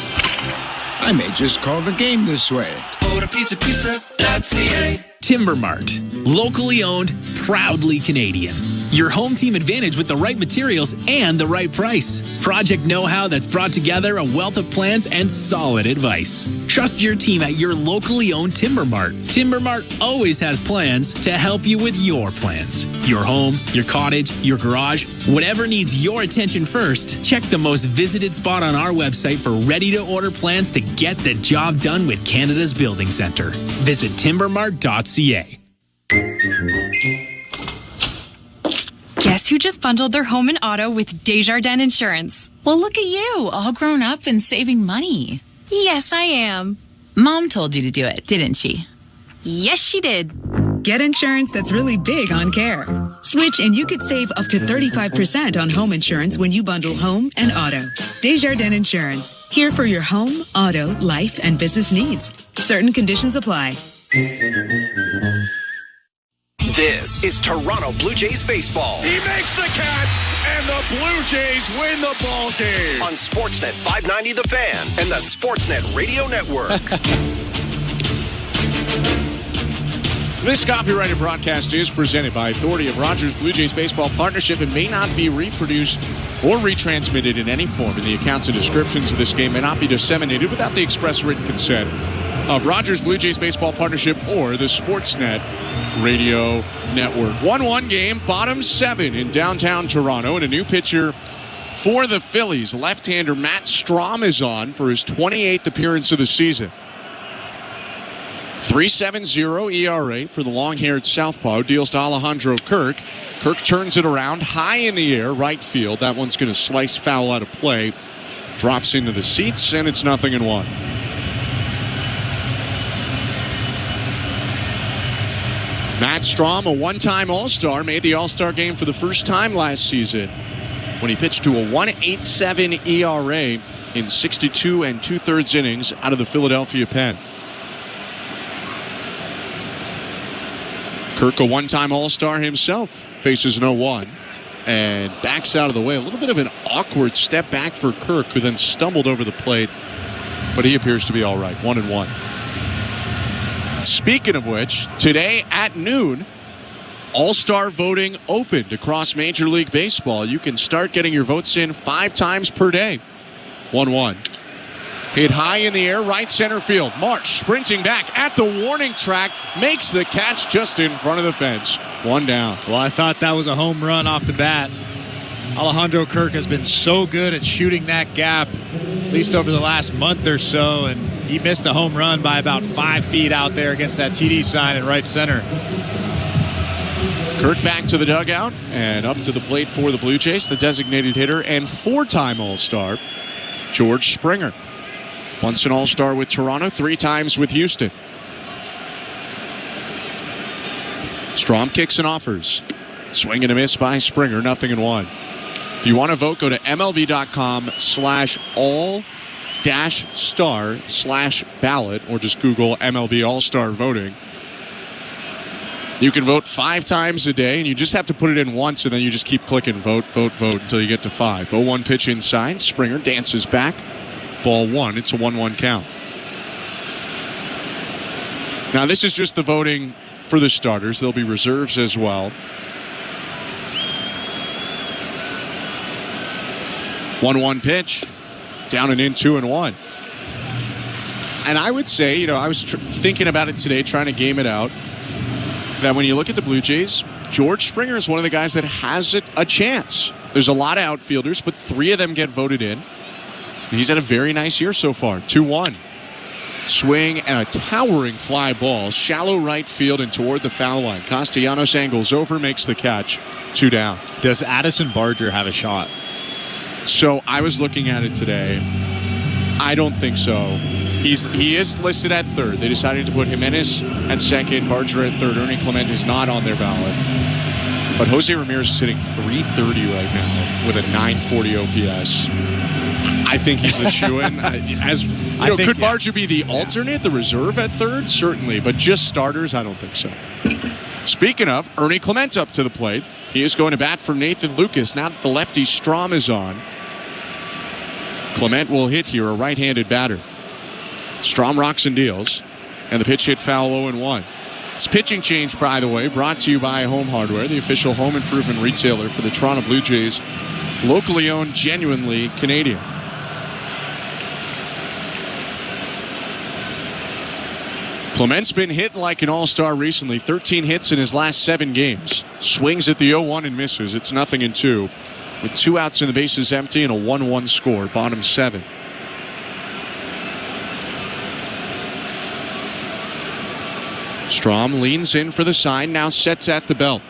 I may just call the game this way. Order pizzapizza.ca. Timbermart, locally owned, proudly Canadian. Your home team advantage with the right materials and the right price. Project know-how that's brought together a wealth of plans and solid advice. Trust your team at your locally owned Timbermart. Timbermart always has plans to help you with your plans. Your home, your cottage, your garage, whatever needs your attention first, check the most visited spot on our website for ready-to-order plans to get the job done with Canada's Building Centre. Visit timbermart.ca. Guess who just bundled their home and auto with Desjardins Insurance? Well, look at you, all grown up and saving money. Yes, I am. Mom told you to do it, didn't she? Yes, she did. Get insurance that's really big on care. Switch and you could save up to 35% on home insurance when you bundle home and auto. Desjardins Insurance, here for your home, auto, life, and business needs. Certain conditions apply. This is Toronto Blue Jays baseball. He makes the catch, and the Blue Jays win the ball game. On Sportsnet 590 The Fan and the Sportsnet Radio Network. This copyrighted broadcast is presented by authority of Rogers Blue Jays Baseball Partnership and may not be reproduced or retransmitted in any form. And the accounts and descriptions of this game may not be disseminated without the express written consent of Rogers Blue Jays Baseball Partnership or the Sportsnet Radio Network. 1-1 game, bottom 7 in downtown Toronto, and a new pitcher for the Phillies. Left-hander Matt Strahm is on for his 28th appearance of the season. 3.70 ERA for the long-haired southpaw, deals to Alejandro Kirk. Kirk turns it around high in the air, right field. That one's going to slice foul out of play. Drops into the seats, and it's 0-1. Matt Strahm, a one-time All-Star, made the All-Star game for the first time last season when he pitched to a 1.87 ERA in 62 2/3 innings out of the Philadelphia pen. Kirk, a one-time All-Star himself, faces an 0-1 and backs out of the way. A little bit of an awkward step back for Kirk, who then stumbled over the plate, but he appears to be all right. 1-1. Speaking of which, today at noon, All-Star voting opened across Major League Baseball. You can start getting your votes in 5 times per day. 1-1. Hit high in the air, right center field. Marsh sprinting back at the warning track, makes the catch just in front of the fence. 1 down. Well, I thought that was a home run off the bat. Alejandro Kirk has been so good at shooting that gap, at least over the last month or so, and he missed a home run by about 5 feet out there against that TD sign in right center. Kirk back to the dugout and up to the plate for the Blue Jays, the designated hitter and 4-time All-Star, George Springer. Once an All-Star with Toronto, 3 times with Houston. Strahm kicks and offers. Swing and a miss by Springer, 0-1. If you want to vote, go to MLB.com/all-star/ballot or just Google MLB All-Star voting. You can vote 5 times a day, and you just have to put it in once, and then you just keep clicking vote, vote, vote until you get to 5. 0-1 pitch inside. Springer dances back. Ball 1. It's a 1-1 count. Now, this is just the voting for the starters. There'll be reserves as well. 1-1 pitch. Down and in, 2-1. And I would say, I was thinking about it today, trying to game it out, that when you look at the Blue Jays, George Springer is one of the guys that has a chance. There's a lot of outfielders, but 3 of them get voted in. He's had a very nice year so far. 2-1. Swing and a towering fly ball. Shallow right field and toward the foul line. Castellanos angles over, makes the catch. 2 down. Does Addison Barger have a shot? So I was looking at it today. I don't think so. He is listed at third. They decided to put Jimenez at second, Barger at third. Ernie Clement is not on their ballot. But Jose Ramirez is hitting .330 right now with a .940 OPS. I think he's the shoo-in. Could Barger be the alternate, the reserve at third? Certainly, but just starters, I don't think so. Speaking of, Ernie Clement up to the plate. He is going to bat for Nathan Lucas now that the lefty Strahm is on. Clement will hit here, a right-handed batter. Strahm rocks and deals, and the pitch hit foul 0-1. This pitching change, by the way, brought to you by Home Hardware, the official home improvement retailer for the Toronto Blue Jays. Locally owned, genuinely Canadian. Clement's been hitting like an all-star recently. 13 hits in his last 7 games. Swings at the 0-1 and misses. It's 0-2. With 2 outs and the bases empty and a 1-1 score. Bottom 7. Strahm leans in for the sign. Now sets at the belt.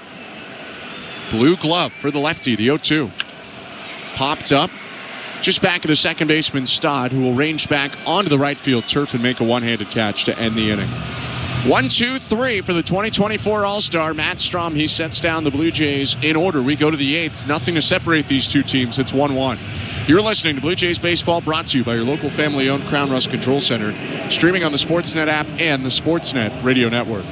Blue glove for the lefty. The 0-2. Popped up. Just back of the second baseman, Stott, who will range back onto the right field turf and make a one-handed catch to end the inning. 1-2-3 for the 2024 All-Star. Matt Strahm, he sets down the Blue Jays in order. We go to the 8th. Nothing to separate these two teams. It's 1-1. You're listening to Blue Jays Baseball, brought to you by your local family-owned Crown Rust Control Center. Streaming on the Sportsnet app and the Sportsnet Radio Network.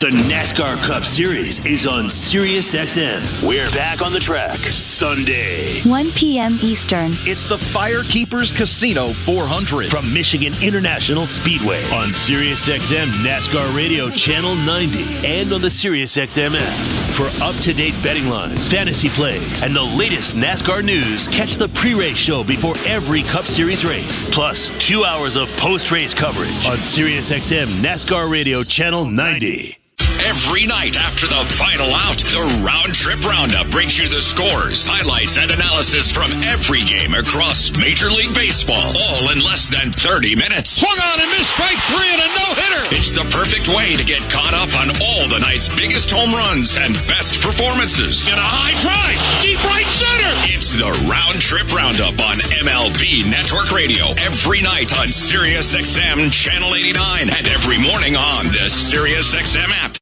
The NASCAR Cup Series is on SiriusXM. We're back on the track Sunday. 1 p.m. Eastern. It's the Firekeepers Casino 400 from Michigan International Speedway on SiriusXM NASCAR Radio Channel 90 and on the SiriusXM app. For up-to-date betting lines, fantasy plays, and the latest NASCAR news, catch the pre-race show before every Cup Series race. Plus, 2 hours of post-race coverage on SiriusXM NASCAR Radio Channel 90. Every night after the final out, the Round Trip Roundup brings you the scores, highlights, and analysis from every game across Major League Baseball, all in less than 30 minutes. Swung on and missed strike 3 and a no-hitter. It's the perfect way to get caught up on all the night's biggest home runs and best performances. And a high drive, deep right center. It's the Round Trip Roundup on MLB Network Radio every night on SiriusXM Channel 89 and every morning on the SiriusXM app.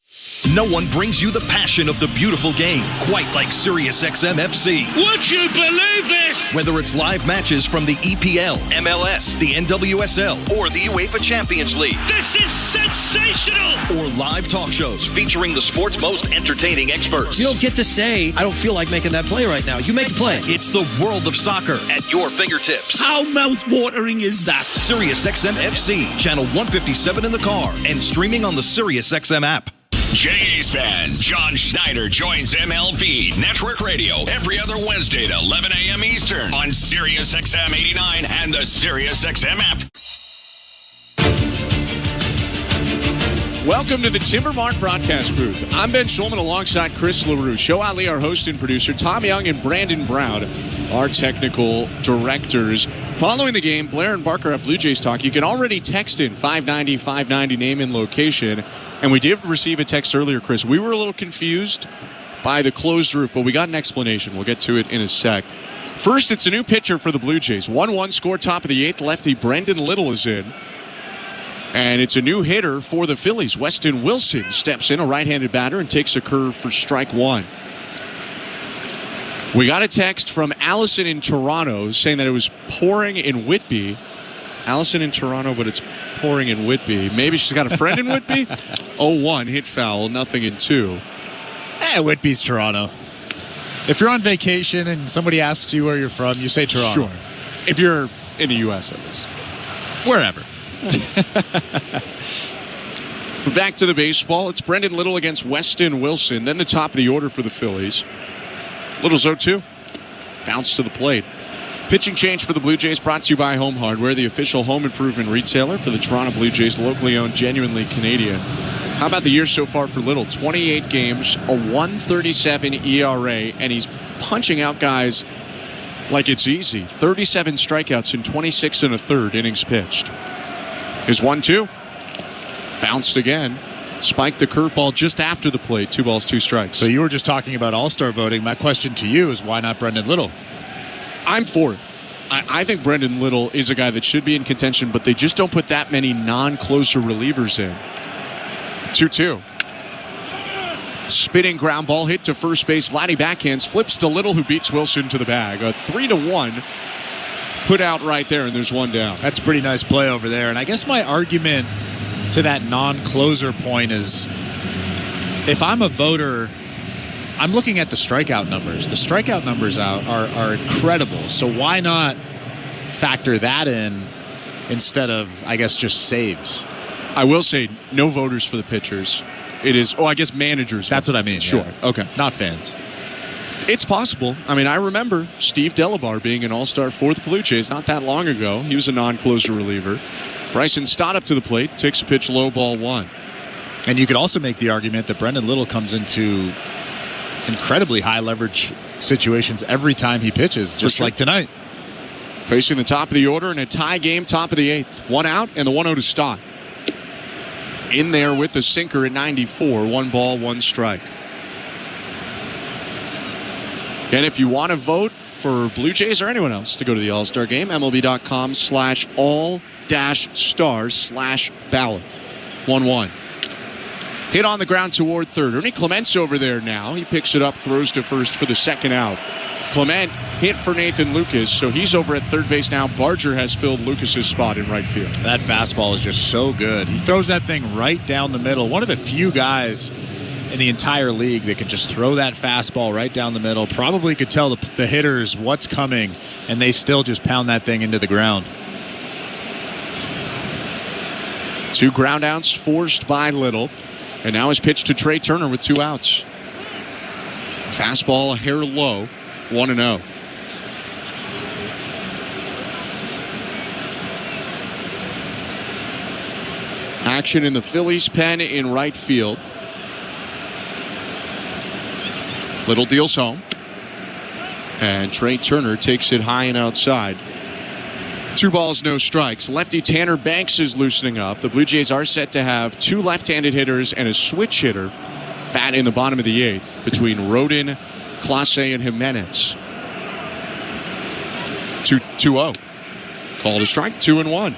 No one brings you the passion of the beautiful game quite like SiriusXM FC. Would you believe this? Whether it's live matches from the EPL, MLS, the NWSL, or the UEFA Champions League. This is sensational! Or live talk shows featuring the sport's most entertaining experts. You don't get to say, I don't feel like making that play right now. You make the play. It's the world of soccer at your fingertips. How mouth-watering is that? SiriusXM FC, channel 157 in the car, and streaming on the SiriusXM app. Jays fans, John Schneider joins MLB Network Radio every other Wednesday at 11 a.m. Eastern on SiriusXM 89 and the SiriusXM app. Welcome to the Timbermark broadcast booth. I'm Ben Schulman alongside Chris LaRue. Show Ali, our host and producer. Tom Young and Brandon Brown, our technical directors. Following the game, Blair and Barker at Blue Jays Talk. You can already text in 590 name and location. And we did receive a text earlier, Chris. We were a little confused by the closed roof, but we got an explanation. We'll get to it in a sec. First, it's a new pitcher for the Blue Jays. 1-1 score, top of the eighth. Lefty Brendan Little is in. And it's a new hitter for the Phillies. Weston Wilson steps in, a right-handed batter, and takes a curve for strike one. We got a text from Allison in Toronto saying that it was pouring in Whitby. Allison in Toronto, but it's pouring in Whitby. Maybe she's got a friend in Whitby? 0-1, hit foul, nothing in 2. Whitby's Toronto. If you're on vacation and somebody asks you where you're from, you say Toronto. Sure. If you're in the U.S. at least. Wherever. But back to the baseball. It's Brendan Little against Weston Wilson. Then the top of the order for the Phillies. Little's 0-2. Bounce to the plate. Pitching change for the Blue Jays brought to you by Home Hardware, the official home improvement retailer for the Toronto Blue Jays, locally owned, genuinely Canadian. How about the year so far for Little? 28 games, a 1.37 ERA, and he's punching out guys like it's easy. 37 strikeouts in 26 1/3 innings pitched. His 1-2. Bounced again. Spiked the curveball just after the plate. 2 balls, 2 strikes. So you were just talking about all-star voting. My question to you is, why not Brendan Little? I'm for it. I think Brendan Little is a guy that should be in contention, but they just don't put that many non-closer relievers in. 2-2. Spinning ground ball hit to first base. Vladdy backhands, flips to Little, who beats Wilson to the bag. A 3-1 put out right there, and there's one down. That's a pretty nice play over there. And I guess my argument to that non-closer point is, if I'm a voter, I'm looking at the strikeout numbers. The strikeout numbers are incredible. So why not factor that in instead of, I guess, just saves? I will say, no voters for the pitchers. It is, I guess managers. That's what I mean. Sure. Yeah. Okay. Not fans. It's possible. I mean, I remember Steve Delabar being an all-star for the Blue Jays not that long ago. He was a non-closer reliever. Bryson Stott up to the plate, takes a pitch, low, ball 1. And you could also make the argument that Brendan Little comes into incredibly high leverage situations every time he pitches, just like tonight. Facing the top of the order in a tie game, top of the 8th. 1 out and the 1-0 to Stott. In there with the sinker at 94. 1 ball, 1 strike. And if you want to vote for Blue Jays or anyone else to go to the All-Star Game, MLB.com/all-stars/ballot. 1-1. Hit on the ground toward third. Ernie Clement's over there now. He picks it up, throws to first for the second out. Clement hit for Nathan Lucas, so he's over at third base now. Barger has filled Lucas's spot in right field. That fastball is just so good. He throws that thing right down the middle. One of the few guys in the entire league that can just throw that fastball right down the middle. Probably could tell the hitters what's coming, and they still just pound that thing into the ground. 2 ground outs forced by Little. And now his pitch to Trey Turner with 2 outs. Fastball a hair low, 1-0. Action in the Phillies pen in right field. Little deals home. And Trey Turner takes it high and outside. 2 balls, no strikes. Lefty Tanner Banks is loosening up. The Blue Jays are set to have 2 left-handed hitters and a switch hitter bat in the bottom of the 8th between Rodin, Clase, and Jimenez. 2-0. Called a strike, 2-1.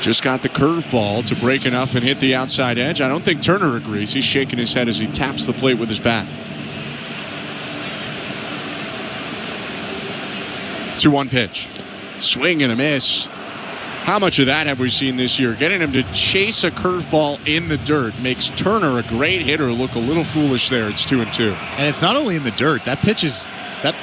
Just got the curveball to break enough and hit the outside edge. I don't think Turner agrees. He's shaking his head as he taps the plate with his bat. 2-1 pitch. Swing and a miss. How much of that have we seen this year? Getting him to chase a curveball in the dirt makes Turner, a great hitter, look a little foolish there. It's 2-2. And it's not only in the dirt. That pitch is that.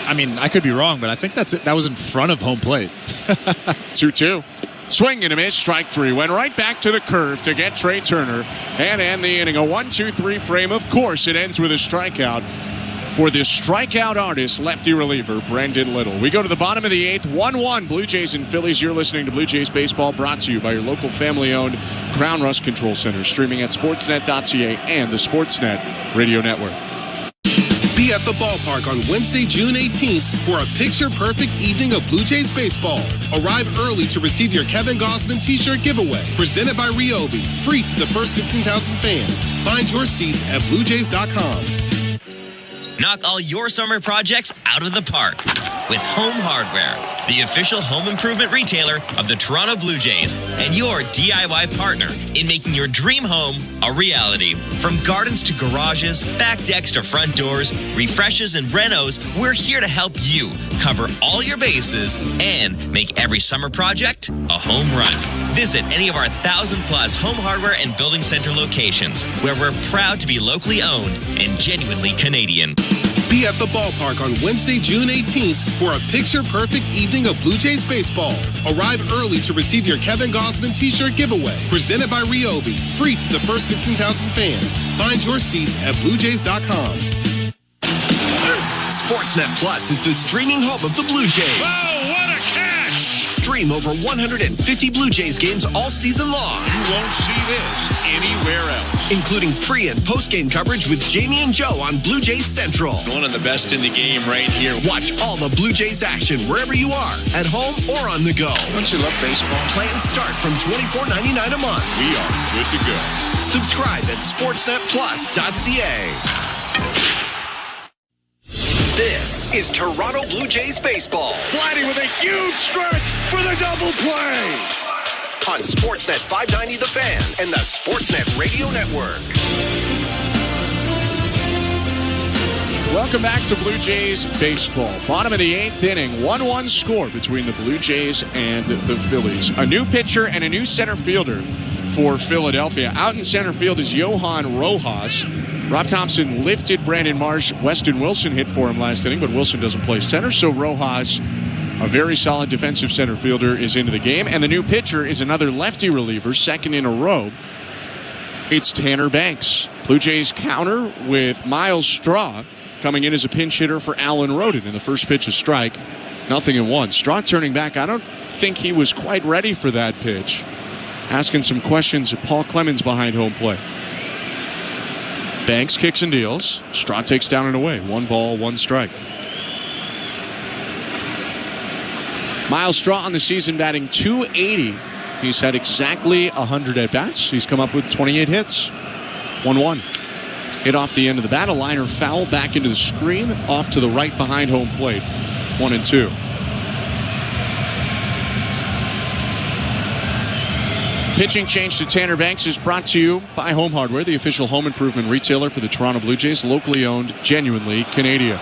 I mean, I could be wrong, but I think that was in front of home plate. 2-2. Swing and a miss. Strike 3. Went right back to the curve to get Trey Turner and end the inning. A 1-2-3 frame. Of course, it ends with a strikeout for this strikeout artist, lefty reliever, Brandon Little. We go to the bottom of the 8th, 1-1, Blue Jays and Phillies. You're listening to Blue Jays Baseball, brought to you by your local family-owned Crown Rust Control Center, streaming at sportsnet.ca and the Sportsnet Radio Network. Be at the ballpark on Wednesday, June 18th for a picture-perfect evening of Blue Jays baseball. Arrive early to receive your Kevin Gausman t-shirt giveaway, presented by Ryobi. Free to the first 15,000 fans. Find your seats at bluejays.com. Knock all your summer projects out of the park with Home Hardware, the official home improvement retailer of the Toronto Blue Jays and your DIY partner in making your dream home a reality. From gardens to garages, back decks to front doors, refreshes and renos, we're here to help you cover all your bases and make every summer project a home run. Visit any of our 1,000+ home hardware and building center locations where we're proud to be locally owned and genuinely Canadian. Be at the ballpark on Wednesday, June 18th for a picture-perfect evening of Blue Jays baseball. Arrive early to receive your Kevin Gausman t-shirt giveaway, presented by Ryobi. Free to the first 15,000 fans. Find your seats at bluejays.com. Sportsnet Plus is the streaming home of the Blue Jays. Oh, what a catch! Stream over 150 Blue Jays games all season long. You won't see this anywhere else. Including pre- and post-game coverage with Jamie and Joe on Blue Jays Central. One of the best in the game right here. Watch all the Blue Jays action wherever you are, at home or on the go. Don't you love baseball? Plans start from $24.99 a month. We are good to go. Subscribe at sportsnetplus.ca. This is Toronto Blue Jays baseball. Vladdy with a huge stretch for the double play. On Sportsnet 590 The Fan and the Sportsnet Radio Network. Welcome back to Blue Jays baseball. Bottom of the 8th inning, 1-1 score between the Blue Jays and the Phillies. A new pitcher and a new center fielder for Philadelphia. Out in center field is Johan Rojas. Rob Thompson lifted Brandon Marsh. Weston Wilson hit for him last inning, but Wilson doesn't play center, so Rojas, a very solid defensive center fielder, is into the game. And the new pitcher is another lefty reliever, second in a row. It's Tanner Banks. Blue Jays counter with Miles Straw coming in as a pinch hitter for Alan Rodin. And the first pitch is strike, 0-1. Straw turning back. I don't think he was quite ready for that pitch. Asking some questions of Paul Clemens behind home plate. Banks kicks and deals. Straw takes down and away. 1 ball, 1 strike. Miles Straw on the season batting .280. He's had exactly 100 at-bats. He's come up with 28 hits. 1-1. Hit off the end of the bat. A liner foul back into the screen. Off to the right behind home plate. 1-2. Pitching change to Tanner Banks is brought to you by Home Hardware, the official home improvement retailer for the Toronto Blue Jays, locally owned, genuinely Canadian.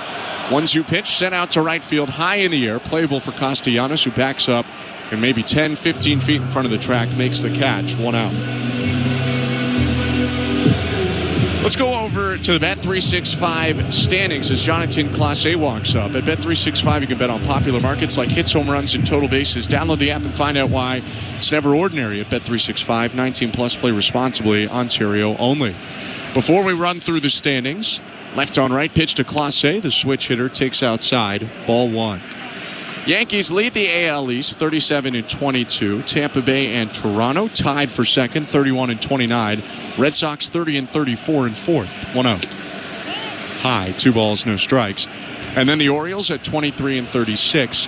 1-2 pitch sent out to right field, high in the air, playable for Castellanos, who backs up and maybe 10, 15 feet in front of the track, makes the catch, 1 out. Let's go over to the Bet365 standings as Jonathan Clase walks up. At Bet365, you can bet on popular markets like hits, home runs, and total bases. Download the app and find out why it's never ordinary at Bet365. 19 plus, play responsibly, Ontario only. Before we run through the standings, left on right pitch to Clase. The switch hitter takes outside, ball 1. Yankees lead the AL East 37-22. Tampa Bay and Toronto tied for second, 31-29. Red Sox 30-34 in fourth, 1-0. High, 2 balls, no strikes. And then the Orioles at 23-36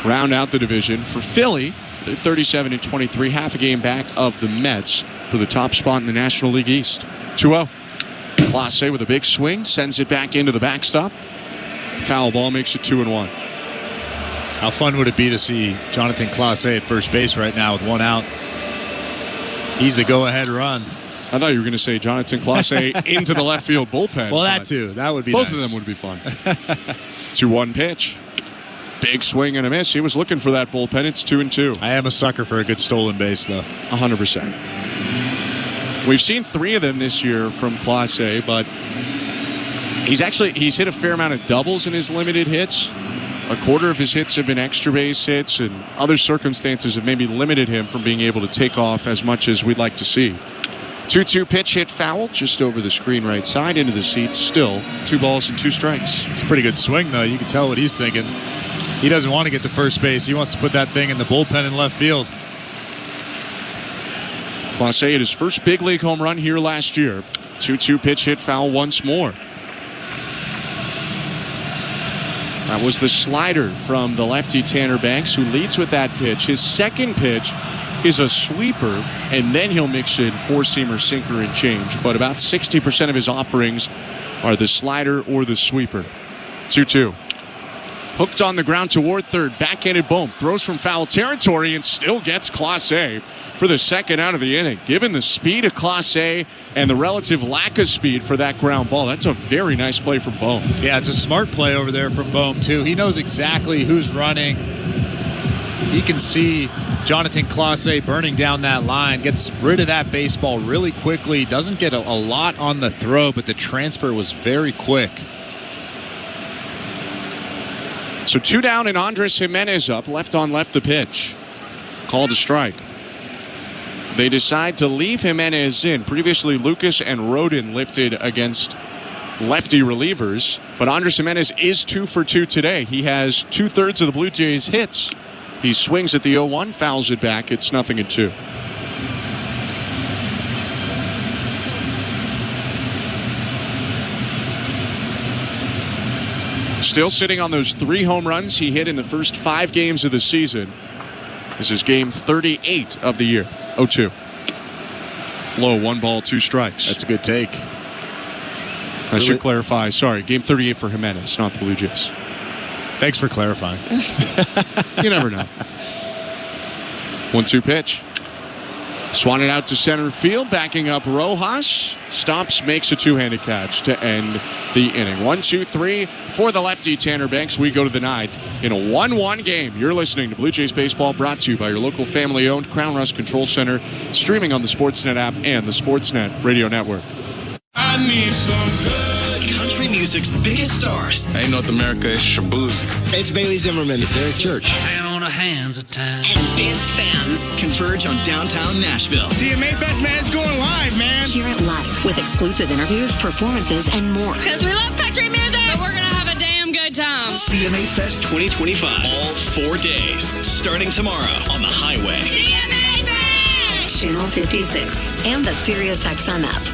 round out the division. For Philly, 37-23, half a game back of the Mets for the top spot in the National League East, 2-0. Clase with a big swing, sends it back into the backstop. Foul ball makes it 2-1. How fun would it be to see Jonathan Clase at first base right now with 1 out? He's the go-ahead run. I thought you were going to say Jonathan Clase into the left field bullpen. Well, that too. That would be both nice. of them would be fun. 2-1 pitch. Big swing and a miss. He was looking for that bullpen. It's 2-2. I am a sucker for a good stolen base, though. 100%. We've seen 3 of them this year from Clase, but he's hit a fair amount of doubles in his limited hits. A quarter of his hits have been extra base hits, and other circumstances have maybe limited him from being able to take off as much as we'd like to see. 2-2 pitch hit foul just over the screen right side into the seats. Still 2 balls and 2 strikes. It's a pretty good swing, though. You can tell what he's thinking. He doesn't want to get to first base. He wants to put that thing in the bullpen in left field. Clase hit his first big league home run here last year. 2-2 pitch hit foul once more. That was the slider from the lefty Tanner Banks, who leads with that pitch. His second pitch is a sweeper, and then he'll mix in 4-seamer, sinker, and change. But about 60% of his offerings are the slider or the sweeper. 2-2. Hooked on the ground toward third. Backhanded Bohm throws from foul territory and still gets Clase for the second out of the inning. Given the speed of Clase and the relative lack of speed for that ground ball, that's a very nice play from Bohm. Yeah, it's a smart play over there from Bohm, too. He knows exactly who's running. He can see Jonathan Clase burning down that line, gets rid of that baseball really quickly. Doesn't get a lot on the throw, but the transfer was very quick. So 2 down and Andres Jimenez up. Left on left the pitch. Called a strike. They decide to leave Jimenez in. Previously, Lucas and Rodin lifted against lefty relievers. But Andres Jimenez is 2 for 2 today. He has 2/3 of the Blue Jays' hits. He swings at the 0-1, fouls it back. It's 0-2. Still sitting on those 3 home runs he hit in the first 5 games of the season. This is game 38 of the year. 0-2. Low, 1 ball, 2 strikes. That's a good take. I should clarify. Sorry, game 38 for Jimenez, not the Blue Jays. Thanks for clarifying. You never know. 1-2 pitch. Swatted out to center field, backing up Rojas. Stops, makes a 2-handed catch to end the inning. 1-2-3 for the lefty Tanner Banks. We go to the 9th in a 1-1 game. You're listening to Blue Jays Baseball, brought to you by your local family-owned Crown Rust Control Center, streaming on the Sportsnet app and the Sportsnet Radio Network. I need some good country music's biggest stars. Hey, North America, it's Shabuzi. It's Bailey Zimmerman. It's Eric Church. Hand on the hands of time. And Biz fans Converge on downtown Nashville. CMA Fest, man, it's going live, man. Hear it live with exclusive interviews, performances, and more. Because we love country music, but we're going to have a damn good time. CMA Fest 2025. All 4 days. Starting tomorrow on the highway. CMA Fest! Channel 56 and the SiriusXM app.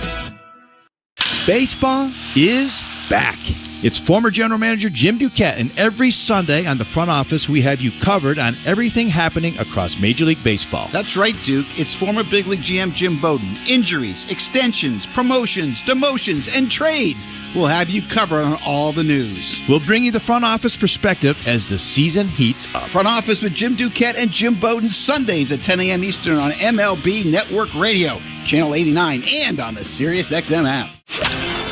Baseball is back. It's former General Manager Jim Duquette, and every Sunday on the front office, we have you covered on everything happening across Major League Baseball. That's right, Duke. It's former Big League GM Jim Bowden. Injuries, extensions, promotions, demotions, and trades. We'll have you covered on all the news. We'll bring you the front office perspective as the season heats up. Front office with Jim Duquette and Jim Bowden, Sundays at 10 a.m. Eastern on MLB Network Radio, Channel 89, and on the SiriusXM app.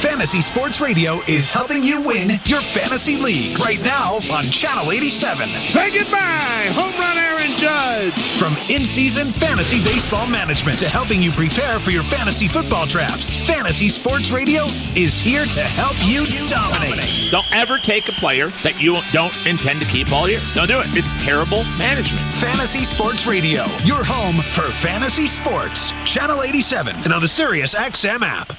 Fantasy Sports Radio is helping you win your fantasy leagues. Right now on Channel 87. Say goodbye, home run Aaron Judge. From in-season fantasy baseball management to helping you prepare for your fantasy football drafts, Fantasy Sports Radio is here to help you dominate. Don't ever take a player that you don't intend to keep all year. Don't do it. It's terrible management. Fantasy Sports Radio, your home for fantasy sports. Channel 87 and on the SiriusXM app.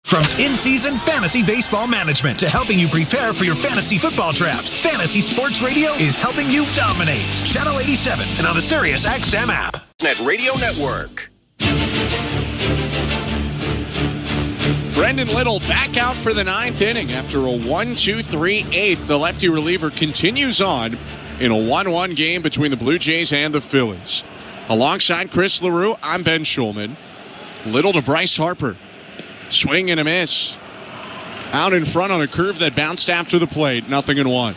From in-season fantasy baseball management to helping you prepare for your fantasy football drafts, Fantasy Sports Radio is helping you dominate. Channel 87 and on the SiriusXM app. Sportsnet Radio Network. Brendan Little back out for the ninth inning after a 1-2-3-8. The lefty reliever continues on in a 1-1 game between the Blue Jays and the Phillies. Alongside Chris LaRue, I'm Ben Schulman. Little to Bryce Harper. Swing and a miss. Out in front on a curve that bounced after the plate. 0-1.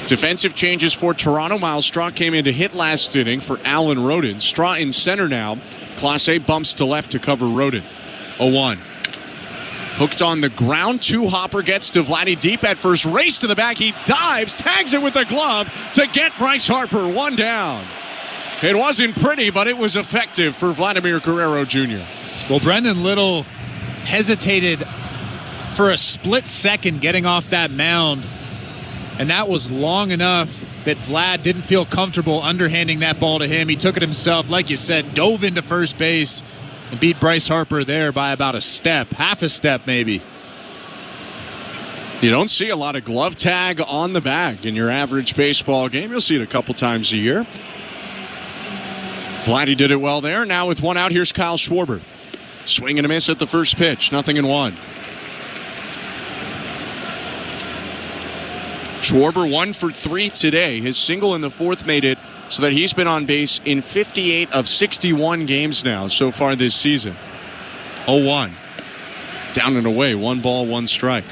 Defensive changes for Toronto. Miles Straw came in to hit last inning for Alan Rodin. Straw in center now. Clase bumps to left to cover Rodin. 0-1. Hooked on the ground. 2 Hopper gets to Vladdy deep at first. Race to the back. He dives. Tags it with the glove to get Bryce Harper. 1 down. It wasn't pretty, but it was effective for Vladimir Guerrero Jr. Well, Brendan Little hesitated for a split second getting off that mound, and that was long enough that Vlad didn't feel comfortable underhanding that ball to him. He took it himself, like you said, dove into first base, and beat Bryce Harper there by about a step, half a step maybe. You don't see a lot of glove tag on the bag in your average baseball game. You'll see it a couple times a year. Vladdy did it well there. Now with 1 out, here's Kyle Schwarber. Swing and a miss at the first pitch. 0-1. Schwarber 1 for 3 today. His single in the fourth made it so that he's been on base in 58 of 61 games now so far this season. 0-1. Down and away. 1 ball, 1 strike.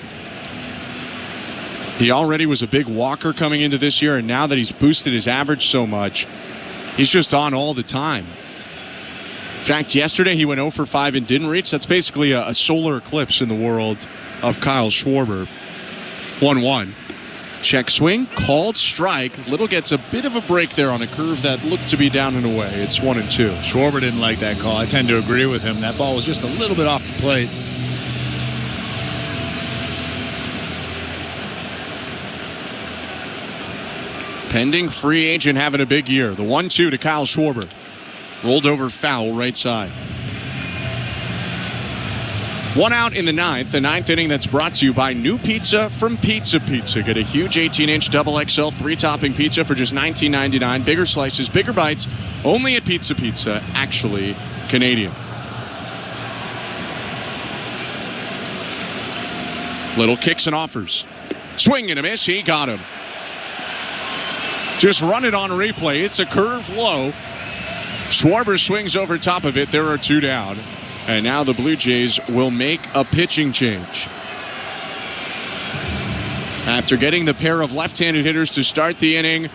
He already was a big walker coming into this year, and now that he's boosted his average so much, he's just on all the time. In fact, yesterday he went 0 for 5 and didn't reach. That's basically a solar eclipse in the world of Kyle Schwarber. 1-1. Check swing, called strike. Little gets a bit of a break there on a curve that looked to be down and away. It's 1-2. Schwarber didn't like that call. I tend to agree with him. That ball was just a little bit off the plate. Pending free agent having a big year. The 1-2 to Kyle Schwarber. Rolled over foul right side. 1 out in the ninth. The ninth inning that's brought to you by new pizza from Pizza Pizza. Get a huge 18-inch double XL 3-topping pizza for just $19.99. Bigger slices, bigger bites. Only at Pizza Pizza. Actually Canadian. Little kicks and offers. Swing and a miss. He got him. Just run it on replay. It's a curve low. Schwarber swings over top of it. There are 2 down. And now the Blue Jays will make a pitching change. After getting the pair of left-handed hitters to start the inning,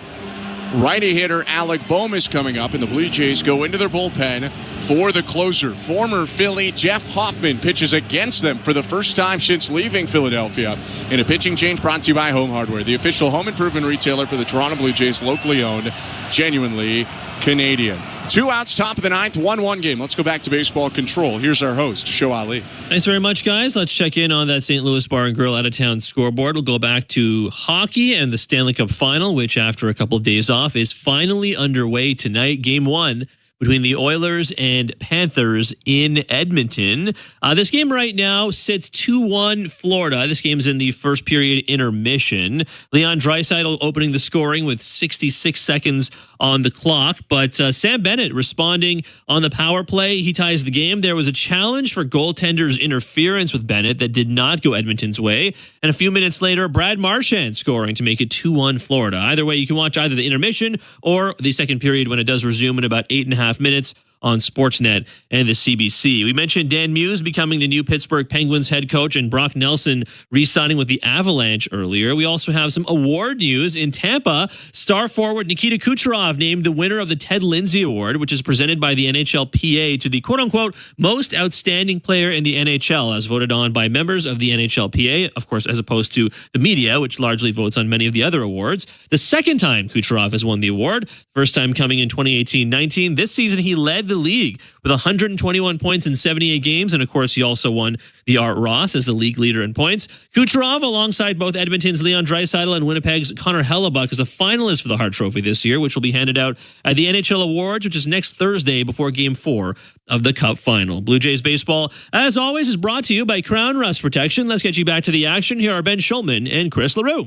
righty hitter Alec Bohm is coming up, and the Blue Jays go into their bullpen for the closer. Former Philly Jeff Hoffman pitches against them for the first time since leaving Philadelphia in a pitching change brought to you by Home Hardware, the official home improvement retailer for the Toronto Blue Jays, locally owned, genuinely Canadian. 2 outs, top of the ninth, 1-1 game. Let's go back to baseball control. Here's our host, Show Ali. Thanks very much, guys. Let's check in on that St. Louis Bar and Grill out-of-town scoreboard. We'll go back to hockey and the Stanley Cup Final, which after a couple of days off is finally underway tonight. Game 1 between the Oilers and Panthers in Edmonton. This game right now sits 2-1 Florida. This game's in the first period intermission. Leon Draisaitl opening the scoring with 66 seconds on the clock, but Sam Bennett responding on the power play. He ties the game. There was a challenge for goaltender's interference with Bennett that did not go Edmonton's way. And a few minutes later, Brad Marchand scoring to make it 2-1 Florida. Either way, you can watch either the intermission or the second period when it does resume in about 8.5 minutes on Sportsnet and the CBC. We mentioned Dan Muse becoming the new Pittsburgh Penguins head coach and Brock Nelson re-signing with the Avalanche earlier. We also have some award news in Tampa. Star forward Nikita Kucherov named the winner of the Ted Lindsay Award, which is presented by the NHLPA to the quote-unquote most outstanding player in the NHL, as voted on by members of the NHLPA, of course, as opposed to the media, which largely votes on many of the other awards. The second time Kucherov has won the award, first time coming in 2018-19. This season, he led the league with 121 points in 78 games, and of course, he also won the Art Ross as the league leader in points. Kucherov, alongside both Edmonton's Leon Draisaitl and Winnipeg's Connor Hellebuck, is a finalist for the Hart Trophy this year, which will be handed out at the NHL Awards, which is next Thursday before Game 4 of the Cup Final. Blue Jays baseball, as always, is brought to you by Crown Rust Protection. Let's get you back to the action. Here are Ben Schulman and Chris LaRue.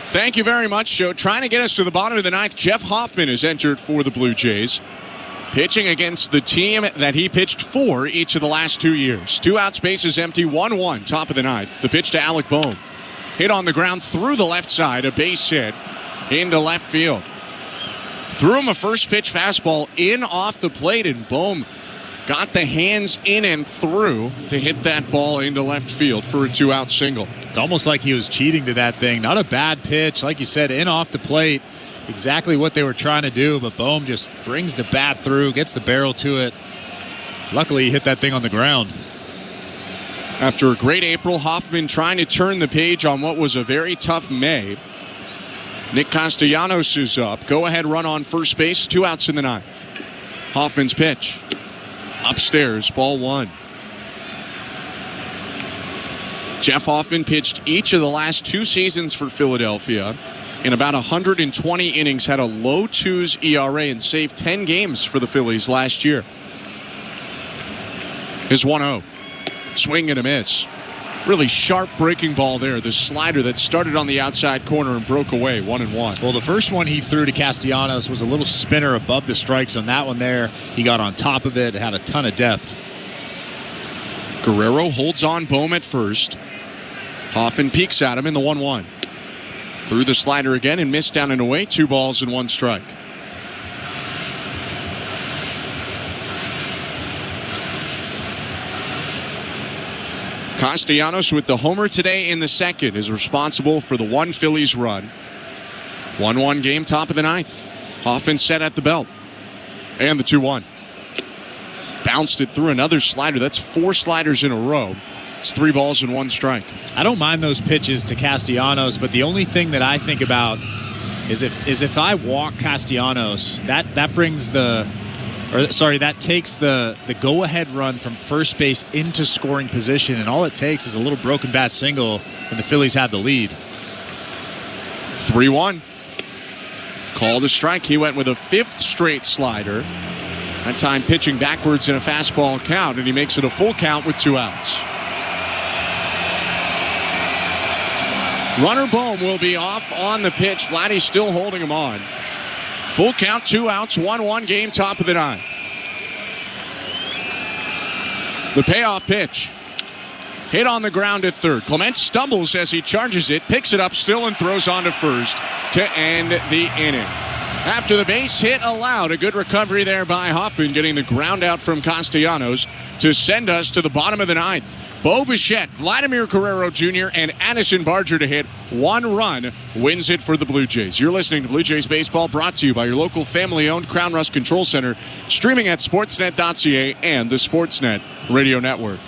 Thank you very much, Joe. Trying to get us to the bottom of the ninth, Jeff Hoffman has entered for the Blue Jays, pitching against the team that he pitched for each of the last 2 years. 2 outs, bases empty, 1-1, top of the ninth. The pitch to Alec Bohm. Hit on the ground through the left side, a base hit into left field. Threw him a first pitch fastball in off the plate, and Bohm got the hands in and through to hit that ball into left field for a 2-out single. It's almost like he was cheating to that thing. Not a bad pitch. Like you said, in off the plate. Exactly what they were trying to do, but Bohm just brings the bat through, gets the barrel to it. Luckily, he hit that thing on the ground. After a great April, Hoffman trying to turn the page on what was a very tough May. Nick Castellanos is up. Go-ahead run on first base, 2 outs in the ninth. Hoffman's pitch. Upstairs, ball 1. Jeff Hoffman pitched each of the last 2 seasons for Philadelphia. In about 120 innings, had a low 2s ERA and saved 10 games for the Phillies last year. His 1-0. Swing and a miss. Really sharp breaking ball there. The slider that started on the outside corner and broke away, 1-1. Well, the first one he threw to Castellanos was a little spinner above the strikes on that one there. He got on top of it, had a ton of depth. Guerrero holds on Bohm at first. Hoffman peeks at him in the 1-1. Threw the slider again and missed down and away. 2 balls and 1 strike. Castellanos with the homer today in the second is responsible for the 1 Phillies run. 1-1 game, top of the ninth. Hoffman set at the belt. And the 2-1. Bounced it through another slider. That's 4 sliders in a row. It's 3 balls and 1 strike. I don't mind those pitches to Castellanos, but the only thing that I think about is if I walk Castellanos, that brings that takes the go-ahead run from first base into scoring position, and all it takes is a little broken bat single, and the Phillies have the lead. 3-1. Called a strike. He went with a 5th straight slider. That time pitching backwards in a fastball count, and he makes it a full count with 2 outs. Runner Bohm will be off on the pitch. Vladdy's still holding him on. Full count, 2 outs, 1-1 game, top of the ninth. The payoff pitch. Hit on the ground at third. Clement stumbles as he charges it, picks it up still and throws on to first to end the inning. After the base hit allowed, a good recovery there by Hoffman, getting the ground out from Castellanos to send us to the bottom of the ninth. Bo Bichette, Vladimir Guerrero Jr., and Addison Barger to hit 1 run wins it for the Blue Jays. You're listening to Blue Jays Baseball, brought to you by your local family-owned Crown Rust Control Center, streaming at sportsnet.ca and the Sportsnet Radio Network.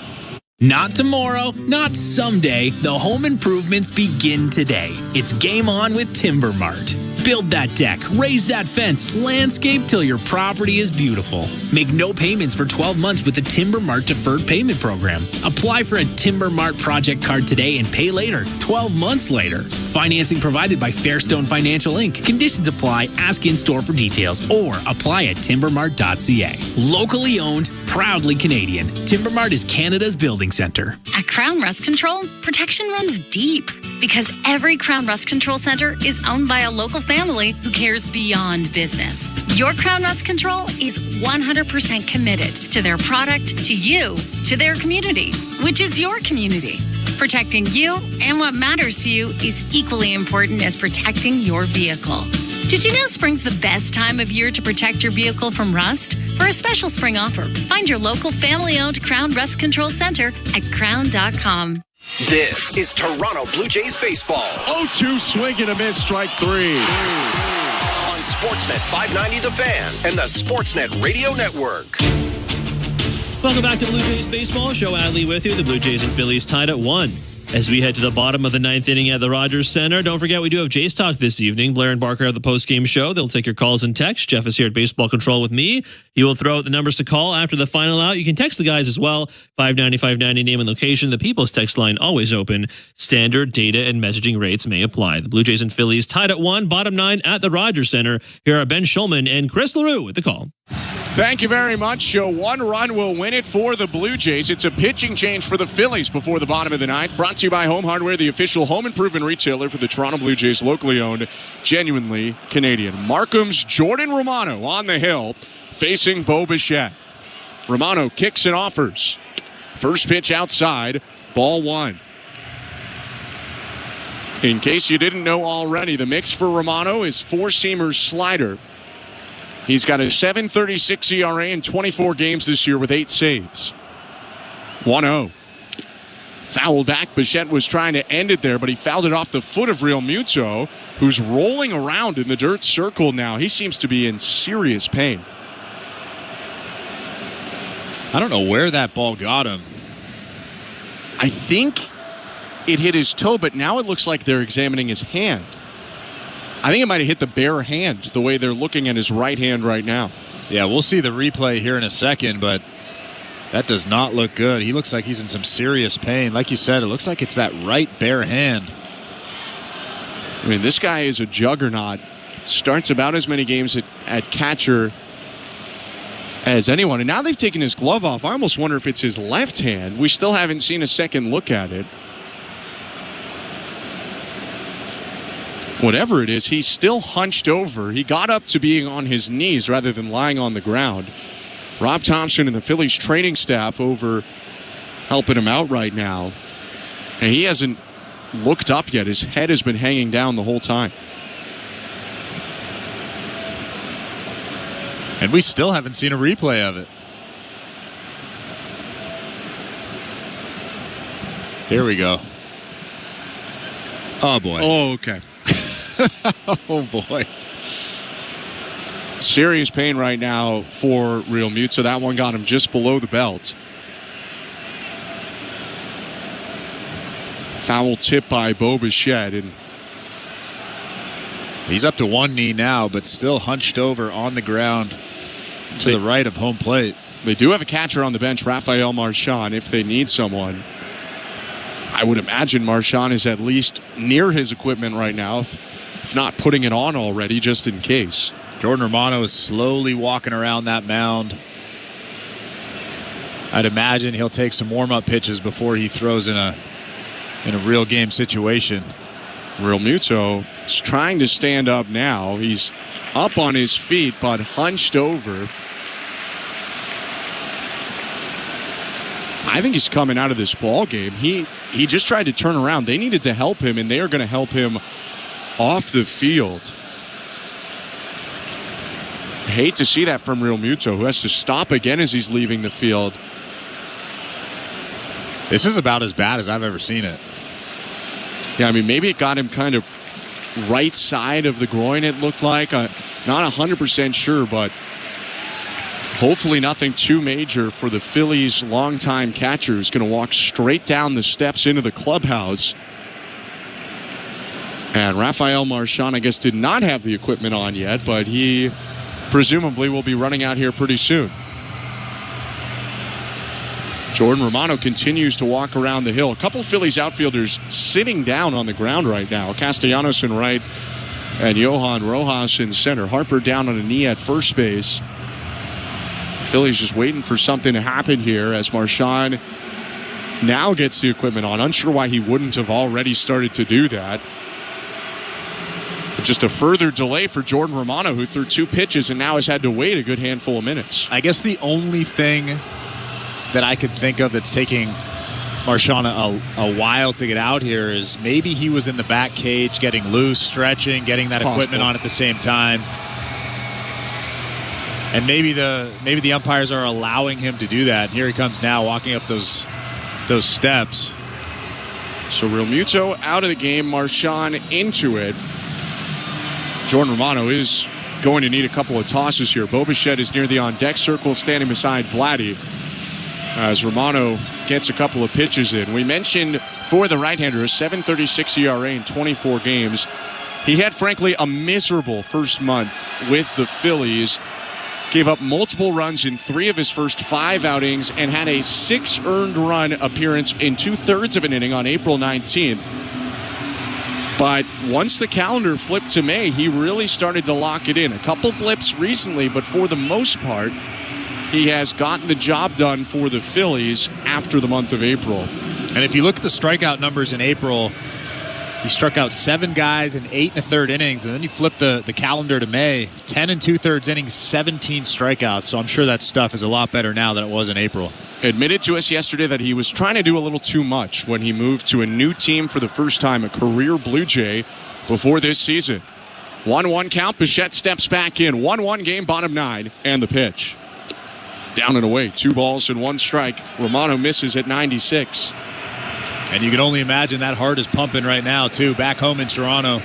Not tomorrow, not someday. The home improvements begin today. It's game on with Timber Mart. Build that deck, raise that fence, landscape till your property is beautiful. Make no payments for 12 months with the Timber Mart Deferred Payment Program. Apply for a Timber Mart project card today and pay later, 12 months later. Financing provided by Fairstone Financial Inc. Conditions apply. Ask in-store for details or apply at timbermart.ca. Locally owned, proudly Canadian. Timber Mart is Canada's building center. At Crown Rust Control, protection runs deep because every Crown Rust Control Center is owned by a local family who cares beyond business. Your Crown Rust Control is 100% committed to their product, to you, to their community, which is your community. Protecting you and what matters to you is equally important as protecting your vehicle. Did you know spring's the best time of year to protect your vehicle from rust? For For a special spring offer, find your local family-owned Crown Rust Control Center at crown.com. This is Toronto Blue Jays baseball. 0-2 swing and a miss, strike 3. On Sportsnet 590 The Fan and the Sportsnet Radio Network. Welcome back to Blue Jays Baseball. Joe Adley with you. The Blue Jays and Phillies tied at 1. As we head to the bottom of the 9th inning at the Rogers Center, don't forget we do have Jays Talk this evening. Blair and Barker have the post-game show. They'll take your calls and texts. Jeff is here at Baseball Control with me. He will throw out the numbers to call after the final out. You can text the guys as well. 590-590, name and location. The People's text line always open. Standard data and messaging rates may apply. The Blue Jays and Phillies tied at 1, bottom 9 at the Rogers Center. Here are Ben Schulman and Chris LaRue with the call. Thank you very much. One run will win it for the Blue Jays. It's a pitching change for the Phillies before the bottom of the 9th. Brought to you by Home Hardware, the official home improvement retailer for the Toronto Blue Jays, locally owned, genuinely Canadian. Markham's Jordan Romano on the hill, facing Bo Bichette. Romano kicks and offers. First pitch outside, ball 1. In case you didn't know already, the mix for Romano is four-seamer slider. He's got a 7.36 ERA in 24 games this year with 8 saves. 1-0. Foul back. Bichette was trying to end it there, but he fouled it off the foot of Real Muto, who's rolling around in the dirt circle now. He seems to be in serious pain. I don't know where that ball got him. I think it hit his toe, but now it looks like they're examining his hand. I think it might have hit the bare hand, the way they're looking at his right hand right now. Yeah, we'll see the replay here in a second, but that does not look good. He looks like he's in some serious pain. Like you said, it looks like it's that right bare hand. I mean, this guy is a juggernaut. Starts about as many games at catcher as anyone. And now they've taken his glove off. I almost wonder if it's his left hand. We still haven't seen a second look at it. Whatever it is, he's still hunched over. He got up to being on his knees rather than lying on the ground. Rob Thompson and the Phillies training staff over helping him out right now. And he hasn't looked up yet. His head has been hanging down the whole time. And we still haven't seen a replay of it. Here we go. Oh, boy. Oh, okay. Oh, boy. Serious pain right now for Real Muto. That one got him just below the belt. Foul tip by Bo Bichette. And he's up to one knee now, but still hunched over on the ground to the right of home plate. They do have a catcher on the bench, Rafael Marchand, if they need someone. I would imagine Marchand is at least near his equipment right now, if not putting it on already, just in case. Jordan Romano is slowly walking around that mound. I'd imagine he'll take some warm-up pitches before he throws in a real game situation. Real Muto is trying to stand up now. He's up on his feet, but hunched over. I think he's coming out of this ball game. He just tried to turn around. They needed to help him, and they are going to help him off the field. I hate to see that from Real Muto, who has to stop again as he's leaving the field. This is about as bad as I've ever seen it. Yeah, I mean, maybe it got him kind of right side of the groin, it looked like. Not 100% sure, but hopefully nothing too major for the Phillies' longtime catcher, who's going to walk straight down the steps into the clubhouse. And Rafael Marchand, I guess, did not have the equipment on yet, but he presumably will be running out here pretty soon. Jordan Romano continues to walk around the hill. A couple Phillies outfielders sitting down on the ground right now. Castellanos in right and Johan Rojas in center. Harper down on a knee at first base. Phillies just waiting for something to happen here as Marchand now gets the equipment on. Unsure why he wouldn't have already started to do that. But just a further delay for Jordan Romano, who threw 2 pitches and now has had to wait a good handful of minutes. I guess the only thing that I could think of that's taking Marchand a while to get out here is maybe he was in the back cage getting loose, stretching, getting that equipment on at the same time. And maybe the umpires are allowing him to do that. Here he comes now, walking up those steps. So Realmuto out of the game, Marchand into it. Jordan Romano is going to need a couple of tosses here. Bo Bichette is near the on-deck circle, standing beside Vladdy, as Romano gets a couple of pitches in. We mentioned for the right-hander, a 7.36 ERA in 24 games. He had, frankly, a miserable first month with the Phillies. Gave up multiple runs in 3 of his first 5 outings and had a 6 earned run appearance in 2/3 of an inning on April 19th. But once the calendar flipped to May, he really started to lock it in. A couple blips recently, but for the most part, he has gotten the job done for the Phillies after the month of April. And if you look at the strikeout numbers in April, he struck out 7 guys in 8 1/3 innings, and then you flip the calendar to May, 10 2/3 innings, 17 strikeouts. So I'm sure that stuff is a lot better now than it was in April. Admitted to us yesterday that he was trying to do a little too much when he moved to a new team for the first time, a career Blue Jay, before this season. 1-1 count, Bichette steps back in. 1-1 game, bottom 9, and the pitch. Down and away, 2 balls and 1 strike. Romano misses at 96. And you can only imagine that heart is pumping right now, too, back home in Toronto.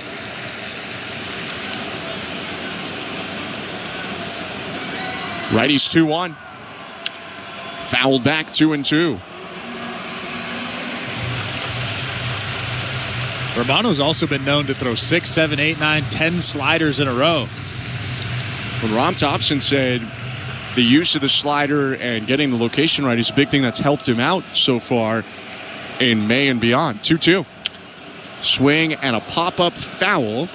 Righty's 2-1. Fouled back 2-2. Romano's also been known to throw 6, 7, 8, 9, 10 sliders in a row. When Ron Thompson said the use of the slider and getting the location right is a big thing that's helped him out so far in May and beyond. 2-2. Swing and a pop-up foul.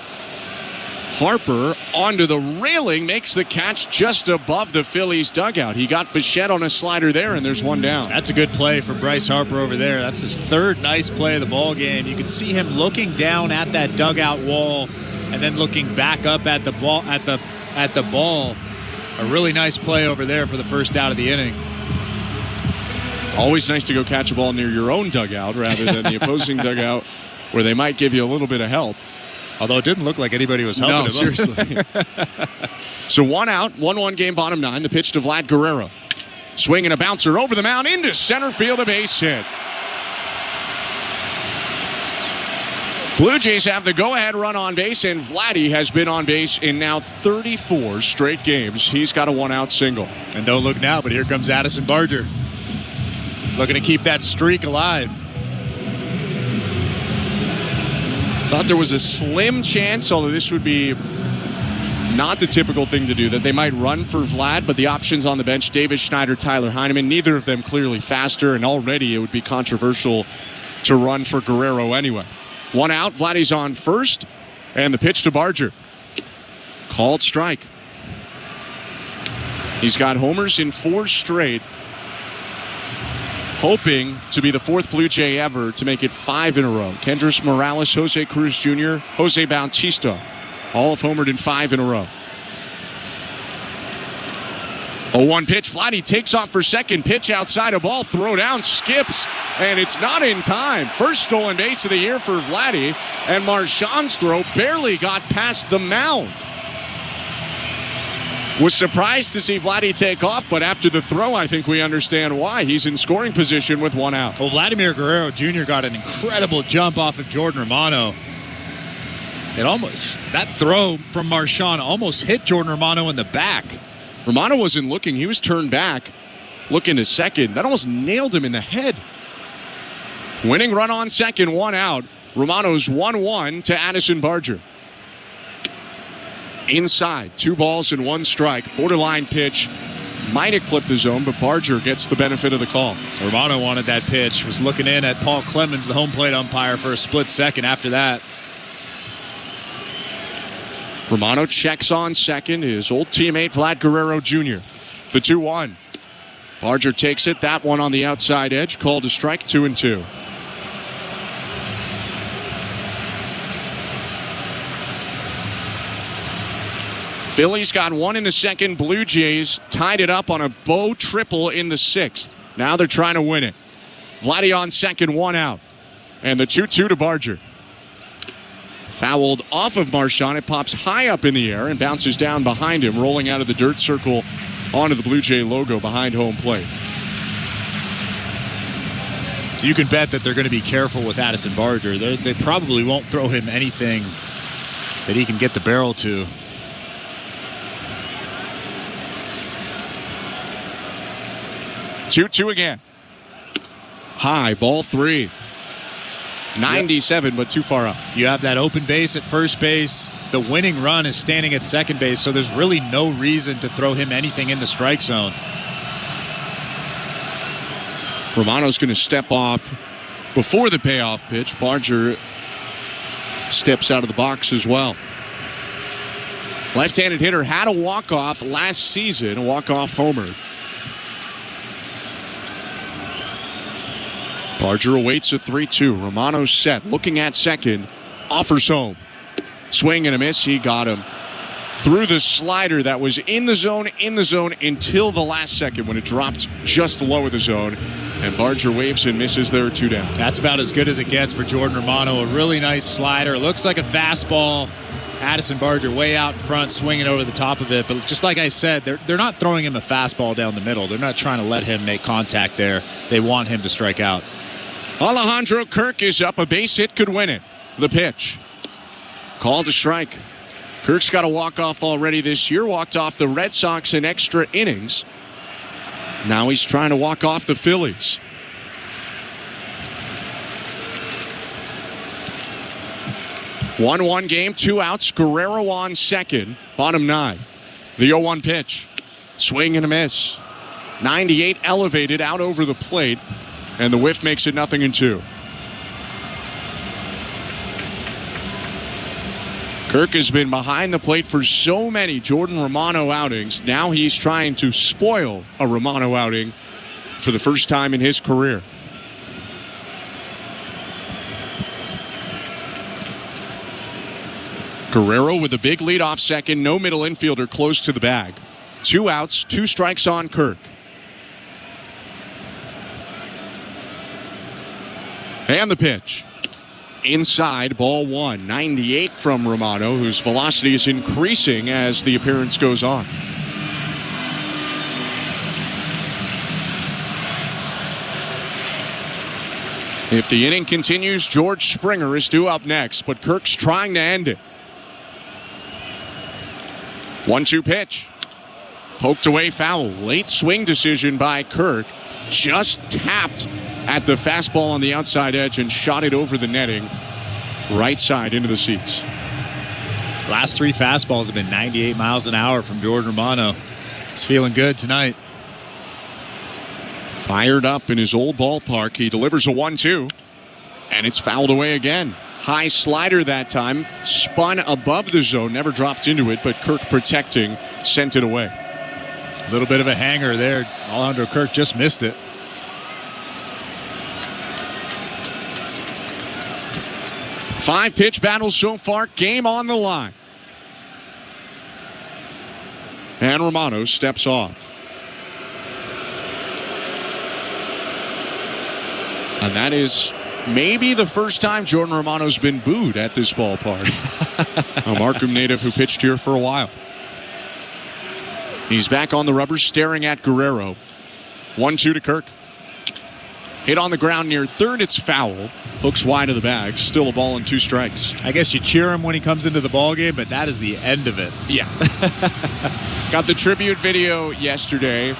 Harper onto the railing, makes the catch just above the Phillies dugout. He got Bichette on a slider there, and there's one down. That's a good play for Bryce Harper over there. That's his 3rd nice play of the ball game. You can see him looking down at that dugout wall and then looking back up at the ball. A really nice play over there for the first out of the inning. Always nice to go catch a ball near your own dugout rather than the opposing dugout where they might give you a little bit of help. Although it didn't look like anybody was helping him. No, seriously. So 1 out, 1-1 game, bottom 9. The pitch to Vlad Guerrero. Swing and a bouncer over the mound into center field, a base hit. Blue Jays have the go-ahead run on base, and Vladdy has been on base in now 34 straight games. He's got a 1-out single. And don't look now, but here comes Addison Barger. Looking to keep that streak alive. Thought there was a slim chance, although this would be not the typical thing to do, that they might run for Vlad, but the options on the bench, Davis Schneider, Tyler Heineman, neither of them clearly faster, and already it would be controversial to run for Guerrero anyway. 1 out, Vladdy's on first, and the pitch to Barger. Called strike. He's got homers in 4 straight, hoping to be the 4th Blue Jay ever to make it 5 in a row. Kendrys Morales, Jose Cruz Jr., Jose Bautista, all have homered in 5 in a row. 0-1 pitch, Vladdy takes off for second, pitch outside a ball, throw down, skips, and it's not in time. First stolen base of the year for Vladdy, and Marchand's throw barely got past the mound. Was surprised to see Vladdy take off, but after the throw, I think we understand why. He's in scoring position with 1 out. Well, Vladimir Guerrero Jr. got an incredible jump off of Jordan Romano. That throw from Marchand almost hit Jordan Romano in the back. Romano wasn't looking. He was turned back, looking to second. That almost nailed him in the head. Winning run on second, 1 out. Romano's 1-1 to Addison Barger. Inside, 2 balls and 1 strike. Borderline pitch. Might have clipped the zone, but Barger gets the benefit of the call. Romano wanted that pitch. Was looking in at Paul Clemens, the home plate umpire, for a split second after that. Romano checks on second. His old teammate, Vlad Guerrero Jr. The 2-1. Barger takes it. That one on the outside edge. Called a strike, 2-2. Phillies got 1 in the second. Blue Jays tied it up on a Bo triple in the 6th. Now they're trying to win it. Vladdy on second, 1 out. And the 2-2 to Barger. Fouled off of Marchand. It pops high up in the air and bounces down behind him, rolling out of the dirt circle onto the Blue Jay logo behind home plate. You can bet that they're going to be careful with Addison Barger. They probably won't throw him anything that he can get the barrel to. Two again. High, ball 3. 97, but too far up. You have that open base at first base. The winning run is standing at second base, so there's really no reason to throw him anything in the strike zone. Romano's going to step off before the payoff pitch. Barger steps out of the box as well. Left-handed hitter had a walk-off last season, a walk-off homer. Barger awaits a 3-2. Romano's set, looking at second, offers home. Swing and a miss, he got him through the slider that was in the zone until the last second when it dropped just low of the zone. And Barger waves and misses there, 2 down. That's about as good as it gets for Jordan Romano. A really nice slider. Looks like a fastball. Addison Barger way out in front, swinging over the top of it. But just like I said, they're not throwing him a fastball down the middle. They're not trying to let him make contact there. They want him to strike out. Alejandro Kirk is up. A base hit could win it. The pitch. Called to strike. Kirk's got a walk-off already this year. Walked off the Red Sox in extra innings. Now he's trying to walk off the Phillies. One game, 2 outs. Guerrero on second. Bottom 9. The 0-1 pitch. Swing and a miss. 98 elevated out over the plate. And the whiff makes it 0-2. Kirk has been behind the plate for so many Jordan Romano outings. Now he's trying to spoil a Romano outing for the first time in his career. Guerrero with a big lead off second. No middle infielder close to the bag. 2 outs, 2 strikes on Kirk. And the pitch. Inside, ball 1. 98 from Romano, whose velocity is increasing as the appearance goes on. If the inning continues, George Springer is due up next, but Kirk's trying to end it. 1-2 pitch. Poked away foul. Late swing decision by Kirk. Just tapped at the fastball on the outside edge and shot it over the netting. Right side into the seats. Last 3 fastballs have been 98 miles an hour from Jordan Romano. He's feeling good tonight. Fired up in his old ballpark. He delivers a 1-2. And it's fouled away again. High slider that time. Spun above the zone. Never dropped into it, but Kirk protecting. Sent it away. A little bit of a hanger there. Alejandro Kirk just missed it. 5 pitch battle so far. Game on the line. And Romano steps off. And that is maybe the first time Jordan Romano's been booed at this ballpark. A Markham native who pitched here for a while. He's back on the rubber staring at Guerrero. 1-2 to Kirk. Hit on the ground near third. It's foul. Hooks wide of the bag. Still a ball and 2 strikes. I guess you cheer him when he comes into the ballgame, but that is the end of it. Yeah. Got the tribute video yesterday.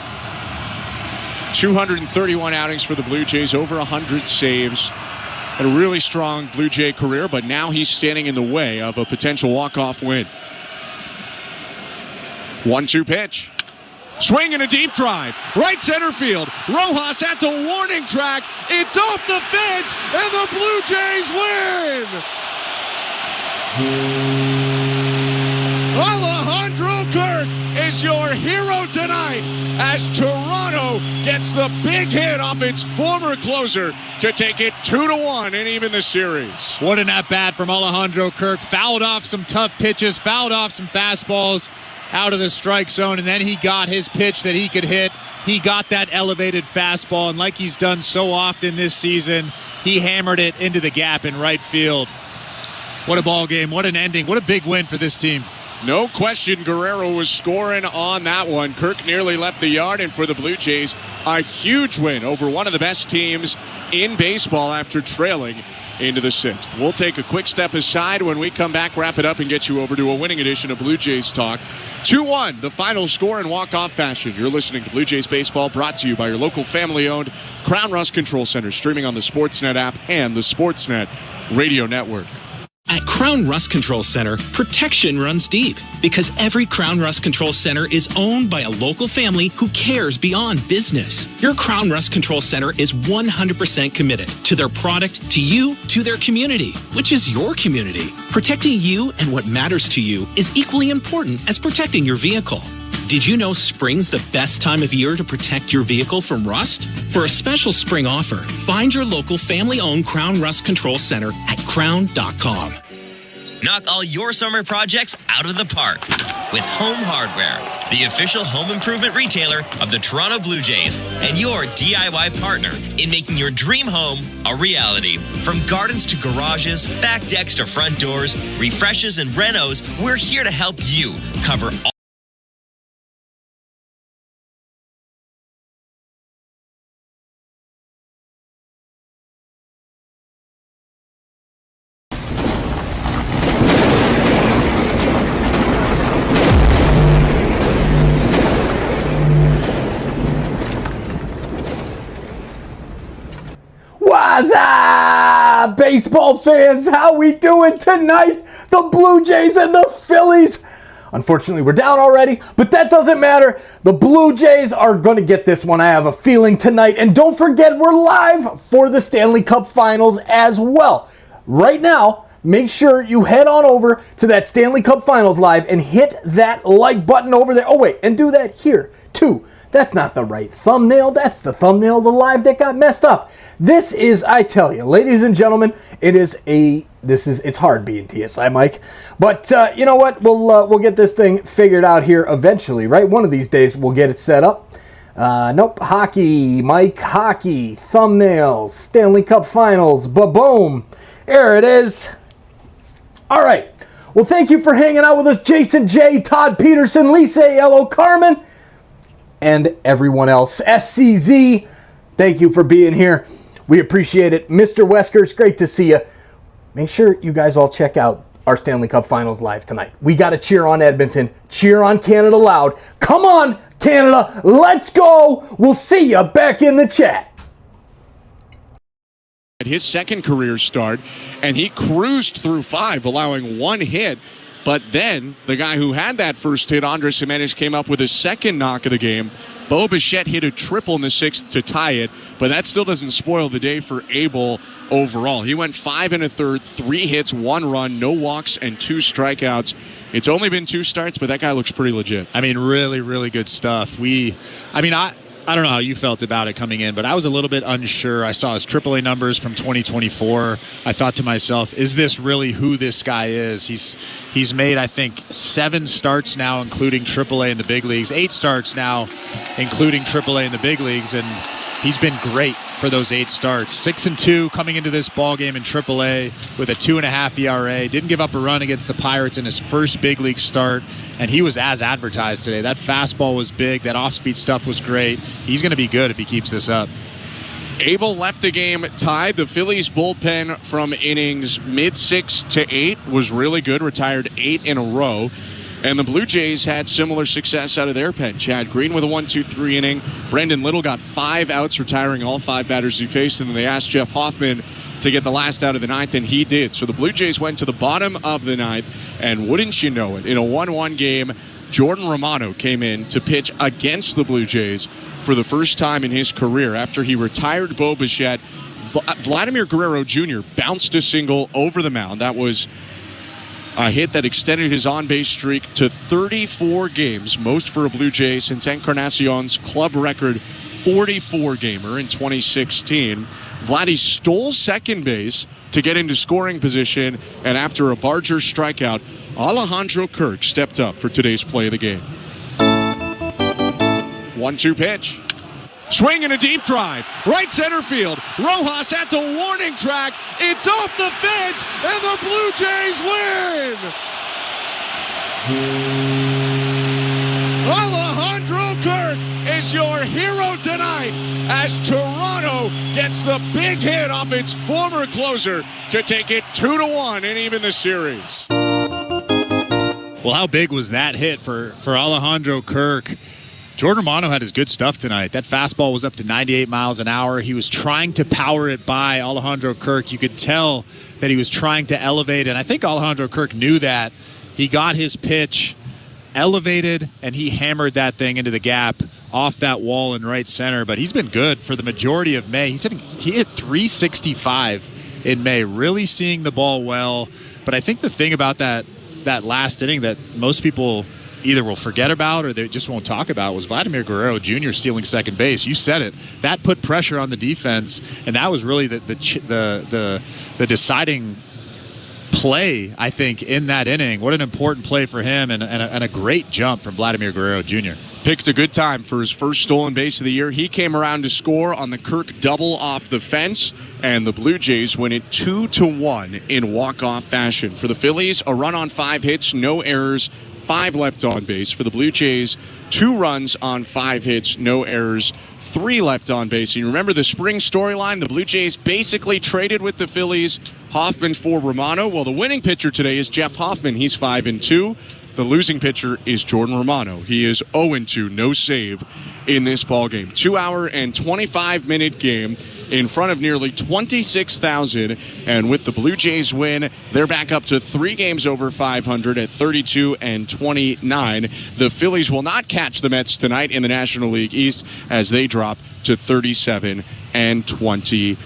231 outings for the Blue Jays. Over 100 saves. Had a really strong Blue Jay career, but now he's standing in the way of a potential walk-off win. 1-2 pitch. Swing and a deep drive. Right center field. Rojas at the warning track. It's off the fence, and the Blue Jays win! Alejandro Kirk is your hero tonight as Toronto gets the big hit off its former closer to take it 2-1 and even the series. What an at-bat from Alejandro Kirk. Fouled off some tough pitches, fouled off some fastballs out of the strike zone, and then he got his pitch that he could hit. He got that elevated fastball, and like he's done so often this season, he hammered it into the gap in right field. What a ball game. What an ending. What a big win for this team. No question, Guerrero was scoring on that one. Kirk nearly left the yard, and for the Blue Jays, a huge win over one of the best teams in baseball after trailing into the 6th. We'll take a quick step aside. When we come back, wrap it up and get you over to a winning edition of Blue Jays Talk. 2-1, the final score in walk-off fashion. You're listening to Blue Jays Baseball, brought to you by your local family-owned Crown Rust Control Center, streaming on the Sportsnet app and the Sportsnet Radio Network. At Crown Rust Control Center, protection runs deep because every Crown Rust Control Center is owned by a local family who cares beyond business. Your Crown Rust Control Center is 100% committed to their product, to you, to their community, which is your community. Protecting you and what matters to you is equally important as protecting your vehicle. Did you know spring's the best time of year to protect your vehicle from rust? For a special spring offer, find your local family-owned Crown Rust Control Center at crown.com. Knock all your summer projects out of the park with Home Hardware, the official home improvement retailer of the Toronto Blue Jays and your DIY partner in making your dream home a reality. From gardens to garages, back decks to front doors, refreshes and renos, we're here to help you cover all. What's up, baseball fans? How we doing tonight? The Blue Jays and the Phillies. Unfortunately, we're down already, but that doesn't matter. The Blue Jays are going to get this one, I have a feeling, tonight. And don't forget, we're live for the Stanley Cup Finals as well. Right now, make sure you head on over to that Stanley Cup Finals Live and hit that like button over there. Oh, wait, and do that here, too. That's not the right thumbnail. That's the thumbnail of the live that got messed up. This is, I tell you, ladies and gentlemen, it's hard being TSI Mike. But you know what? We'll get this thing figured out here eventually, right? One of these days we'll get it set up. Nope, hockey, Mike, hockey, thumbnails, Stanley Cup Finals, ba-boom. There it is. All right. Well, thank you for hanging out with us, Jason J, Todd Peterson, Lisa Yellow, Carmen, and everyone else. SCZ, thank you for being here. We appreciate it. Mr. Weskers, great to see you. Make sure you guys all check out our Stanley Cup Finals Live tonight. We got to cheer on Edmonton. Cheer on Canada loud. Come on, Canada. Let's go. We'll see you back in the chat. At his second career start, and he cruised through 5, allowing 1 hit. But then the guy who had that first hit, Andres Jimenez, came up with his second knock of the game. Bo Bichette hit a triple in the 6th to tie it, but that still doesn't spoil the day for Abel overall. He went 5 1/3, 3 hits, 1 run, no walks, and 2 strikeouts. It's only been 2 starts, but that guy looks pretty legit. I mean, really, really good stuff. I don't know how you felt about it coming in, but I was a little bit unsure. I saw his AAA numbers from 2024. I thought to myself, is this really who this guy is? He's made, I think, 7 starts now, including AAA in the big leagues, 8 starts now, including AAA in the big leagues, and he's been great for those 8 starts. 6-2 coming into this ball game in AAA with a 2.5 ERA. Didn't give up a run against the Pirates in his first big league start, and he was as advertised today. That fastball was big. That off-speed stuff was great. He's going to be good if he keeps this up. Abel left the game tied. The Phillies bullpen from innings mid-6 to 8 was really good, retired 8 in a row. And the Blue Jays had similar success out of their pen. Chad Green with a 1-2-3 inning. Brendan Little got 5 outs, retiring all 5 batters he faced. And then they asked Jeff Hoffman to get the last out of the 9th, and he did. So the Blue Jays went to the bottom of the 9th. And wouldn't you know it, in a 1-1 game, Jordan Romano came in to pitch against the Blue Jays for the first time in his career. After he retired Bo Bichette, Vladimir Guerrero Jr. bounced a single over the mound. That was a hit that extended his on-base streak to 34 games, most for a Blue Jay since Encarnacion's club record 44-gamer in 2016. Vladdy stole second base to get into scoring position, and after a Barger strikeout, Alejandro Kirk stepped up for today's play of the game. 1-2 pitch. Swing and a deep drive. Right center field. Rojas at the warning track. It's off the fence, and the Blue Jays win! Alejandro Kirk is your hero tonight as Toronto gets the big hit off its former closer to take it 2-1 and even the series. Well, how big was that hit for Alejandro Kirk? Jordan Romano had his good stuff tonight. That fastball was up to 98 miles an hour. He was trying to power it by Alejandro Kirk. You could tell that he was trying to elevate, and I think Alejandro Kirk knew that. He got his pitch elevated, and he hammered that thing into the gap off that wall in right center. But he's been good for the majority of May. He hit 365 in May, really seeing the ball well. But I think the thing about that last inning that most people either will forget about or they just won't talk about was Vladimir Guerrero Jr. stealing second base. You said it. That put pressure on the defense, and that was really the deciding play, I think, in that inning. What an important play for him, and a great jump from Vladimir Guerrero Jr. Picked a good time for his first stolen base of the year. He came around to score on the Kirk double off the fence, and the Blue Jays win it 2-1 in walk-off fashion. For the Phillies, a run on 5 hits, no errors, 5 left on base. For the Blue Jays, 2 runs on 5 hits, no errors, 3 left on base. And you remember the spring storyline? The Blue Jays basically traded with the Phillies, Hoffman for Romano. Well, the winning pitcher today is Jeff Hoffman. He's 5-2. The losing pitcher is Jordan Romano. He is 0-2, no save in this ballgame. 2-hour and 25-minute game in front of nearly 26,000. And with the Blue Jays win, they're back up to 3 games over 500 at 32-29. The Phillies will not catch the Mets tonight in the National League East as they drop to 37-24.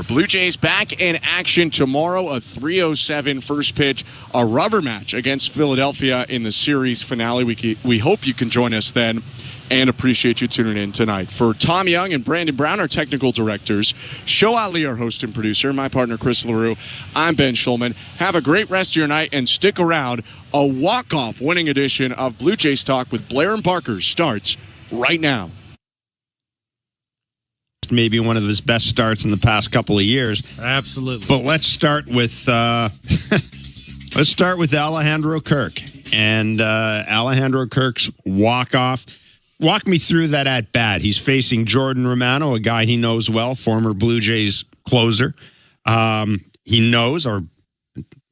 Blue Jays back in action tomorrow, a 3:07 first pitch, a rubber match against Philadelphia in the series finale. We hope you can join us then and appreciate you tuning in tonight. For Tom Young and Brandon Brown, our technical directors, Show Ali, our host and producer, my partner Chris LaRue, I'm Ben Schulman. Have a great rest of your night and stick around. A walk-off winning edition of Blue Jays Talk with Blair and Barker starts right now. Maybe one of his best starts in the past couple of years. Absolutely. But let's start with Alejandro Kirk and Alejandro Kirk's walk-off. Walk me through that at bat. He's facing Jordan Romano, a guy he knows well, former Blue Jays closer. He knows, or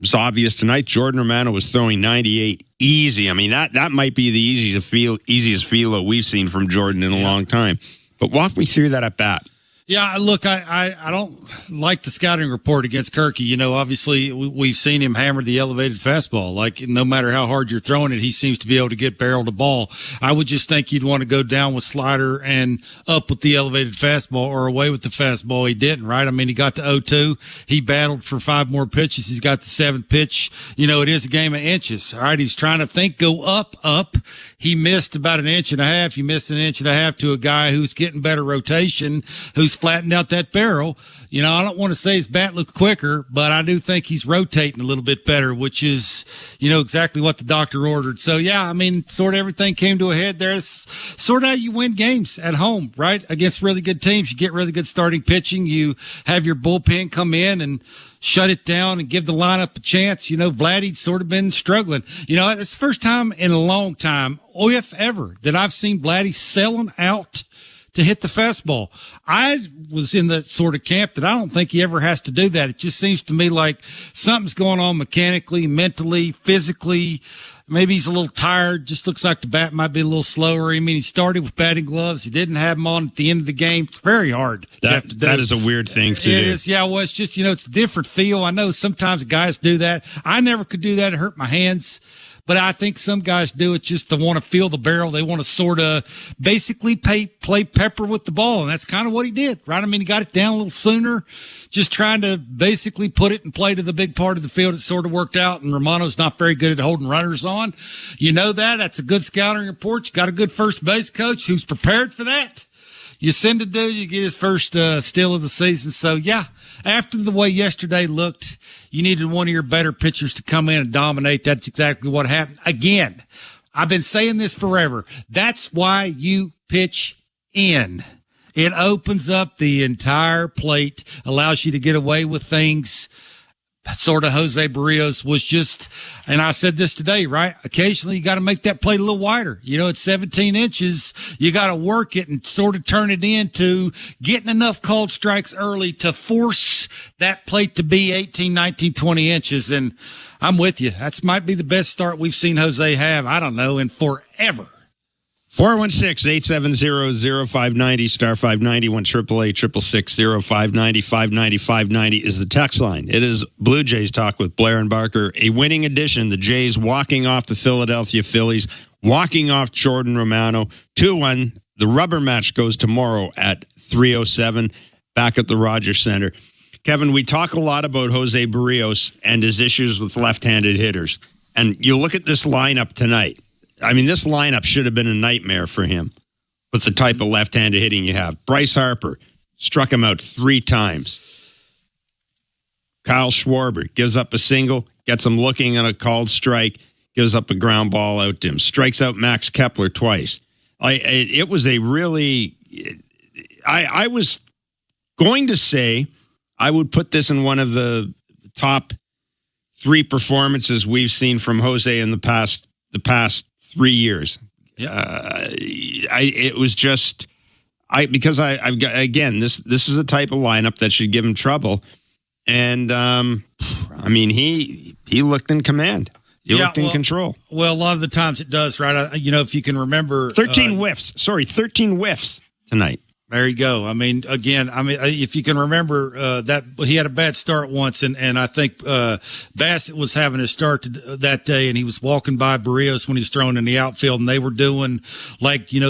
it's obvious tonight, Jordan Romano was throwing 98 easy. I mean, that might be the easiest feel we've seen from Jordan in a long time. But walk me through that at bat. Yeah, look, I don't like the scouting report against Kirky. You know, obviously we've seen him hammer the elevated fastball. Like, no matter how hard you're throwing it, he seems to be able to get barrel to ball. I would just think you'd want to go down with slider and up with the elevated fastball or away with the fastball. He didn't, right? I mean, he got to 0-2. He battled for 5 more pitches. He's got the 7th pitch. You know, it is a game of inches. All right, he's trying to go up. He missed about 1.5 inches. He missed 1.5 inches to a guy who's getting better rotation, who's flattened out that barrel. You know, I don't want to say his bat looked quicker, but I do think he's rotating a little bit better, which is, you know, exactly what the doctor ordered. So, yeah, I mean, sort of everything came to a head there. It's sort of how you win games at home, right? Against really good teams. You get really good starting pitching. You have your bullpen come in and shut it down and give the lineup a chance. You know, Vladdy's sort of been struggling. You know, it's the first time in a long time, if ever, that I've seen Vladdy selling out to hit the fastball. I was in the sort of camp that I don't think he ever has to do that. It just seems to me like something's going on mechanically, mentally, physically. Maybe he's a little tired. Just looks like the bat might be a little slower. I mean, he started with batting gloves. He didn't have them on at the end of the game. It's very hard to have to do. That is a weird thing to do. It is. Yeah, well, it's just, you know, it's a different feel. I know sometimes guys do that. I never could do that. It hurt my hands. But I think some guys do it just to want to feel the barrel. They want to sort of basically play pepper with the ball. And that's kind of what he did, right? I mean, he got it down a little sooner, just trying to basically put it in play to the big part of the field. It sort of worked out. And Romano's not very good at holding runners on. You know that. That's a good scouting report. You got a good first base coach who's prepared for that. You send a dude, you get his first steal of the season. So, yeah, after the way yesterday looked, you needed one of your better pitchers to come in and dominate. That's exactly what happened. Again, I've been saying this forever. That's why you pitch in. It opens up the entire plate, allows you to get away with things. Sort of Jose Berrios was just, and I said this today, right? Occasionally you got to make that plate a little wider. It's 17 inches. You got to work it and sort of turn it into getting enough called strikes early to force that plate to be 18, 19, 20 inches. And I'm with you. That might be the best start we've seen Jose have, I don't know, in forever. 416-870-0590, star 590, 1-888-666-0590, 590 is the text line. It is Blue Jays Talk with Blair and Barker, a winning edition. The Jays walking off the Philadelphia Phillies, walking off Jordan Romano, 2-1. The rubber match goes tomorrow at 3:07 back at the Rogers Center. Kevin, we talk a lot about Jose Berrios and his issues with left-handed hitters. And you look at this lineup tonight. I mean, this lineup should have been a nightmare for him with the type of left-handed hitting you have. Bryce Harper struck him out 3 times. Kyle Schwarber gives up a single, gets him looking at a called strike, gives up a ground ball out to him. Strikes out Max Kepler twice. It was a really... I was going to say I would put this in one of the top 3 performances we've seen from Jose in the past 3 years. Yeah. It was just, because I've got, again, this is a type of lineup that should give him trouble. And, I mean, he looked in command. He looked in control. Well, a lot of the times it does, right? If you can remember. 13 whiffs tonight. There you go. I mean, again, if you can remember that he had a bad start once, and I think Bassett was having a start that day, and he was walking by Berrios when he was throwing in the outfield, and they were doing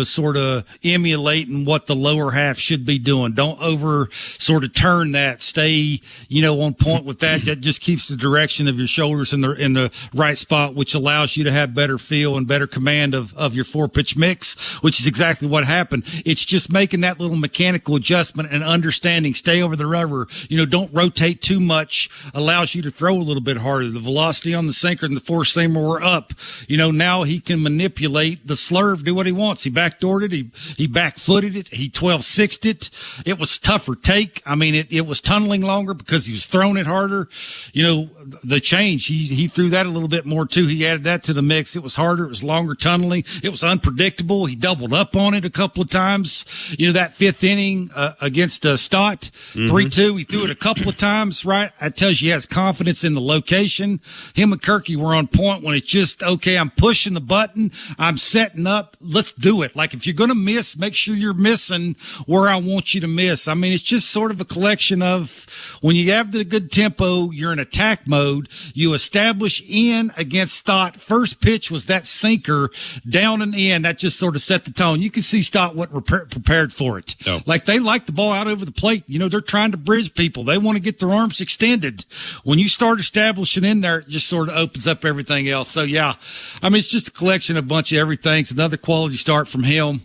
sort of emulating what the lower half should be doing. Don't over sort of turn that. Stay, on point with that. That just keeps the direction of your shoulders in the right spot, which allows you to have better feel and better command of your 4-pitch mix, which is exactly what happened. It's just making that little mechanical adjustment and understanding. Stay over the rubber. Don't rotate too much. Allows you to throw a little bit harder. The velocity on the sinker and the four-seamer were up. Now he can manipulate the slurve, do what he wants. He backdoored it. He back-footed it. He 12-6'd it. It was tougher take. I mean, it was tunneling longer because he was throwing it harder. The change, he threw that a little bit more too. He added that to the mix. It was harder. It was longer tunneling. It was unpredictable. He doubled up on it a couple of times. That 5th inning against Stott, 3-2. He threw it a couple of times, right? That tells you he has confidence in the location. Him and Kirky were on point when it's just, okay, I'm pushing the button. I'm setting up. Let's do it. Like, if you're going to miss, make sure you're missing where I want you to miss. I mean, it's just sort of a collection of, when you have the good tempo, you're in attack mode. You establish in against Stott. First pitch was that sinker down and in. That just sort of set the tone. You can see Stott wasn't prepared for it. No. Like, they like the ball out over the plate. They're trying to bridge people. They want to get their arms extended. When you start establishing in there, it just sort of opens up everything else. So, yeah, it's just a collection of a bunch of everything. It's another quality start from him.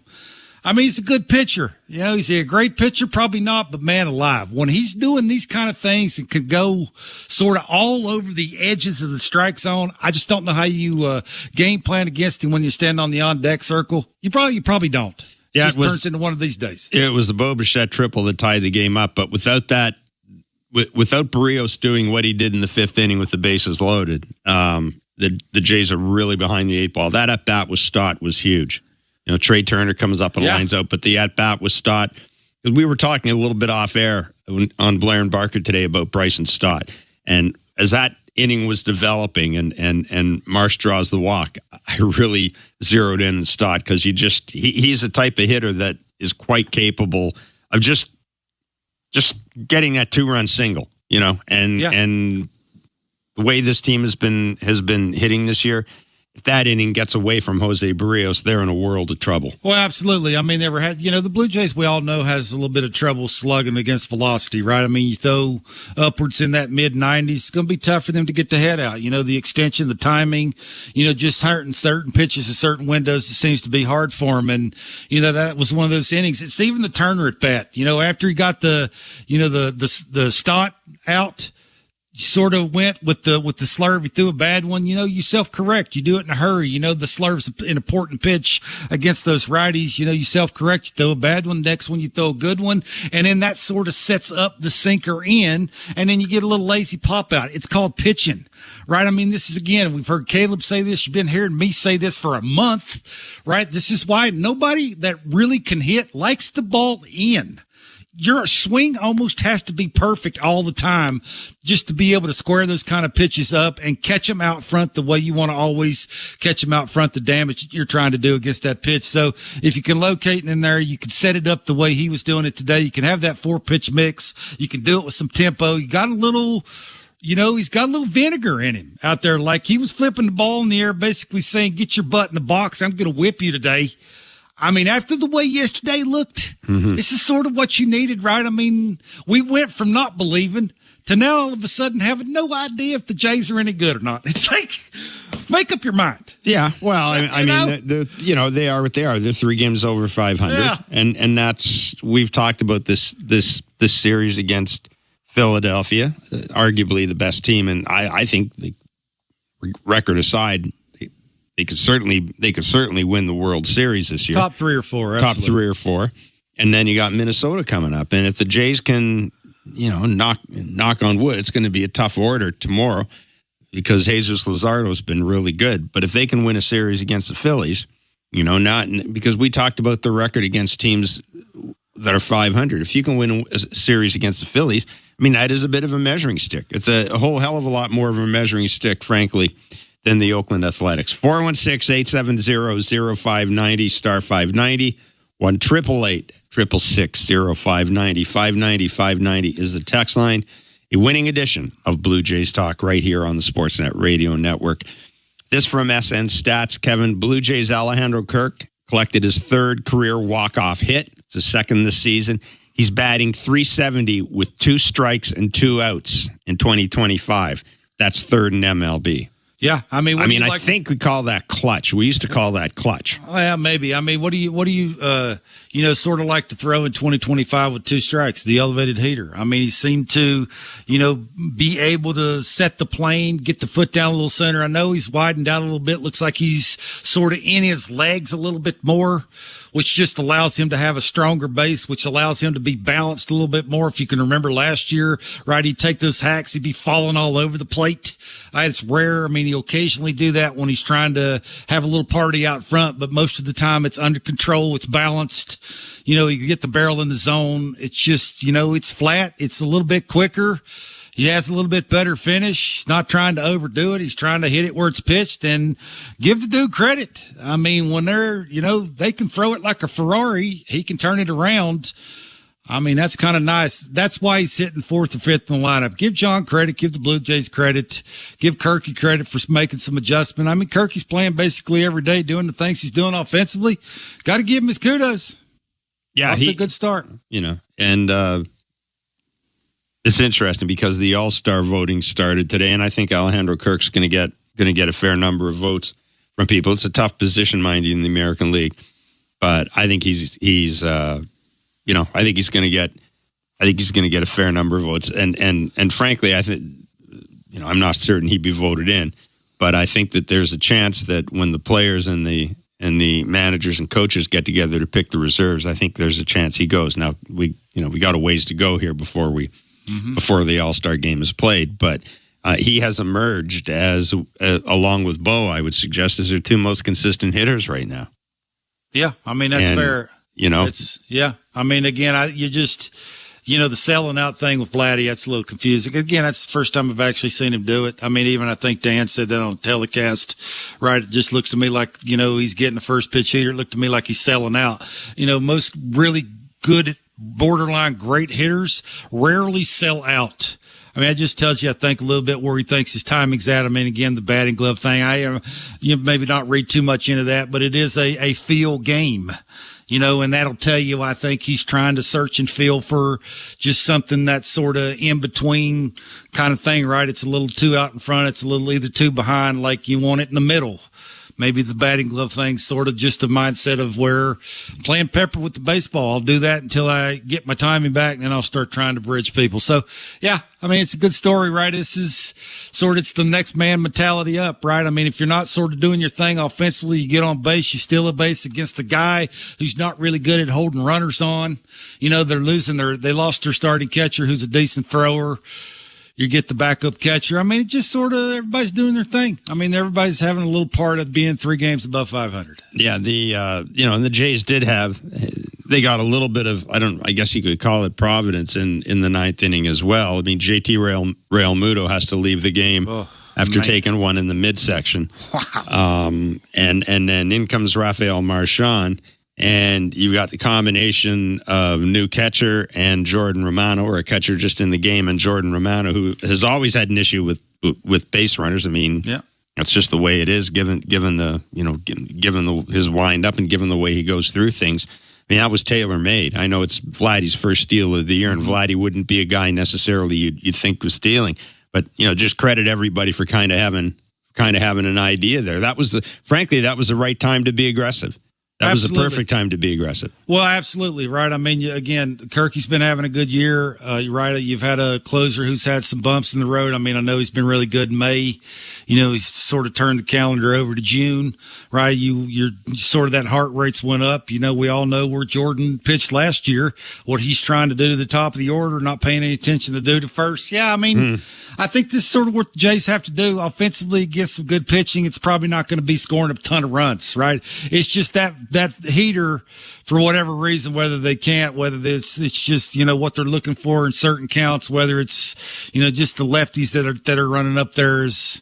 He's a good pitcher. Is he a great pitcher? Probably not, but man alive, when he's doing these kind of things and can go sort of all over the edges of the strike zone, I just don't know how you game plan against him when you stand on the on-deck circle. You probably don't. Yeah, it just turns into one of these days. It was the Bo Bichette triple that tied the game up, but without that, without Berrios doing what he did in the 5th inning with the bases loaded, the Jays are really behind the 8 ball. That at-bat with Stott was huge. Trey Turner comes up and lines out, but the at-bat with Stott, because we were talking a little bit off air on Blair and Barker today about Bryson Stott, and as that inning was developing and Marsh draws the walk, I really zeroed in on Stott, because he's a type of hitter that is quite capable of just getting that 2-run single, and the way this team has been hitting this year, if that inning gets away from Jose Berrios, they're in a world of trouble. Well, absolutely. They ever had, the Blue Jays, we all know, has a little bit of trouble slugging against velocity, right? You throw upwards in that mid-90s, it's going to be tough for them to get the head out. The extension, the timing, just hurting certain pitches in certain windows, it seems to be hard for them. And, that was one of those innings. It's even the Turner at bat, after he got the Stott out, sort of went with the slurve. You threw a bad one. You self-correct. You do it in a hurry. The slurve's an important pitch against those righties. You self-correct. You throw a bad one. Next one, you throw a good one. And then that sort of sets up the sinker in. And then you get a little lazy pop out. It's called pitching, right? I mean, this is, again, we've heard Caleb say this. You've been hearing me say this for a month, right? This is why nobody that really can hit likes the ball in. Your swing almost has to be perfect all the time just to be able to square those kind of pitches up and catch them out front the way you want to always catch them out front, the damage you're trying to do against that pitch. So if you can locate in there, you can set it up the way he was doing it today. You can have that 4-pitch mix. You can do it with some tempo. You got a little, he's got a little vinegar in him out there. Like he was flipping the ball in the air, basically saying, get your butt in the box. I'm going to whip you today. I mean, after the way yesterday looked, this is sort of what you needed, right? I mean, we went from not believing to now all of a sudden having no idea if the Jays are any good or not. It's like, make up your mind. Yeah, well, I mean, they are what they are. They're 3 games over 500, yeah. and that's, we've talked about this series against Philadelphia, arguably the best team, and I think, record aside, They could certainly win the World Series this year. Top 3 or 4, absolutely. Top 3 or 4. And then you got Minnesota coming up. And if the Jays can, knock on wood, it's going to be a tough order tomorrow because Jesus Luzardo's been really good. But if they can win a series against the Phillies, not because we talked about the record against teams that are 500. If you can win a series against the Phillies, I mean, that is a bit of a measuring stick. It's a whole hell of a lot more of a measuring stick, frankly, than the Oakland Athletics. 416-870-0590, star 590, 1-888-666-0590. 590 is the text line. A winning edition of Blue Jays Talk right here on the Sportsnet Radio Network. This from SN Stats, Kevin. Blue Jays' Alejandro Kirk collected his 3rd career walk-off hit. It's his 2nd this season. He's batting .370 with 2 strikes and 2 outs in 2025. That's 3rd in MLB. Yeah, I mean, I think we call that clutch. We used to call that clutch. Oh, yeah, maybe. I mean, what do you sort of like to throw in 2025 with 2 strikes? The elevated heater. I mean, he seemed to, be able to set the plane, get the foot down a little center. I know he's widened out a little bit. Looks like he's sort of in his legs a little bit more, which just allows him to have a stronger base, which allows him to be balanced a little bit more. If you can remember last year, right, he'd take those hacks, he'd be falling all over the plate. It's rare. I mean, he'll occasionally do that when he's trying to have a little party out front, but most of the time it's under control. It's balanced. You can get the barrel in the zone. It's just, it's flat. It's a little bit quicker. He has a little bit better finish. He's not trying to overdo it. He's trying to hit it where it's pitched, and give the dude credit. I mean, when they're, they can throw it like a Ferrari. He can turn it around. I mean, that's kind of nice. That's why he's hitting 4th or 5th in the lineup. Give John credit. Give the Blue Jays credit. Give Kirky credit for making some adjustment. I mean, Kirky's playing basically every day, doing the things he's doing offensively. Got to give him his kudos. Yeah, a good start. And it's interesting because the All-Star voting started today, and I think Alejandro Kirk's going to get a fair number of votes from people. It's a tough position, mind you, in the American League, but I think he's I think he's going to get a fair number of votes, and frankly, I think, I'm not certain he'd be voted in, but I think that there's a chance that when the players and the managers and coaches get together to pick the reserves, I think there's a chance he goes. Now we got a ways to go here before the All-Star game is played, but he has emerged as along with Bo, I would suggest, as their 2 most consistent hitters right now. Yeah, I mean that's fair. I mean, again, the selling out thing with Vladdy, that's a little confusing. Again, that's the first time I've actually seen him do it. I mean, even I think Dan said that on telecast, right? It just looks to me like, he's getting the first pitch hitter. It looked to me like he's selling out. Most really good, borderline great hitters rarely sell out. I mean, that just tells you, I think, a little bit where he thinks his timing's at. I mean, again, the batting glove thing, maybe not read too much into that, but it is a feel game. And that'll tell you, I think he's trying to search and feel for just something that's sort of in between kind of thing, right? It's a little too out in front. It's a little either too behind, like you want it in the middle. maybe the batting glove thing, sort of just a mindset of where playing pepper with the baseball. I'll do that until I get my timing back, and then I'll start trying to bridge people. So, yeah, I mean, it's a good story, right? This is sort of, it's the next man mentality up, right? I mean, if you're not sort of doing your thing offensively, you get on base, you steal a base against a guy who's not really good at holding runners on. You know, they lost their starting catcher who's a decent thrower. You get the backup catcher. I mean, it just sort of, everybody's doing their thing. I mean, everybody's having a little part of being 3 games above 500. Yeah, and the Jays they got a little bit of, I guess you could call it providence in the 9th inning as well. I mean, JT Realmuto has to leave the game after taking one in the midsection. Wow. And then in comes Rafael Marchand. And you got the combination of new catcher and Jordan Romano, or a catcher just in the game, and Jordan Romano, who has always had an issue with base runners. I mean, that's just the way it is, given his wind up and given the way he goes through things. I mean, that was tailor made. I know it's Vladdy's first steal of the year, and Vladdy wouldn't be a guy necessarily you'd think was stealing, but just credit everybody for kind of having an idea there. That was the right time to be aggressive. That Absolutely. was the perfect time to be aggressive. Well, absolutely, right? I mean, again, Kirky's been having a good year. You're right. You've had a closer who's had some bumps in the road. I mean, I know he's been really good in May. He's sort of turned the calendar over to June, right? You're sort of, that heart rate's went up. We all know where Jordan pitched last year, what he's trying to do to the top of the order, not paying any attention to do to first. Yeah, I mean, I think this is sort of what the Jays have to do offensively against some good pitching. It's probably not going to be scoring a ton of runs, right? It's just that heater, for whatever reason, whether they can't, whether it's just, what they're looking for in certain counts, whether it's, just the lefties that are running up there is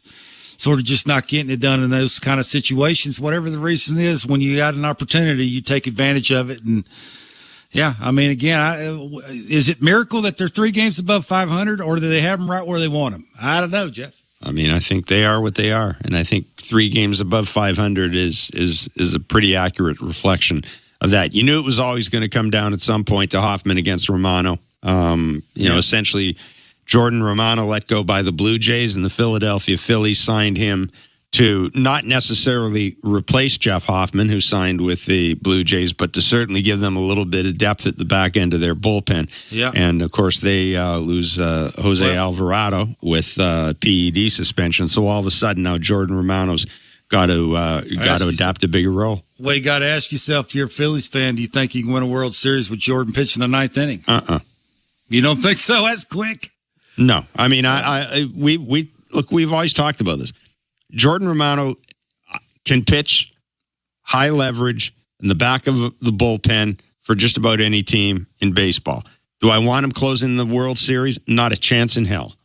sort of just not getting it done in those kind of situations. Whatever the reason is, when you got an opportunity, you take advantage of it. And yeah, I mean, again, is it miracle that they're 3 games above 500, or do they have them right where they want them? I don't know, Jeff. I mean, I think they are what they are, and I think 3 games above 500 is a pretty accurate reflection of that. You knew it was always going to come down at some point to Hoffman against Romano. Essentially, Jordan Romano let go by the Blue Jays, and the Philadelphia Phillies signed him to not necessarily replace Jeff Hoffman, who signed with the Blue Jays, but to certainly give them a little bit of depth at the back end of their bullpen. Yeah. And, of course, they lose Jose Alvarado with PED suspension. So all of a sudden now Jordan Romano's got to adapt a bigger role. Well, you got to ask yourself, if you're a Phillies fan, do you think you can win a World Series with Jordan pitching the 9th inning? You don't think so? That's quick. No. I mean, we've always talked about this. Jordan Romano can pitch high leverage in the back of the bullpen for just about any team in baseball. Do I want him closing the World Series? Not a chance in hell.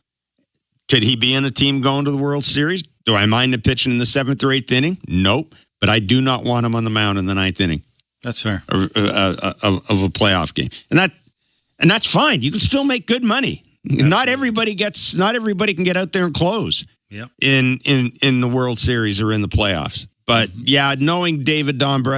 Could he be in a team going to the World Series? Do I mind him pitching in the 7th or 8th inning? Nope. But I do not want him on the mound in the 9th inning. That's fair. Of a playoff game. And that's fine. You can still make good money. Absolutely. Not everybody can get out there and close. Yep. In the World Series or in the playoffs. But yeah, knowing David Dombrowski